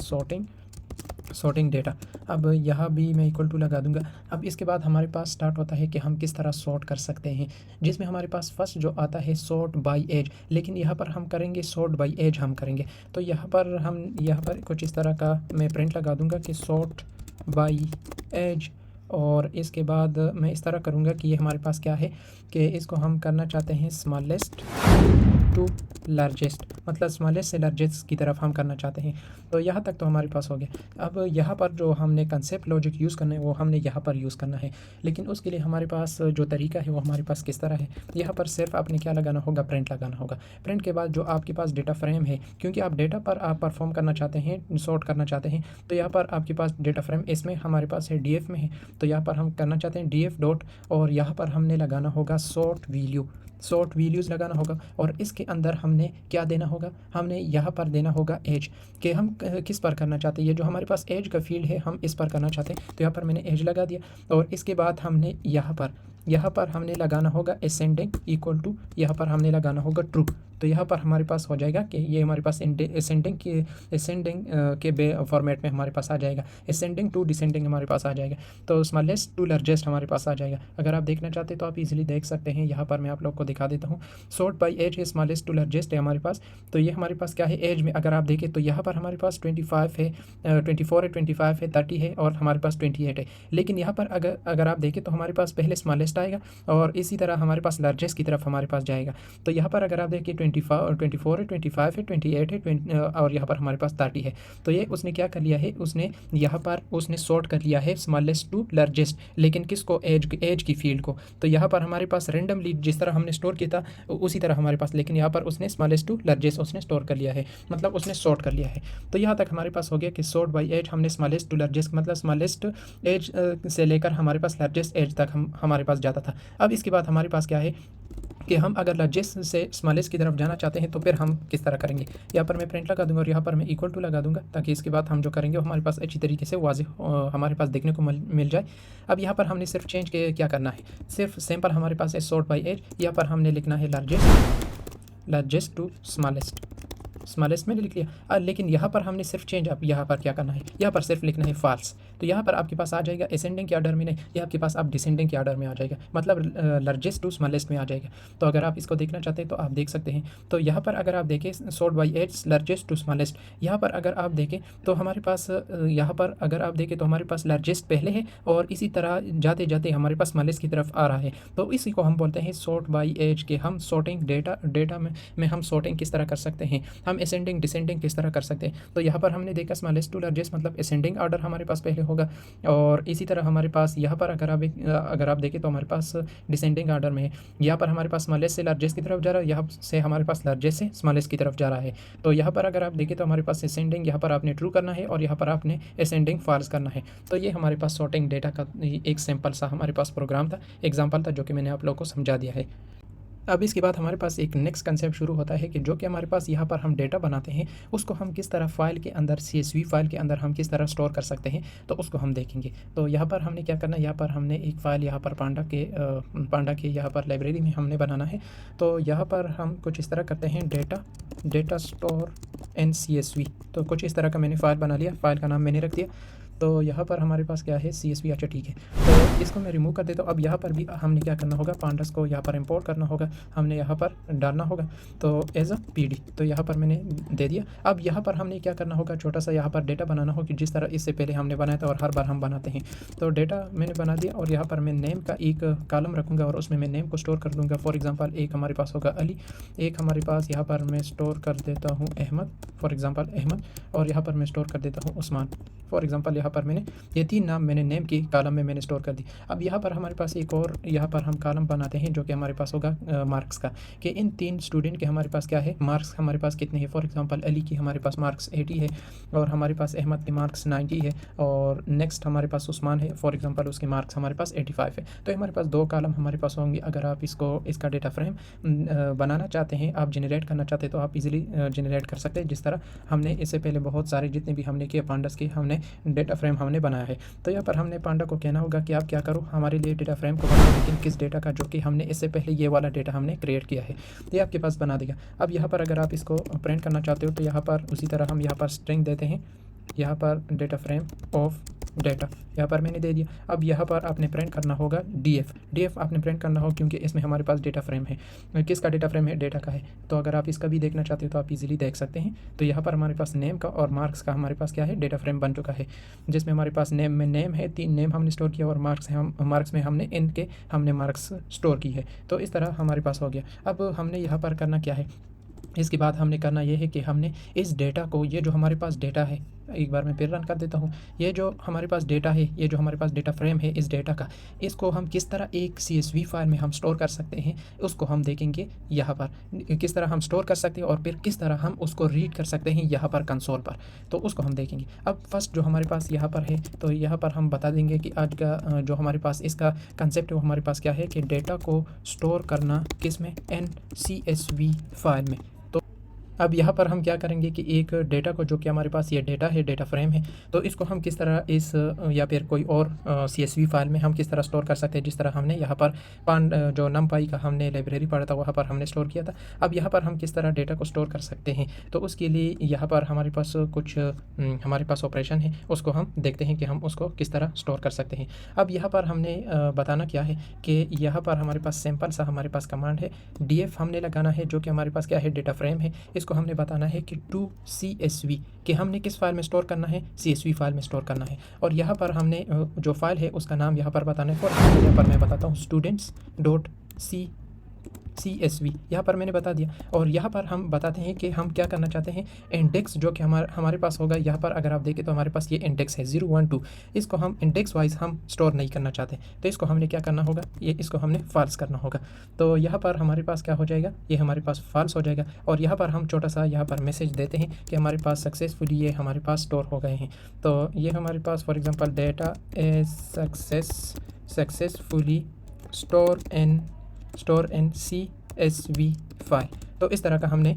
सॉर्टिंग डेटा। अब यहाँ भी मैं इक्वल टू लगा दूंगा। अब इसके बाद हमारे पास स्टार्ट होता है कि हम किस तरह सॉर्ट कर सकते हैं, जिसमें हमारे पास फर्स्ट जो आता है सॉर्ट बाय एज। लेकिन यहाँ पर हम करेंगे सॉर्ट बाय एज हम करेंगे। तो यहाँ पर कुछ इस तरह का मैं प्रिंट लगा दूंगा कि सॉर्ट बाय एज। और इसके बाद मैं इस तरह करूँगा कि ये हमारे पास क्या है कि इसको हम करना चाहते हैं स्मॉलेस्ट टू लार्जेस्ट, मतलब स्मॉलेस्ट से लार्जेस्ट की तरफ हम करना चाहते हैं। तो यहाँ तक तो हमारे पास हो गया। अब यहाँ पर जो हमने कंसेप्ट लॉजिक यूज़ करना है वो हमने यहाँ पर यूज़ करना है। लेकिन उसके लिए हमारे पास जो तरीका है वो हमारे पास किस तरह है, यहाँ पर सिर्फ आपने क्या लगाना होगा, प्रिंट लगाना होगा। प्रिंट के बाद जो आपके पास डेटा फ्रेम है, क्योंकि आप डेटा पर आप परफॉर्म करना चाहते हैं, सॉर्ट करना चाहते हैं, तो यहाँ पर आपके पास डेटा फ्रेम इसमें हमारे पास है DF में है। तो यहाँ पर हम करना चाहते हैं DF डॉट, और यहाँ पर हमने लगाना होगा सॉर्ट वैल्यूज़ लगाना होगा। और इसके अंदर हमने क्या देना होगा, हमने यहाँ पर देना होगा एज, कि हम किस पर करना चाहते हैं। ये जो हमारे पास एज का फील्ड है हम इस पर करना चाहते हैं। तो यहाँ पर मैंने एज लगा दिया। और इसके बाद हमने यहाँ पर हमने लगाना होगा असेंडिंग इक्वल टू, यहाँ पर हमने लगाना होगा ट्रू। तो यहाँ पर हमारे पास हो जाएगा कि ये हमारे पास असेंडिंग के फॉर्मेट में हमारे पास आ जाएगा, असेंडिंग टू डिसेंडिंग हमारे पास आ जाएगा। तो स्मॉलेस्ट टू लार्जेस्ट हमारे पास आ जाएगा। अगर आप देखना चाहते हैं तो आप इजीली देख सकते हैं। यहाँ पर मैं आप लोग को दिखा देता हूँ। सॉर्ट बाय एज है, स्मॉलेस्ट टू लार्जेस्ट है हमारे पास। तो ये हमारे पास क्या है, एज में अगर आप देखें तो यहाँ पर हमारे पास 24 है, 25 है, 30 है और हमारे पास 28 है। लेकिन यहाँ पर अगर आप देखें तो हमारे पास पहले स्मॉलेस्ट आएगा और इसी तरह हमारे पास लार्जेस्ट की तरफ हमारे पास जाएगा। तो यहाँ पर अगर आप देखिए 24 है, 25 है, 28 है, और यहाँ पर हमारे पास 30 है। तो ये उसने क्या कर लिया है, उसने यहाँ पर उसने सॉर्ट कर लिया है स्मॉलेस्ट टू लार्जेस्ट, लेकिन किसको, एज की फील्ड को। तो यहाँ पर हमारे पास रेंडमली जिस तरह हमने स्टोर किया था उसी तरह हमारे पास, लेकिन यहाँ पर उसने स्मॉलेस्ट टू लार्जेस्ट उसने स्टोर कर लिया है, मतलब उसने सॉर्ट कर लिया है। तो यहाँ तक हमारे पास हो गया कि सॉर्ट बाय एज, हमने स्मॉलेस्ट टू लार्जेस्ट मतलब स्मॉलेस्ट एज से लेकर हमारे पास लार्जेस्ट एज तक हमारे पास जाता था। अब इसके बाद हमारे पास क्या है, कि हम अगर लार्जेस्ट से स्मॉलेस्ट की तरफ जाना चाहते हैं तो फिर हम किस तरह करेंगे। यहाँ पर मैं प्रिंट लगा दूंगा और यहाँ पर मैं इक्वल टू लगा दूंगा, ताकि इसके बाद हम जो करेंगे वो हमारे पास अच्छी तरीके से वाज़ेह हमारे पास देखने को मिल जाए। अब यहाँ पर हमने सिर्फ चेंज के क्या करना है, सिर्फ सिंपल हमारे पास है सॉर्ट बाई एज। यहाँ पर हमने लिखना है लार्जेस्ट टू स्मॉलेस्ट मैंने लिख लिया। लेकिन यहाँ पर हमने सिर्फ चेंज, अब यहाँ पर क्या करना है, यहाँ पर सिर्फ लिखना है फॉल्स। तो यहाँ पर आपके पास आ जाएगा असेंडिंग के ऑर्डर में नहीं, ये आपके पास अब डिसेंडिंग के ऑर्डर में आ जाएगा, मतलब लार्जेस्ट टू स्मॉलेस्ट में आ जाएगा। तो अगर आप इसको देखना चाहते हैं तो आप देख सकते हैं। तो यहाँ पर अगर आप देखें sort by age largest to smallest, यहाँ पर अगर आप देखें तो हमारे पास यहाँ पर अगर आप देखें तो हमारे पास लार्जेस्ट पहले है और इसी तरह जाते जाते हमारे पास स्मॉलेस्ट की तरफ आ रहा है। तो इसी को हम बोलते हैं सॉर्ट बाई एज के हम सॉर्टिंग डेटा में हम सॉर्टिंग किस तरह कर सकते हैं, हम असेंडिंग डिसेंडिंग किस तरह कर सकते हैं। तो यहाँ पर हमने देखा स्मॉलेस्ट टू लार्जेस्ट मतलब असेंडिंग ऑर्डर हमारे पास पहले होगा, और इसी तरह हमारे पास यहाँ पर अगर आप देखें तो हमारे पास डिसेंडिंग ऑर्डर में है। यहाँ पर हमारे पास स्मॉलेस्ट से लार्जेस्ट की तरफ जा रहा है, यहाँ से हमारे पास लार्जेस्ट से स्मॉलेस्ट की तरफ जा रहा है। तो यहाँ पर अगर आप देखें तो हमारे पास असेंडिंग यहाँ पर आपने ट्रू करना है और यहाँ पर आपने असेंडिंग फॉल्स करना है। तो ये हमारे पास सॉर्टिंग डेटा का एक सिंपल सा हमारे पास प्रोग्राम था, एग्जाम्पल था, जो कि मैंने आप लोगों को समझा दिया है। अब इसके बाद हमारे पास एक नेक्स्ट कंसेप्ट शुरू होता है कि जो कि हमारे पास यहाँ पर हम डेटा बनाते हैं उसको हम किस तरह फाइल के अंदर CSV फाइल के अंदर हम किस तरह स्टोर कर सकते हैं, तो उसको हम देखेंगे। तो यहाँ पर हमने क्या करना है, यहाँ पर हमने एक फ़ाइल यहाँ पर पांडा के यहाँ पर लाइब्रेरी में हमने बनाना है। तो यहाँ पर हम कुछ इस तरह करते हैं डेटा स्टोर इन CSV। तो कुछ इस तरह का मैंने फ़ाइल बना लिया, फ़ाइल का नाम मैंने रख दिया। तो यहाँ पर हमारे पास क्या है CSV, अच्छा ठीक है। तो इसको मैं रिमूव कर देता हूँ। अब यहाँ पर भी हमने क्या करना होगा, पांडास को यहाँ पर इंपोर्ट करना होगा, हमने यहाँ पर डालना होगा तो एज अ PD। तो यहाँ पर मैंने दे दिया। अब यहाँ पर हमने क्या करना होगा, छोटा सा यहाँ पर डेटा बनाना होगा जिस तरह इससे पहले हमने बनाया था और हर बार हम बनाते हैं। तो डेटा मैंने बना दिया और यहाँ पर मैं नेम का एक कॉलम रखूँगा और उसमें मैं नेम को स्टोर कर दूँगा। फॉर एग्जाम्पल एक हमारे पास होगा अली, एक हमारे पास यहाँ पर मैं स्टोर कर देता हूँ अहमद, फॉर एग्जाम्पल अहमद, और यहाँ पर मैं स्टोर कर देता हूँ उस्मान, फॉर एग्जाम्पल। यहाँ पर मैंने ये 3 नाम मैंने नेम की कॉलम में मैंने स्टोर कर दी। अब यहाँ पर हमारे पास एक और यहाँ पर हम कॉलम बनाते हैं जो कि हमारे पास होगा मार्क्स का, कि इन 3 स्टूडेंट के हमारे पास क्या है, मार्क्स हमारे पास कितने हैं। फॉर एग्जांपल अली की हमारे पास मार्क्स 80 है और हमारे पास अहमद के मार्क्स 90 है, और नेक्स्ट हमारे पास उस्मान है, फॉर एग्जांपल उसके मार्क्स हमारे पास 85 है। तो हमारे पास 2 कॉलम हमारे पास होंगे। अगर आप इसका डेटा फ्रेम बनाना चाहते हैं, आप जनरेट करना चाहते हैं तो आप इजीली जनरेट कर सकते हैं, जिस तरह हमने इससे पहले बहुत सारे जितने भी हमने किए पांडास के हमने डेटा फ्रेम हमने बनाया है। तो यहाँ पर हमने पांडा को कहना होगा कि आप क्या करो, हमारे लिए डेटा फ्रेम को बनाओ, लेकिन किस डेटा का, जो कि हमने इससे पहले ये वाला डेटा हमने क्रिएट किया है, ये आपके पास बना देगा। अब यहाँ पर अगर आप इसको प्रिंट करना चाहते हो तो यहाँ पर उसी तरह हम यहाँ पर स्ट्रिंग देते हैं, यहाँ पर डेटा फ्रेम ऑफ डेटा यहाँ पर मैंने दे दिया। अब यहाँ पर आपने प्रिंट करना होगा DF आपने प्रिंट करना होगा, क्योंकि इसमें हमारे पास डेटा फ्रेम है। किसका डेटा फ्रेम है, डेटा का है। तो अगर आप इसका भी देखना चाहते हो तो आप इजीली देख सकते हैं। तो यहाँ पर हमारे पास नेम का और मार्क्स का हमारे पास क्या है, डेटा फ्रेम बन चुका है, जिसमें हमारे पास नेम में नेम है, 3 नेम हमने स्टोर किया और मार्क्स में हमने मार्क्स स्टोर की है। तो इस तरह हमारे पास हो गया। अब हमने यहाँ पर करना क्या है, इसके बाद हमने करना ये है कि हमने इस डेटा को, ये जो हमारे पास डेटा है, एक बार मैं फिर रन कर देता हूँ, ये जो हमारे पास डेटा है, ये जो हमारे पास डेटा फ्रेम है, इस डेटा का, इसको हम किस तरह एक CSV फाइल में हम स्टोर कर सकते हैं, उसको हम देखेंगे यहाँ पर किस तरह हम स्टोर कर सकते हैं, और फिर किस तरह हम उसको रीड कर सकते हैं यहाँ पर कंसोल पर, तो उसको हम देखेंगे। अब फर्स्ट जो हमारे पास यहाँ पर है, तो यहाँ पर हम बता देंगे कि आज का जो हमारे पास इसका कंसेप्ट है वो हमारे पास क्या है, कि डेटा को स्टोर करना किस में, CSV फाइल में। अब यहाँ पर हम क्या करेंगे कि एक डेटा को, जो कि हमारे पास ये डेटा है, डेटा फ्रेम है, तो इसको हम किस तरह इस या फिर कोई और CSV फाइल में हम किस तरह स्टोर कर सकते हैं, जिस तरह हमने यहाँ पर जो NumPy का हमने लाइब्रेरी पढ़ा था वहाँ पर हमने स्टोर किया था। अब यहाँ पर हम किस तरह डेटा को स्टोर कर सकते हैं, तो उसके लिए यहाँ पर हमारे पास कुछ हमारे पास ऑपरेशन है, उसको हम देखते हैं कि हम उसको किस तरह स्टोर कर सकते हैं। अब यहाँ पर हमने बताना क्या है कि यहाँ पर हमारे पास सिंपल सा हमारे पास कमांड है, DF हमने लगाना है, जो कि हमारे पास क्या है, डेटा फ्रेम है। इसको हमने बताना है कि टू CSV, कि हमने किस फाइल में स्टोर करना है, CSV फाइल में स्टोर करना है। और यहाँ पर हमने जो फाइल है उसका नाम यहाँ पर बताना है। फॉर एग्जाम्पल यहाँ पर मैं बताता हूँ students.csv, यहाँ पर मैंने बता दिया। और यहाँ पर हम बताते हैं कि हम क्या करना चाहते हैं, इंडेक्स जो कि हमारे पास होगा, यहाँ पर अगर आप देखें तो हमारे पास ये इंडेक्स है 0 1 2, इसको हम इंडेक्स वाइज हम स्टोर नहीं करना चाहते, तो इसको हमने क्या करना होगा, इसको हमने फॉल्स करना होगा। तो यहाँ पर हमारे पास क्या हो जाएगा, ये हमारे पास फॉल्स हो जाएगा। और यहाँ पर हम छोटा सा यहाँ पर मैसेज देते हैं कि हमारे पास सक्सेसफुली ये हमारे पास स्टोर हो गए हैं। तो ये हमारे पास for example data is successfully store in CSV file. तो इस तरह का हमने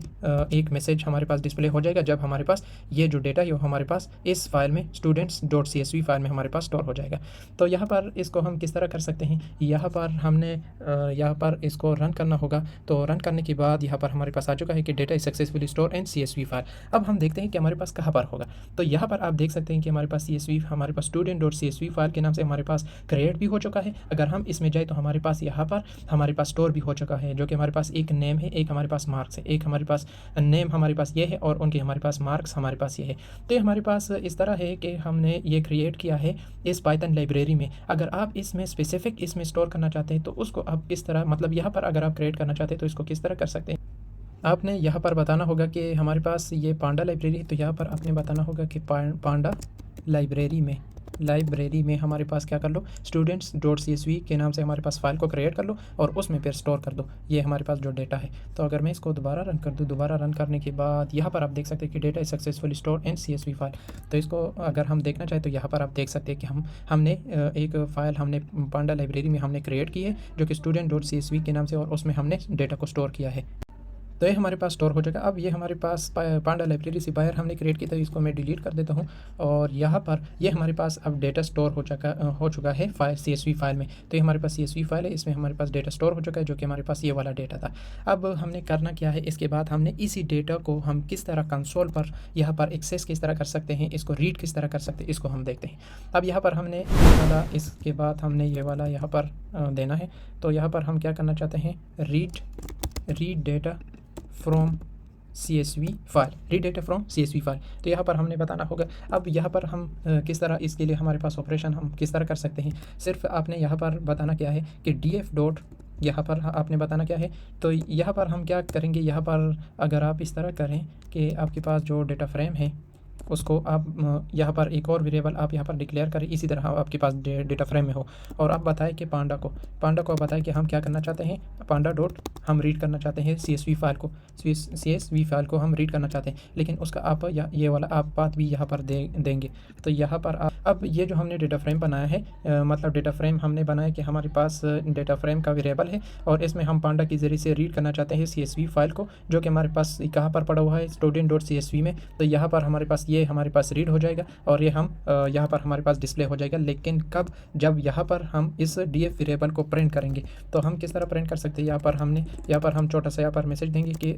एक मैसेज हमारे पास डिस्प्ले हो जाएगा जब हमारे पास ये जो डेटा है वो हमारे पास इस फाइल में students.csv फाइल में हमारे पास स्टोर हो जाएगा। तो यहाँ पर इसको हम किस तरह कर सकते हैं, यहाँ पर हमने यहाँ पर इसको रन करना होगा। तो रन करने के बाद यहाँ पर हमारे पास आ चुका है कि data is successfully store in CSV file. अब हम देखते हैं कि हमारे पास कहाँ पर होगा। तो यहाँ पर आप देख सकते हैं कि हमारे पास CSV हमारे पास student.csv फाइल के नाम से हमारे पास क्रिएट भी हो चुका है। अगर हम इसमें जाए तो हमारे पास यहाँ पर हमारे पास स्टोर भी हो चुका है, जो कि हमारे पास एक नेम है, एक हमारे पास मार्क्स है, एक हमारे पास नेम हमारे पास ये है और उनके हमारे पास मार्क्स हमारे पास ये है। तो ये हमारे पास इस तरह है कि हमने ये क्रिएट किया है इस पाइथन लाइब्रेरी में। अगर आप इसमें स्पेसिफिक इसमें स्टोर करना चाहते हैं तो उसको आप किस तरह, मतलब यहाँ पर अगर आप क्रिएट करना चाहते हैं तो इसको किस तरह कर सकते हैं। आपने यहाँ पर बताना होगा कि हमारे पास ये पांडा लाइब्रेरी है, तो यहाँ पर आपने बताना होगा कि पांडा लाइब्रेरी में हमारे पास क्या कर लो, students.csv के नाम से हमारे पास फाइल को क्रिएट कर लो और उसमें फिर स्टोर कर दो ये हमारे पास जो डेटा है। तो अगर मैं इसको दोबारा रन कर दूँ, दोबारा रन करने के बाद यहाँ पर आप देख सकते हैं कि data is successfully store in CSV file. तो इसको अगर हम देखना चाहें तो यहाँ पर आप देख सकते हैं कि हमने एक फ़ाइल हमने पांडा लाइब्रेरी में हमने क्रिएट की है जो कि student.csv के नाम से, और उसमें हमने डेटा को स्टोर किया है। तो ये हमारे पास स्टोर हो जाएगा। अब ये हमारे पास पांडा लाइब्रेरी से बाहर हमने क्रिएट किया था, इसको मैं डिलीट कर देता हूँ और यहाँ पर ये हमारे पास अब डेटा स्टोर हो चुका है फाइल CSV फाइल में। तो ये हमारे पास CSV फाइल है, इसमें हमारे पास डेटा स्टोर हो चुका है जो कि हमारे पास ये वाला डेटा था। अब हमने करना क्या है, इसके बाद हमने इसी डेटा को हम किस तरह कंसोल पर यहाँ पर एक्सेस किस तरह कर सकते हैं, इसको रीड किस तरह कर सकते हैं, इसको हम देखते हैं। अब यहाँ पर हमने वाला, इसके बाद हमने ये वाला यहाँ पर देना है। तो यहाँ पर हम क्या करना चाहते हैं, read data from CSV file, read data from CSV file. तो यहाँ पर हमने बताना होगा। अब यहाँ पर हम किस तरह इसके लिए हमारे पास ऑपरेशन हम किस तरह कर सकते हैं, सिर्फ आपने यहाँ पर बताना क्या है कि df डॉट, यहाँ पर आपने बताना क्या है। तो यहाँ पर हम क्या करेंगे, यहाँ पर अगर आप इस तरह करें कि आपके पास जो डेटा फ्रेम है उसको आप यहाँ पर एक और वेरिएबल आप यहाँ पर डिक्लेयर करें, इसी तरह आपके पास डेटा फ्रेम में हो, और आप बताएं कि पांडा को आप बताएं कि हम क्या करना चाहते हैं, पांडा डॉट हम रीड करना चाहते हैं CSV फाइल को हम रीड करना चाहते हैं, लेकिन उसका आप ये वाला आप बात भी यहाँ पर देंगे। तो यहाँ पर अब ये जो हमने डेटा फ्रेम बनाया है, मतलब डेटा फ्रेम हमने बनाया कि हमारे पास डेटा फ्रेम का वेरिएबल है और इसमें हम पांडा के ज़रिए से रीड करना चाहते हैं CSV फाइल को, जो कि हमारे पास कहाँ पर पड़ा हुआ है, student.csv में। तो यहाँ पर हमारे पास ये हमारे पास रीड हो जाएगा और ये हम यहाँ पर हमारे पास डिस्प्ले हो जाएगा। लेकिन कब, जब यहाँ पर हम इस df वेरिएबल को प्रिंट करेंगे। तो हम किस तरह प्रिंट कर सकते हैं, यहाँ पर हम छोटा सा यहाँ पर मैसेज देंगे कि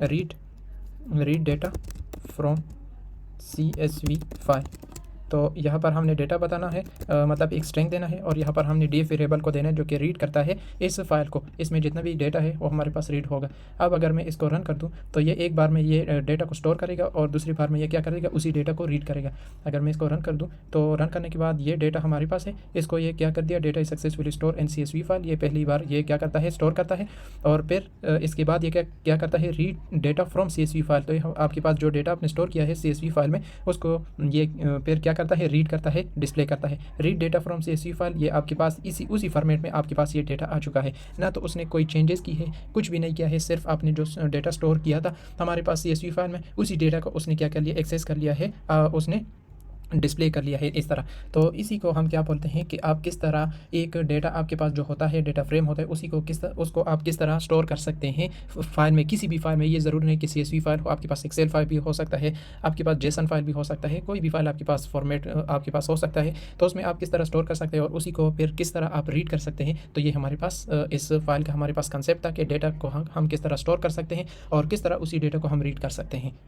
read data from CSV file. तो यहाँ पर हमने डेटा बताना है, मतलब एक स्ट्रिंग देना है, और यहाँ पर हमने df वेरिएबल को देना है जो कि रीड करता है इस फाइल को, इसमें जितना भी डेटा है वो हमारे पास रीड होगा। अब अगर मैं इसको रन कर दूँ तो ये एक बार में ये डेटा को स्टोर करेगा और दूसरी बार में ये क्या करेगा, उसी डेटा को रीड करेगा। अगर मैं इसको रन कर दूँ तो रन करने के बाद ये डेटा हमारे पास है, इसको ये क्या कर दिया, data is successfully store in CSV file. ये पहली बार ये क्या करता है, स्टोर करता है, और फिर इसके बाद ये क्या करता है, read data from CSV file. तो आपके पास जो डेटा आपने स्टोर किया है CSV फाइल में, उसको ये फिर क्या करता है, रीड करता है, डिस्प्ले करता है। Read data from CSV file, ये आपके पास उसी फॉर्मेट में आपके पास ये डेटा आ चुका है ना। तो उसने कोई चेंजेस की है, कुछ भी नहीं किया है, सिर्फ आपने जो डेटा स्टोर किया था हमारे पास CSV फाइल में, उसी डेटा को उसने क्या कर लिया, एक्सेस कर लिया है, उसने डिस्प्ले कर लिया है इस तरह। तो इसी को हम क्या बोलते हैं कि आप किस तरह एक डेटा आपके पास जो होता है, डेटा फ्रेम होता है, उसको आप किस तरह स्टोर कर सकते हैं फाइल में, किसी भी फाइल में। ये ज़रूरी नहीं कि CSV फाइल हो, आपके पास एक्सेल फाइल भी हो सकता है, आपके पास JSON फाइल भी हो सकता है, कोई भी फाइल आपके पास फॉर्मेट आपके पास हो सकता है। तो उसमें आप किस तरह स्टोर कर सकते हैं और उसी को फिर किस तरह आप रीड कर सकते हैं। तो ये हमारे पास इस फाइल का हमारे पास कंसेप्ट था कि डेटा को हम किस तरह स्टोर कर सकते हैं और किस तरह उसी डेटा को हम रीड कर सकते हैं।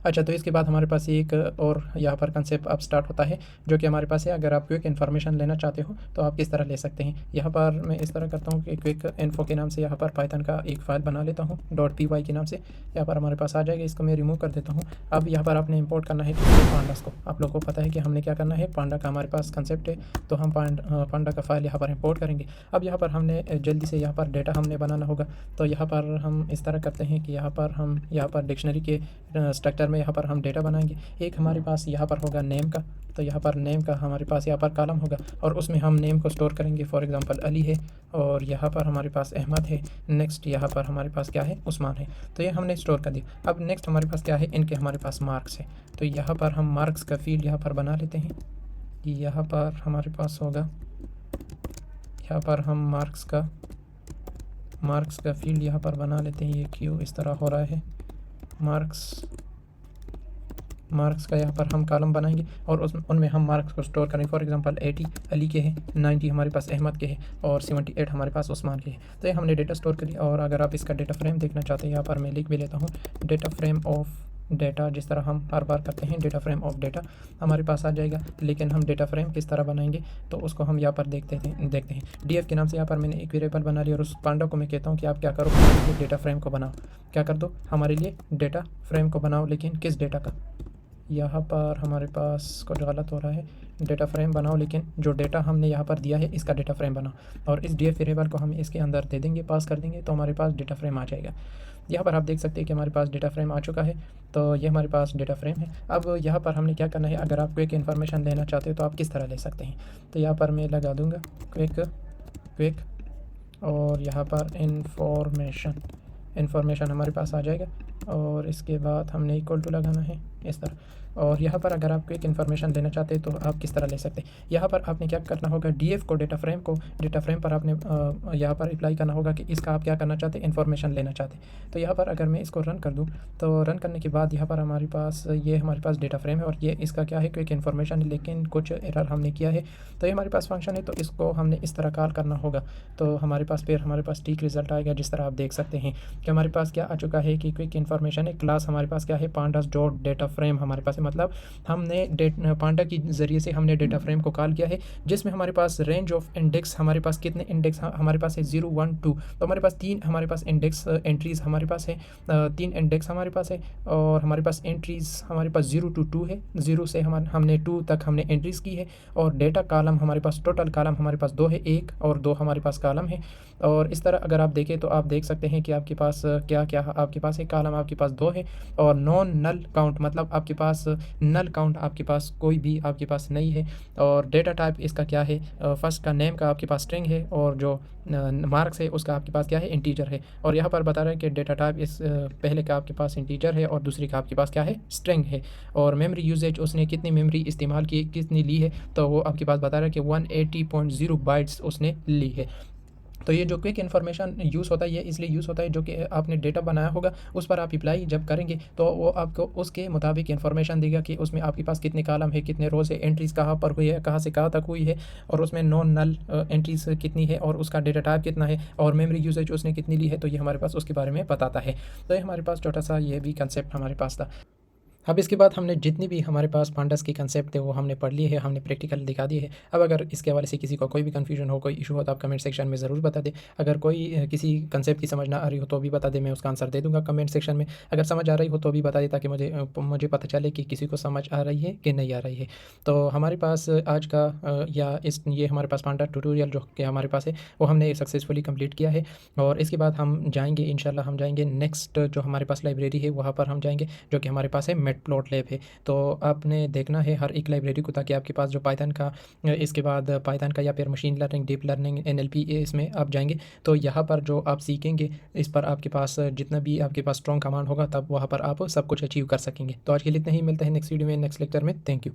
अच्छा, तो इसके बाद हमारे पास एक और यहाँ पर कंसेप्ट अब स्टार्ट होता है जो कि हमारे पास है। अगर आप क्विक इन्फॉर्मेशन लेना चाहते हो तो आप किस तरह ले सकते हैं। यहाँ पर मैं इस तरह करता हूँ कि क्विक इन्फो के नाम से यहाँ पर पाइथन का एक फ़ाइल बना लेता हूँ .py के नाम से। यहाँ पर हमारे पास आ जाएगा, इसको मैं रिमूव कर देता हूँ। अब यहाँ पर आपने इंपोर्ट करना है पांडास को। आप लोगों को पता है कि हमने क्या करना है, पांडा का हमारे पास कंसेप्ट है, तो हम पांडा का फ़ाइल यहाँ पर इंपोर्ट करेंगे। अब यहाँ पर हमने जल्दी से यहाँ पर डेटा हमने बनाना होगा। तो यहाँ पर हम इस तरह करते हैं कि यहाँ पर डिक्शनरी के स्ट्रक्चर में यहाँ पर हम डेटा बनाएंगे। एक हमारे पास यहाँ पर होगा नेम का, तो यहाँ पर नेम का हमारे पास यहाँ पर कॉलम होगा और उसमें हम नेम को स्टोर करेंगे। फॉर एग्जांपल अली है और यहाँ पर हमारे पास अहमद है। नेक्स्ट यहाँ पर हमारे पास क्या है, उस्मान है। तो ये हमने स्टोर कर दिया। अब नेक्स्ट हमारे पास क्या है, इनके हमारे पास मार्क्स है। तो यहाँ पर हम मार्क्स का फील्ड यहाँ पर बना लेते हैं। यहाँ पर हमारे पास होगा, यहाँ पर हम मार्क्स का मार्क्स का फील्ड यहाँ पर बना लेते हैं। ये क्यों इस तरह हो रहा है? मार्क्स का यहाँ पर हम कॉलम बनाएंगे और उनमें हम मार्क्स को स्टोर करेंगे। फॉर एग्जांपल 80 अली के हैं, 90 हमारे पास अहमद के हैं और 78 हमारे पास उस्मान के हैं। तो ये हमने डेटा स्टोर कर लिया। और अगर आप इसका डेटा फ्रेम देखना चाहते हैं, यहाँ पर मैं लिख भी लेता हूँ, डेटा फ्रेम ऑफ डेटा, जिस तरह हम हर बार करते हैं डेटा फ्रेम ऑफ डेटा हमारे पास आ जाएगा। लेकिन हम डेटा फ्रेम किस तरह बनाएंगे तो उसको हम यहाँ पर देखते हैं। डीएफ के नाम से यहाँ पर मैंने एक वेरिएबल बना लिया और उस पांडा को मैं कहता हूँ कि आप क्या करो, हमारे लिए डेटा फ्रेम को बनाओ। क्या कर दो? हमारे लिए डेटा फ्रेम को बनाओ। लेकिन किस डेटा का? यहाँ पर हमारे पास कुछ गलत हो रहा है। डेटा फ्रेम बनाओ, लेकिन जो डेटा हमने यहाँ पर दिया है इसका डेटा फ्रेम बनाओ। और इस डीएफ वेरिएबल को हम इसके अंदर दे देंगे, पास कर देंगे, तो हमारे पास डेटा फ्रेम आ जाएगा। यहाँ पर आप देख सकते हैं कि हमारे पास डेटा फ्रेम आ चुका है। तो ये हमारे पास डेटा फ्रेम है। अब यहाँ पर हमने क्या करना है, अगर आप क्विक इन्फॉर्मेशन लेना चाहते हो तो आप किस तरह ले सकते हैं। तो यहाँ पर मैं लगा दूँगा क्विक और यहाँ पर इन्फॉर्मेशन हमारे पास आ जाएगा। और इसके बाद हमने इक्वल टू लगाना है इस तरह। और यहाँ पर अगर आप क्विक इन्फॉर्मेशन लेना चाहते हैं तो आप किस तरह ले सकते हैं। यहाँ पर आपने क्या करना होगा, डीएफ को डेटा फ्रेम पर आपने यहाँ पर अप्लाई करना होगा कि इसका आप क्या करना चाहते हैं, इन्फॉर्मेशन लेना चाहते हैं। तो यहाँ पर अगर मैं इसको रन कर दूँ तो रन करने के बाद यहाँ पर हमारे पास डेटा फ्रेम है और ये इसका क्या है, क्विक इन्फॉर्मेशन है। लेकिन कुछ एरर हमने किया है। तो ये हमारे पास फंक्शन है, तो इसको हमने इस तरह कॉल करना होगा। तो हमारे पास ठीक रिजल्ट आएगा। जिस तरह आप देख सकते हैं कि हमारे पास क्या आ चुका है कि क्विक इन्फॉर्मेशन है। क्लास हमारे पास क्या है, पांडास डॉट डेटा फ्रेम हमारे पास है। मतलब हमने पांडा के ज़रिए से हमने डेटा फ्रेम को कॉल किया है, जिसमें हमारे पास रेंज ऑफ इंडेक्स, हमारे पास कितने इंडेक्स हमारे पास है, 0 1 2। तो हमारे पास 3 हमारे पास इंडेक्स एंट्रीज़ हमारे पास है, 3 इंडेक्स हमारे पास है। और हमारे पास एंट्रीज़ हमारे पास 0 to 2 है। 0 से हमने 2 तक हमने एंट्रीज़ की है। और डेटा कॉलम हमारे पास, टोटल कॉलम हमारे पास 2 है, 1 और 2 हमारे पास कॉलम है। और इस तरह अगर आप देखें तो आप देख सकते हैं कि आपके पास क्या क्या आपके पास है, कॉलम आपके पास 2 है। और नॉन नल काउंट, मतलब आपके पास नल काउंट आपके पास कोई भी आपके पास नहीं है। और डेटा टाइप इसका क्या है, फर्स्ट का नेम का आपके पास स्ट्रिंग है और जो मार्क्स है उसका आपके पास क्या है, इंटीजर है। और यहाँ पर बता रहा है कि डेटा टाइप इस पहले का आपके पास इंटीजर है और दूसरी का आपके पास क्या है, स्ट्रिंग है। और मेमोरी यूजेज उसने कितनी मेमोरी इस्तेमाल की, कितनी ली है, तो वो आपके पास बता रहा है कि 180.0 बाइट्स उसने ली है। तो ये जो क्विक इन्फॉर्मेशन यूज़ होता है, ये इसलिए यूज़ होता है जो कि आपने डेटा बनाया होगा उस पर आप अप्लाई जब करेंगे तो वो आपको उसके मुताबिक इन्फॉर्मेशन देगा कि उसमें आपके पास कितने कॉलम है, कितने रोज़ है, एंट्रीज़ कहाँ पर हुई है, कहाँ से कहाँ तक हुई है, और उसमें नॉन नल एंट्रीज़ कितनी है और उसका डेटा टाइप कितना है और मेमोरी यूजेज उसने कितनी ली है। तो ये हमारे पास उसके बारे में बताता है। तो ये हमारे पास छोटा सा ये भी कंसेप्ट हमारे पास था। अब इसके बाद हमने जितनी भी हमारे पास पांडास की कंसेप्ट थे वो हमने पढ़ लिए है, हमने प्रैक्टिकल दिखा दिए है। अब अगर इसके हवाले से किसी को कोई भी कन्फ्यूजन हो, कोई इशू हो तो आप कमेंट सेक्शन में ज़रूर बता दें। अगर कोई किसी कंसेप्ट की समझ ना आ रही हो तो भी बता दें, मैं उसका आंसर दे दूँगा कमेंट सेक्शन में। अगर समझ आ रही हो तो भी बता दें ताकि मुझे पता चले कि किसी को समझ आ रही है कि नहीं आ रही है। तो हमारे पास आज का ये हमारे पास पांडा ट्यूटोरियल जो कि हमारे पास है वो हमने सक्सेसफुली कंप्लीट किया है। और इसके बाद हम जाएंगे इंशाल्लाह, हम जाएंगे नेक्स्ट जो हमारे पास लाइब्रेरी है वहाँ पर हम जाएंगे, जो कि हमारे पास है मैटप्लॉटलिब है। तो आपने देखना है हर एक लाइब्रेरी को, ताकि आपके पास जो पाइथन का, इसके बाद पाइथन का या फिर machine learning, deep learning, NLP, इसमें आप जाएंगे तो यहाँ पर जो आप सीखेंगे इस पर आपके पास जितना भी आपके पास स्ट्रॉन्ग कमांड होगा तब वहाँ पर आप सब कुछ अचीव कर सकेंगे। तो आज के लिए इतना ही, मिलते हैं नेक्स्ट वीडियो में, नेक्स्ट लेक्चर में। Thank you.